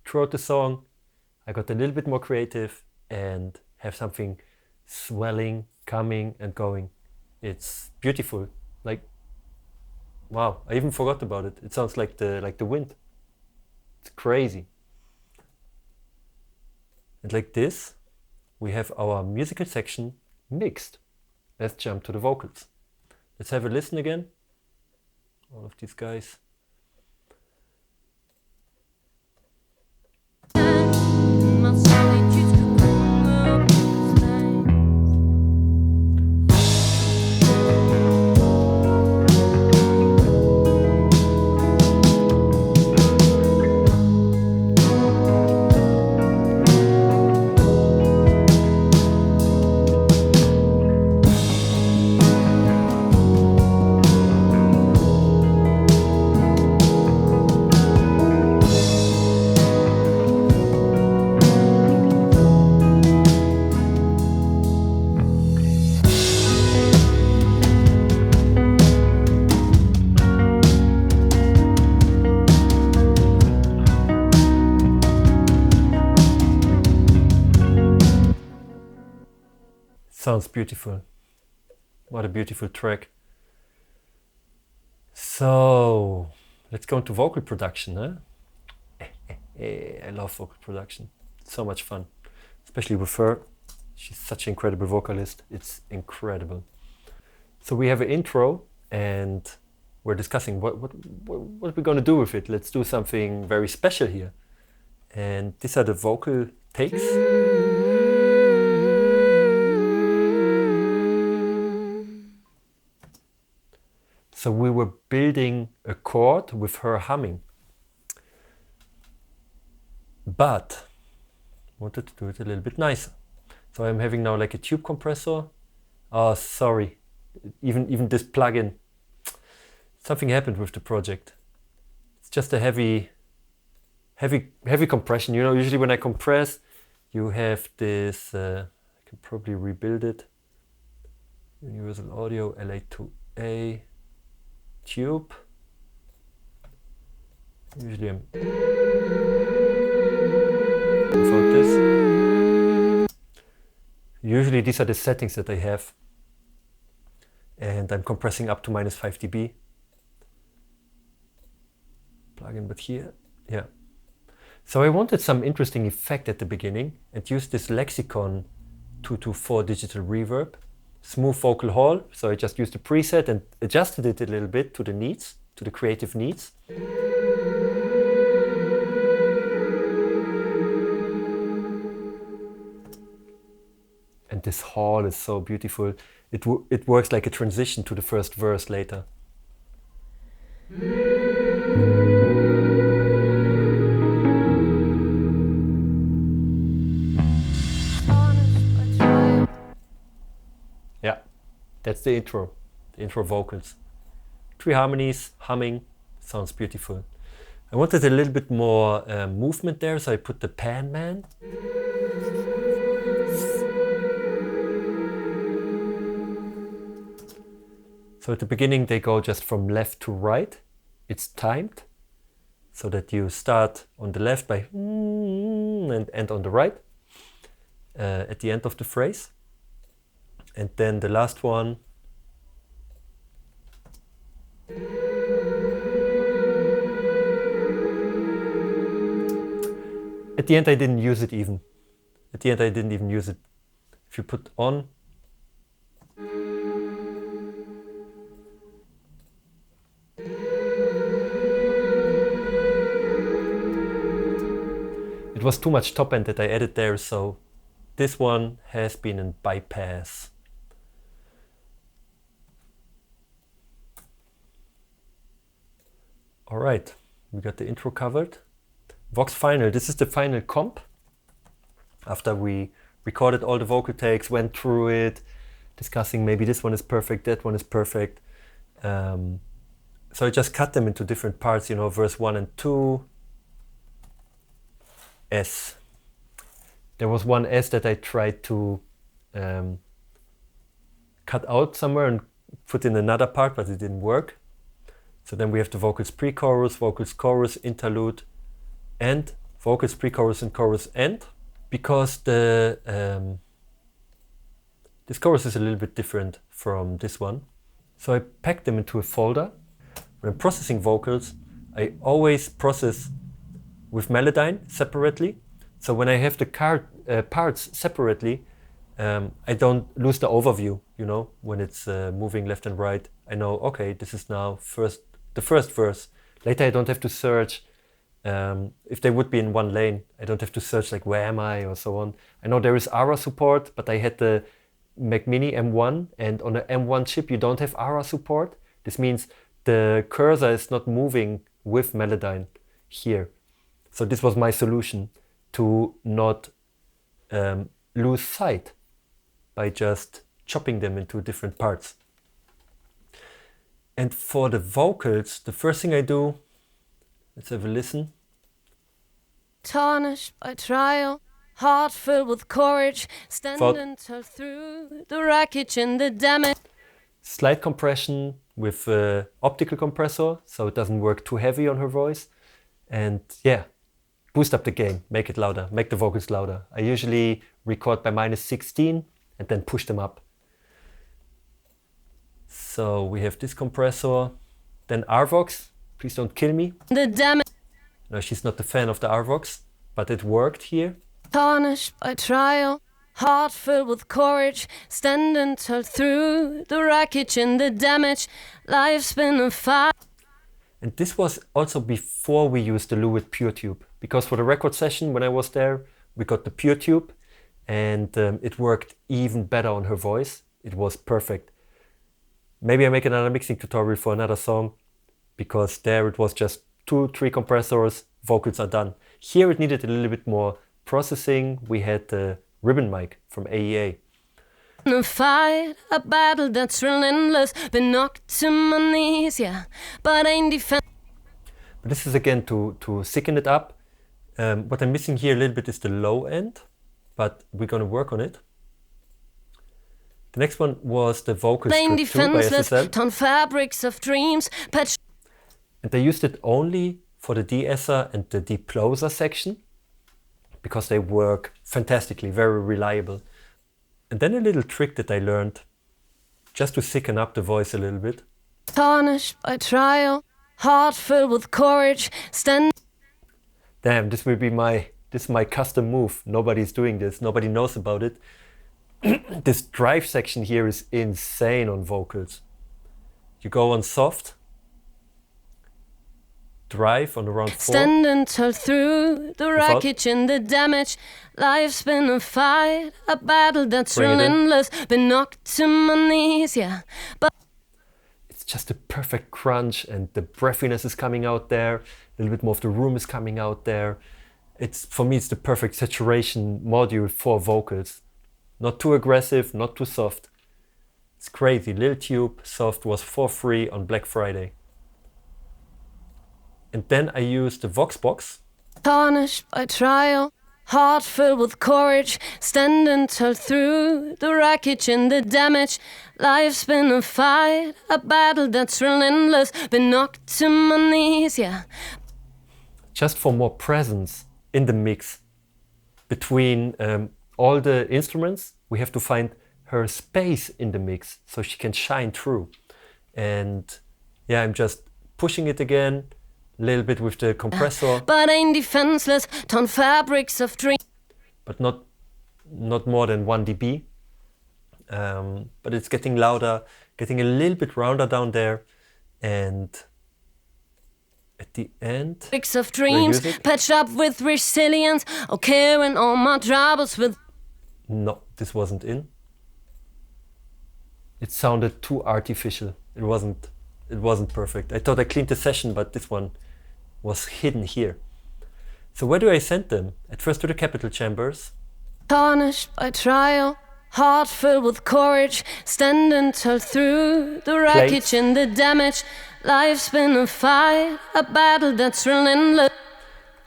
throughout the song, I got a little bit more creative and have something swelling, coming and going. It's beautiful. Like, wow, I even forgot about it. It sounds like the wind. It's crazy. And like this, we have our musical section mixed. Let's jump to the vocals. Let's have a listen again. All of these guys. Sounds beautiful. What a beautiful track. So let's go into vocal production, huh? I love vocal production. It's so much fun, especially with her. She's such an incredible vocalist. It's incredible. So we have an intro and we're discussing what we're going to do with it. Let's do something very special here. And these are the vocal takes. So we were building a chord with her humming. But I wanted to do it a little bit nicer. So I'm having now like a tube compressor. Oh, sorry. Even this plugin. Something happened with the project. It's just a heavy compression. You know, usually when I compress, you have this, I can probably rebuild it. Universal Audio LA2A. Tube. Usually I'm without this. Usually these are the settings that I have. And I'm compressing up to minus 5 dB. Plug in, but here, yeah. So I wanted some interesting effect at the beginning and used this Lexicon 224 digital reverb. Smooth vocal hall, so I just used a preset and adjusted it a little bit to the needs. to the creative needs. And this hall is so beautiful. It works like a transition to the first verse later. Yeah, that's the intro vocals. 3 harmonies, humming, sounds beautiful. I wanted a little bit more movement there, so I put the pan man. So at the beginning they go just from left to right. It's timed, so that you start on the left by and end on the right at the end of the phrase. And then the last one at the end I didn't use it even. At the end I didn't even use it. If you put on, it was too much top end that I added there, so this one has been in bypass. All right, we got the intro covered. Vox final, this is the final comp. After we recorded all the vocal takes, went through it, discussing maybe this one is perfect, that one is perfect. So I just cut them into different parts, you know, verse 1 and 2. S. There was one S that I tried to cut out somewhere and put in another part, but it didn't work. So then we have the vocals pre-chorus, vocals chorus, interlude, and vocals pre-chorus and chorus end. Because the this chorus is a little bit different from this one. So I packed them into a folder. When I'm processing vocals, I always process with Melodyne separately. So when I have the parts separately, I don't lose the overview, you know, when it's moving left and right. I know, okay, this is now the first verse. Later I don't have to search. If they would be in one lane, I don't have to search like where am I or so on. I know there is ARA support, but I had the Mac Mini M1, and on the M1 chip you don't have ARA support. This means the cursor is not moving with Melodyne here. So this was my solution to not lose sight by just chopping them into different parts. And for the vocals, the first thing I do, let's have a listen. Tarnished by trial, heart filled with courage, standing through the wreckage and the damage. Slight compression with optical compressor, so it doesn't work too heavy on her voice. And yeah, boost up the gain, make it louder, make the vocals louder. I usually record by -16 and then push them up. So we have this compressor, then RVox, please don't kill me. The damage. No, she's not a fan of the RVox, but it worked here. Tarnished by trial, heart filled with courage, standing through the wreckage and the damage. Life's been a fight. And this was also before we used the Lewitt PureTube, because for the record session when I was there, we got the PureTube, and it worked even better on her voice. It was perfect. Maybe I make another mixing tutorial for another song, because there it was just 2-3 compressors, vocals are done. Here it needed a little bit more processing. We had the ribbon mic from AEA. A fight, a battle that's relentless, been knocked to my knees, yeah, but ain't defend. But this is again to sicken it up. What I'm missing here a little bit is the low end, but we're gonna work on it. The next one was the vocal strip 2 by SSL. Torn fabrics of dreams, patch. And I used it only for the de-esser and the de-ploser section, because they work fantastically, very reliable. And then a little trick that I learned, just to sicken up the voice a little bit. Tarnished by trial, heart filled with courage, stand. Damn, this will be my custom move. Nobody's doing this, nobody knows about it. This drive section here is insane on vocals. You go on soft, drive on the round 4. Standing tall through the wreckage and the damage. Life's been a fight, a battle that's Bring it in. relentless. Been knocked to my knees, yeah. But It's just a perfect crunch, and the breathiness is coming out there. A little bit more of the room is coming out there. It's, for me, it's the perfect saturation module for vocals. Not too aggressive, not too soft. It's crazy. Lil Tube Soft was for free on Black Friday. And then I used the Vox box. tarnished by trial, heart filled with courage, standing tall through the wreckage and the damage. Life's been a fight, a battle that's relentless. Been knocked to my knees, yeah. Just for more presence in the mix between all the instruments. We have to find her space in the mix so she can shine through. And yeah, I'm just pushing it again a little bit with the compressor, But ain't defenseless, torn fabrics of dreams. but not more than 1 dB. But it's getting louder, getting a little bit rounder down there, and at the end, Fabrics of dreams, music? patched up with resilience. Okay, when all my troubles with no, this wasn't in. It sounded too artificial. It wasn't perfect. I thought I cleaned the session, but this one was hidden here. So where do I send them? At first to the capital chambers. tarnished by trial, heart filled with courage, standing tall through the wreckage and the damage. Life's been a fight, a battle that's relentless.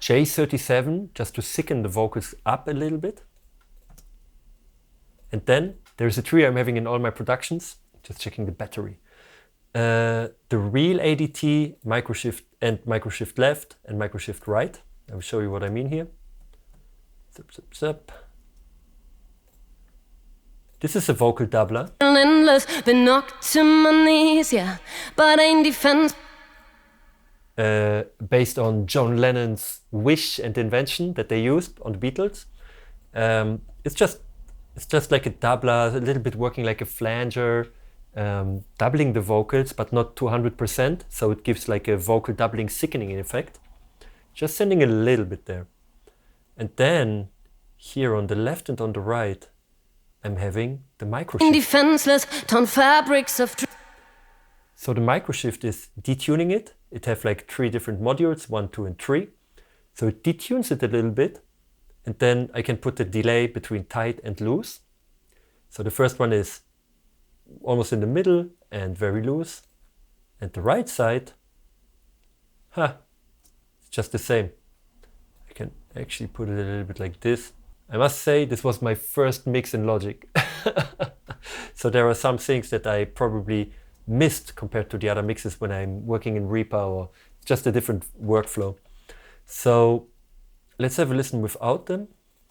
J37, just to thicken the vocals up a little bit. And then there's a tree I'm having in all my productions. Just checking the battery. The real ADT, microshift and microshift left and microshift right. I will show you what I mean here. Zip, zip, zip. This is a vocal doubler. Relentless, been knocked to my knees, yeah. But ain't defense. Based on John Lennon's wish and invention that they used on the Beatles. It's just like a doubler, a little bit working like a flanger, doubling the vocals, but not to 100%. So it gives like a vocal doubling thickening effect. Just sending a little bit there. And then here on the left and on the right, I'm having the microshift. Defenseless, torn fabrics of So the microshift is detuning it. It have like 3 different modules, 1, 2, and 3. So it detunes it a little bit. And then I can put the delay between tight and loose. So the first one is almost in the middle and very loose. And the right side, it's just the same. I can actually put it a little bit like this. I must say this was my first mix in Logic. So there are some things that I probably missed compared to the other mixes when I'm working in Reaper, or just a different workflow. So let's have a listen without them.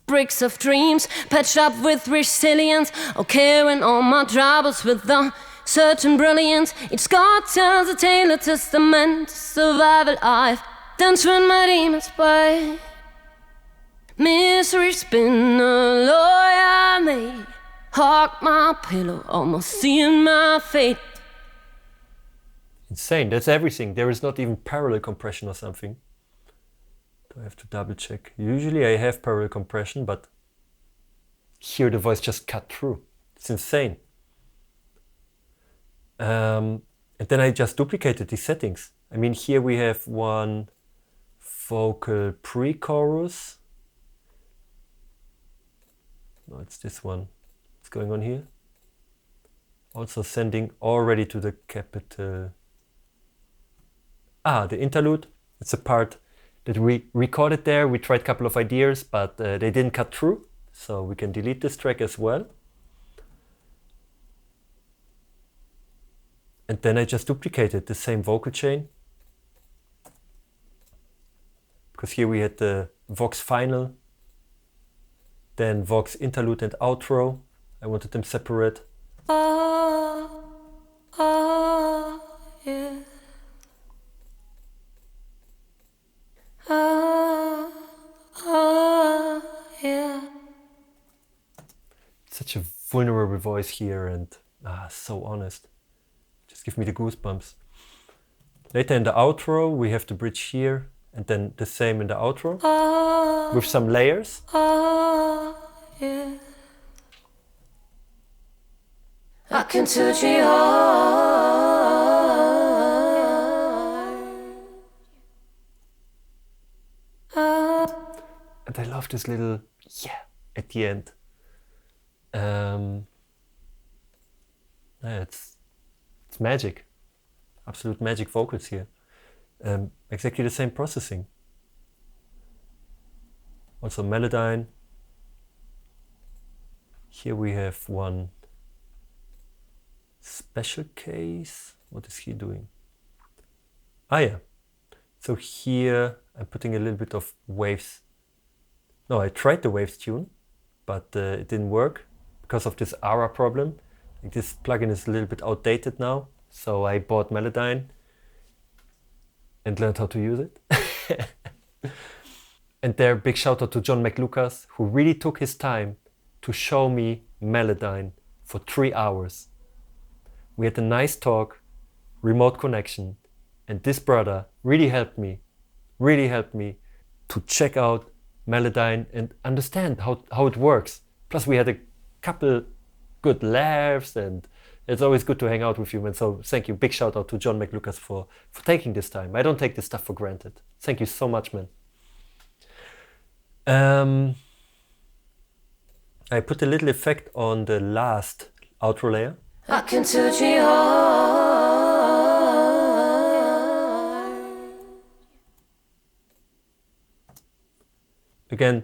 bricks of dreams, patched up with resilience. Okay, when all my troubles with the certain brilliance. Each God tells a tale, a testament to survival. I've danced when my demons play. Misery's been a lawyer made. Hawk my pillow, almost seeing my fate. Insane, that's everything. There is not even parallel compression or something. Do I have to double check? Usually I have parallel compression, but here the voice just cut through. It's insane. And then I just duplicated these settings. I mean, here we have one vocal pre-chorus. No, it's this one. What's going on here? Also sending already to the capital. The interlude. It's a part that we recorded there. We tried a couple of ideas, but they didn't cut through. So we can delete this track as well. And then I just duplicated the same vocal chain. Because here we had the Vox final, then Vox interlude and outro. I wanted them separate. Yeah. Yeah. Such a vulnerable voice here, and so honest. Just give me the goosebumps. Later in the outro, we have the bridge here, and then the same in the outro, with some layers. Yeah. I can touch your heart. And I love this little yeah at the end. Yeah, it's magic, absolute magic vocals here. Exactly the same processing. Also melodyne. Here we have one special case. What is he doing? Ah yeah. So here I'm putting a little bit of waves. No, I tried the waves tune, but it didn't work because of this ARA problem. Like this plugin is a little bit outdated now, so I bought Melodyne and learned how to use it. And there, big shout out to John McLucas, who really took his time to show me Melodyne for 3 hours. We had a nice talk, remote connection, and this brother really helped me to check out Melodyne and understand how it works. Plus we had a couple good laughs, and it's always good to hang out with you, man. So thank you, big shout out to John McLucas for taking this time. I don't take this stuff for granted. Thank you so much, man. I put a little effect on the last outro layer. I can touch your heart. Again,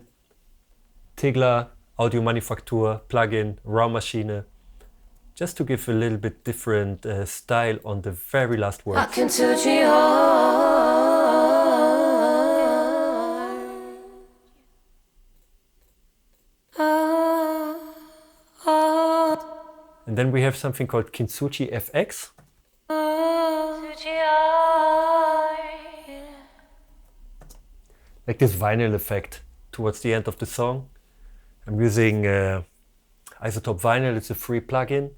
Tigla, Audio Manufaktur, plugin, raw machine, just to give a little bit different style on the very last word. I can touch your heart. And then we have something called Kintsugi FX. Like this vinyl effect towards the end of the song. I'm using Isotope Vinyl, it's a free plugin.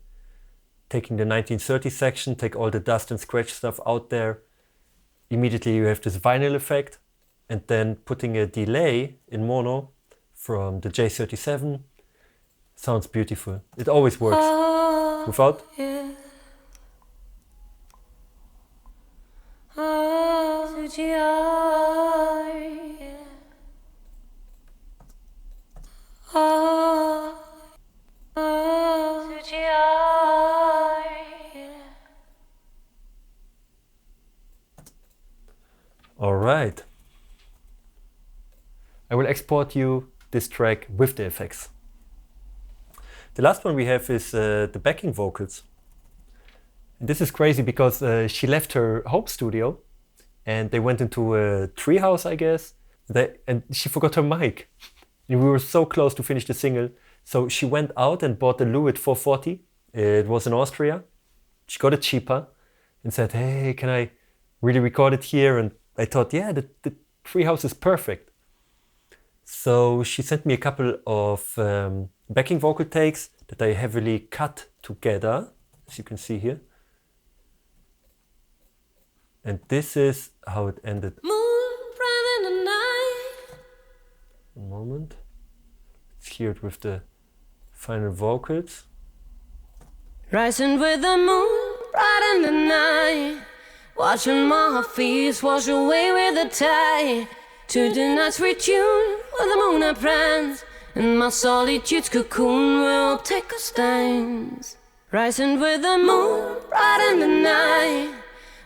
Taking the 1930 section, take all the dust and scratch stuff out there. Immediately you have this vinyl effect, and then putting a delay in mono from the J37. Sounds beautiful. It always works. Without. All right. I will export you this track with the effects. The last one we have is the backing vocals. And this is crazy because she left her home studio and they went into a treehouse, I guess. And she forgot her mic. And we were so close to finish the single. So she went out and bought the Lewitt 440. It was in Austria. She got it cheaper and said, hey, can I really record it here? And I thought, yeah, the treehouse is perfect. So she sent me a couple of backing vocal takes that I heavily cut together, as you can see here. And this is how it ended. Moon bright in the night. One moment. Let's hear it with the final vocals. Rising with the moon bright in the night. Watching my face wash away with the tide. To the night's retune with the moon I prance. And my solitude's cocoon will take a stains. Rising with the moon bright in the night.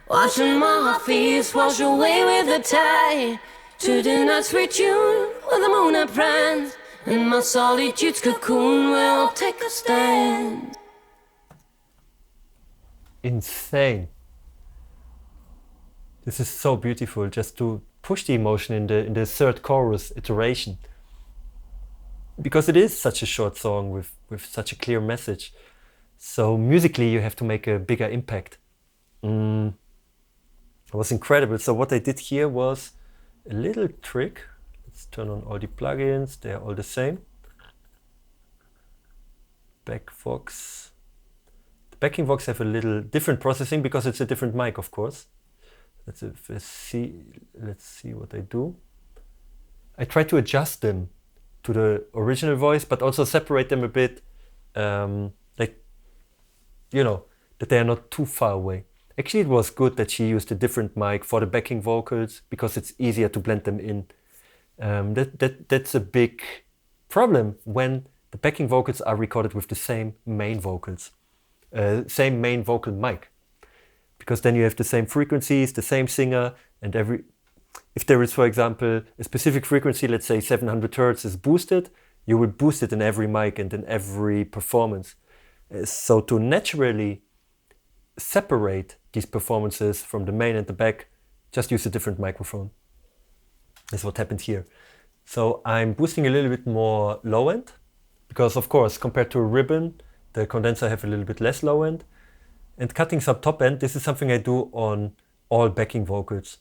Watching my face wash away with the tide. To the night's retune with the moon I prance. And my solitude's cocoon will take a stand. Insane. This is so beautiful, just to push the emotion in the third chorus iteration. Because it is such a short song with such a clear message. So musically you have to make a bigger impact. It was incredible. So what I did here was a little trick. Let's turn on all the plugins, they're all the same. Back Vox. The backing Vox have a little different processing because it's a different mic, of course. let's see what I do. I try to adjust them to the original voice, but also separate them a bit, like, you know, that they are not too far away. Actually, it was good that she used a different mic for the backing vocals because it's easier to blend them in. That's a big problem when the backing vocals are recorded with the same main vocals, same main vocal mic, because then you have the same frequencies, the same singer, and if there is, for example, a specific frequency, let's say 700 hertz is boosted, you will boost it in every mic and in every performance. So to naturally separate these performances from the main and the back, just use a different microphone. That's what happened here. So I'm boosting a little bit more low end, because of course, compared to a ribbon, the condenser have a little bit less low end. And cutting some top end, this is something I do on all backing vocals,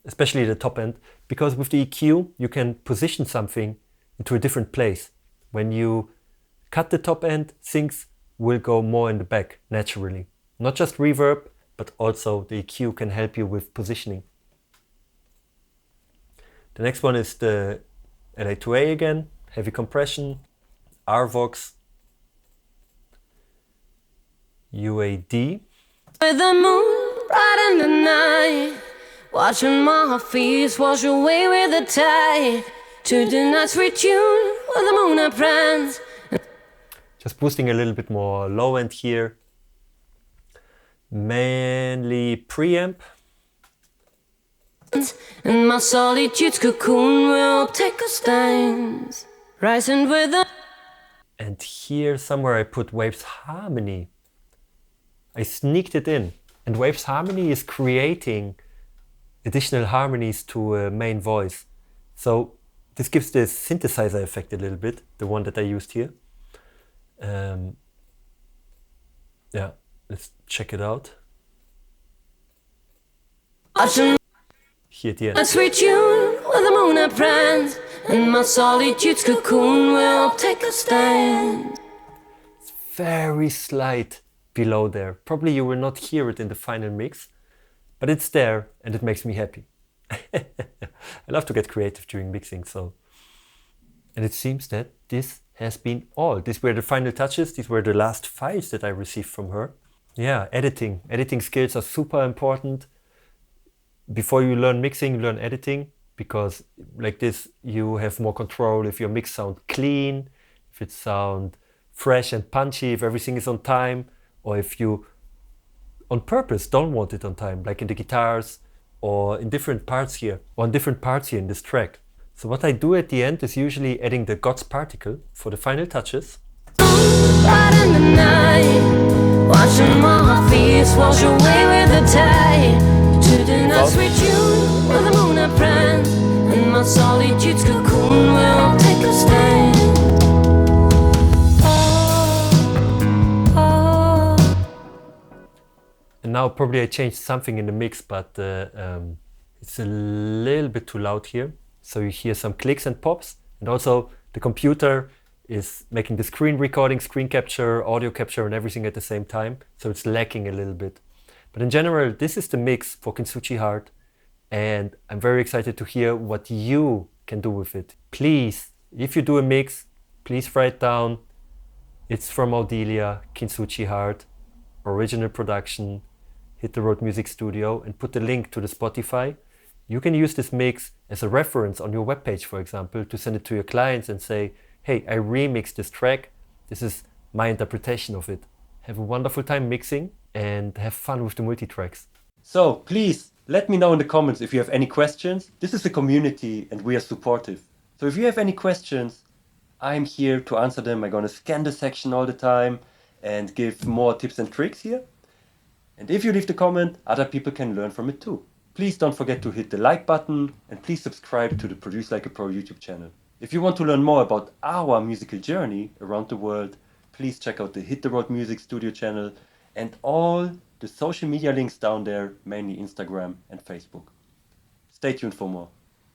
especially the top end, because with the EQ, you can position something into a different place. When you cut the top end, things will go more in the back naturally. Not just reverb, but also the EQ can help you with positioning. The next one is the LA2A again, heavy compression, RVox, UAD. With the moon bright in the night, watching my face wash away with the tide. To the night's retune with the moon I prance. Just boosting a little bit more low end here. Mainly preamp. And my solitude's cocoon will take a stance. Rising with the... And here somewhere I put Waves Harmony. I sneaked it in. And Waves Harmony is creating additional harmonies to a main voice. So this gives the synthesizer effect a little bit, the one that I used here. Yeah, let's check it out. Here at the end. Let's retune with the moon I prance. And my solitude's cocoon will take a stand. It's very slight below there. Probably you will not hear it in the final mix, but it's there and it makes me happy. I love to get creative during mixing, so. And it seems that this has been all. These were the final touches. These were the last files that I received from her. Yeah, editing. Editing skills are super important. Before you learn mixing, learn editing, because like this, you have more control if your mix sound clean, if it sound fresh and punchy, if everything is on time, or if you on purpose don't want it on time, like in the guitars or in different parts here, or on different parts here in this track. So what I do at the end is usually adding the God's particle for the final touches. Right in the night, watching my face wash away with the tide. To the night's retune with the moon I prance. And my solitude's cocoon will take a stand. And now probably I changed something in the mix, but it's a little bit too loud here. So you hear some clicks and pops, and also the computer is making the screen recording, screen capture, audio capture and everything at the same time. So it's lacking a little bit. But in general, this is the mix for Kintsugi Heart, and I'm very excited to hear what you can do with it. Please, if you do a mix, please write down, it's from Audilia, Kintsugi Heart, original production, Hit the Road Music Studio, and put the link to the Spotify. You can use this mix as a reference on your webpage, for example, to send it to your clients and say, hey, I remixed this track. This is my interpretation of it. Have a wonderful time mixing and have fun with the multi-tracks. So please let me know in the comments if you have any questions. This is a community and we are supportive. So if you have any questions, I'm here to answer them. I'm going to scan the section all the time and give more tips and tricks here. And if you leave the comment, other people can learn from it too. Please don't forget to hit the like button and please subscribe to the Produce Like a Pro YouTube channel. If you want to learn more about our musical journey around the world, please check out the Hit the Road Music Studio channel and all the social media links down there, mainly Instagram and Facebook. Stay tuned for more.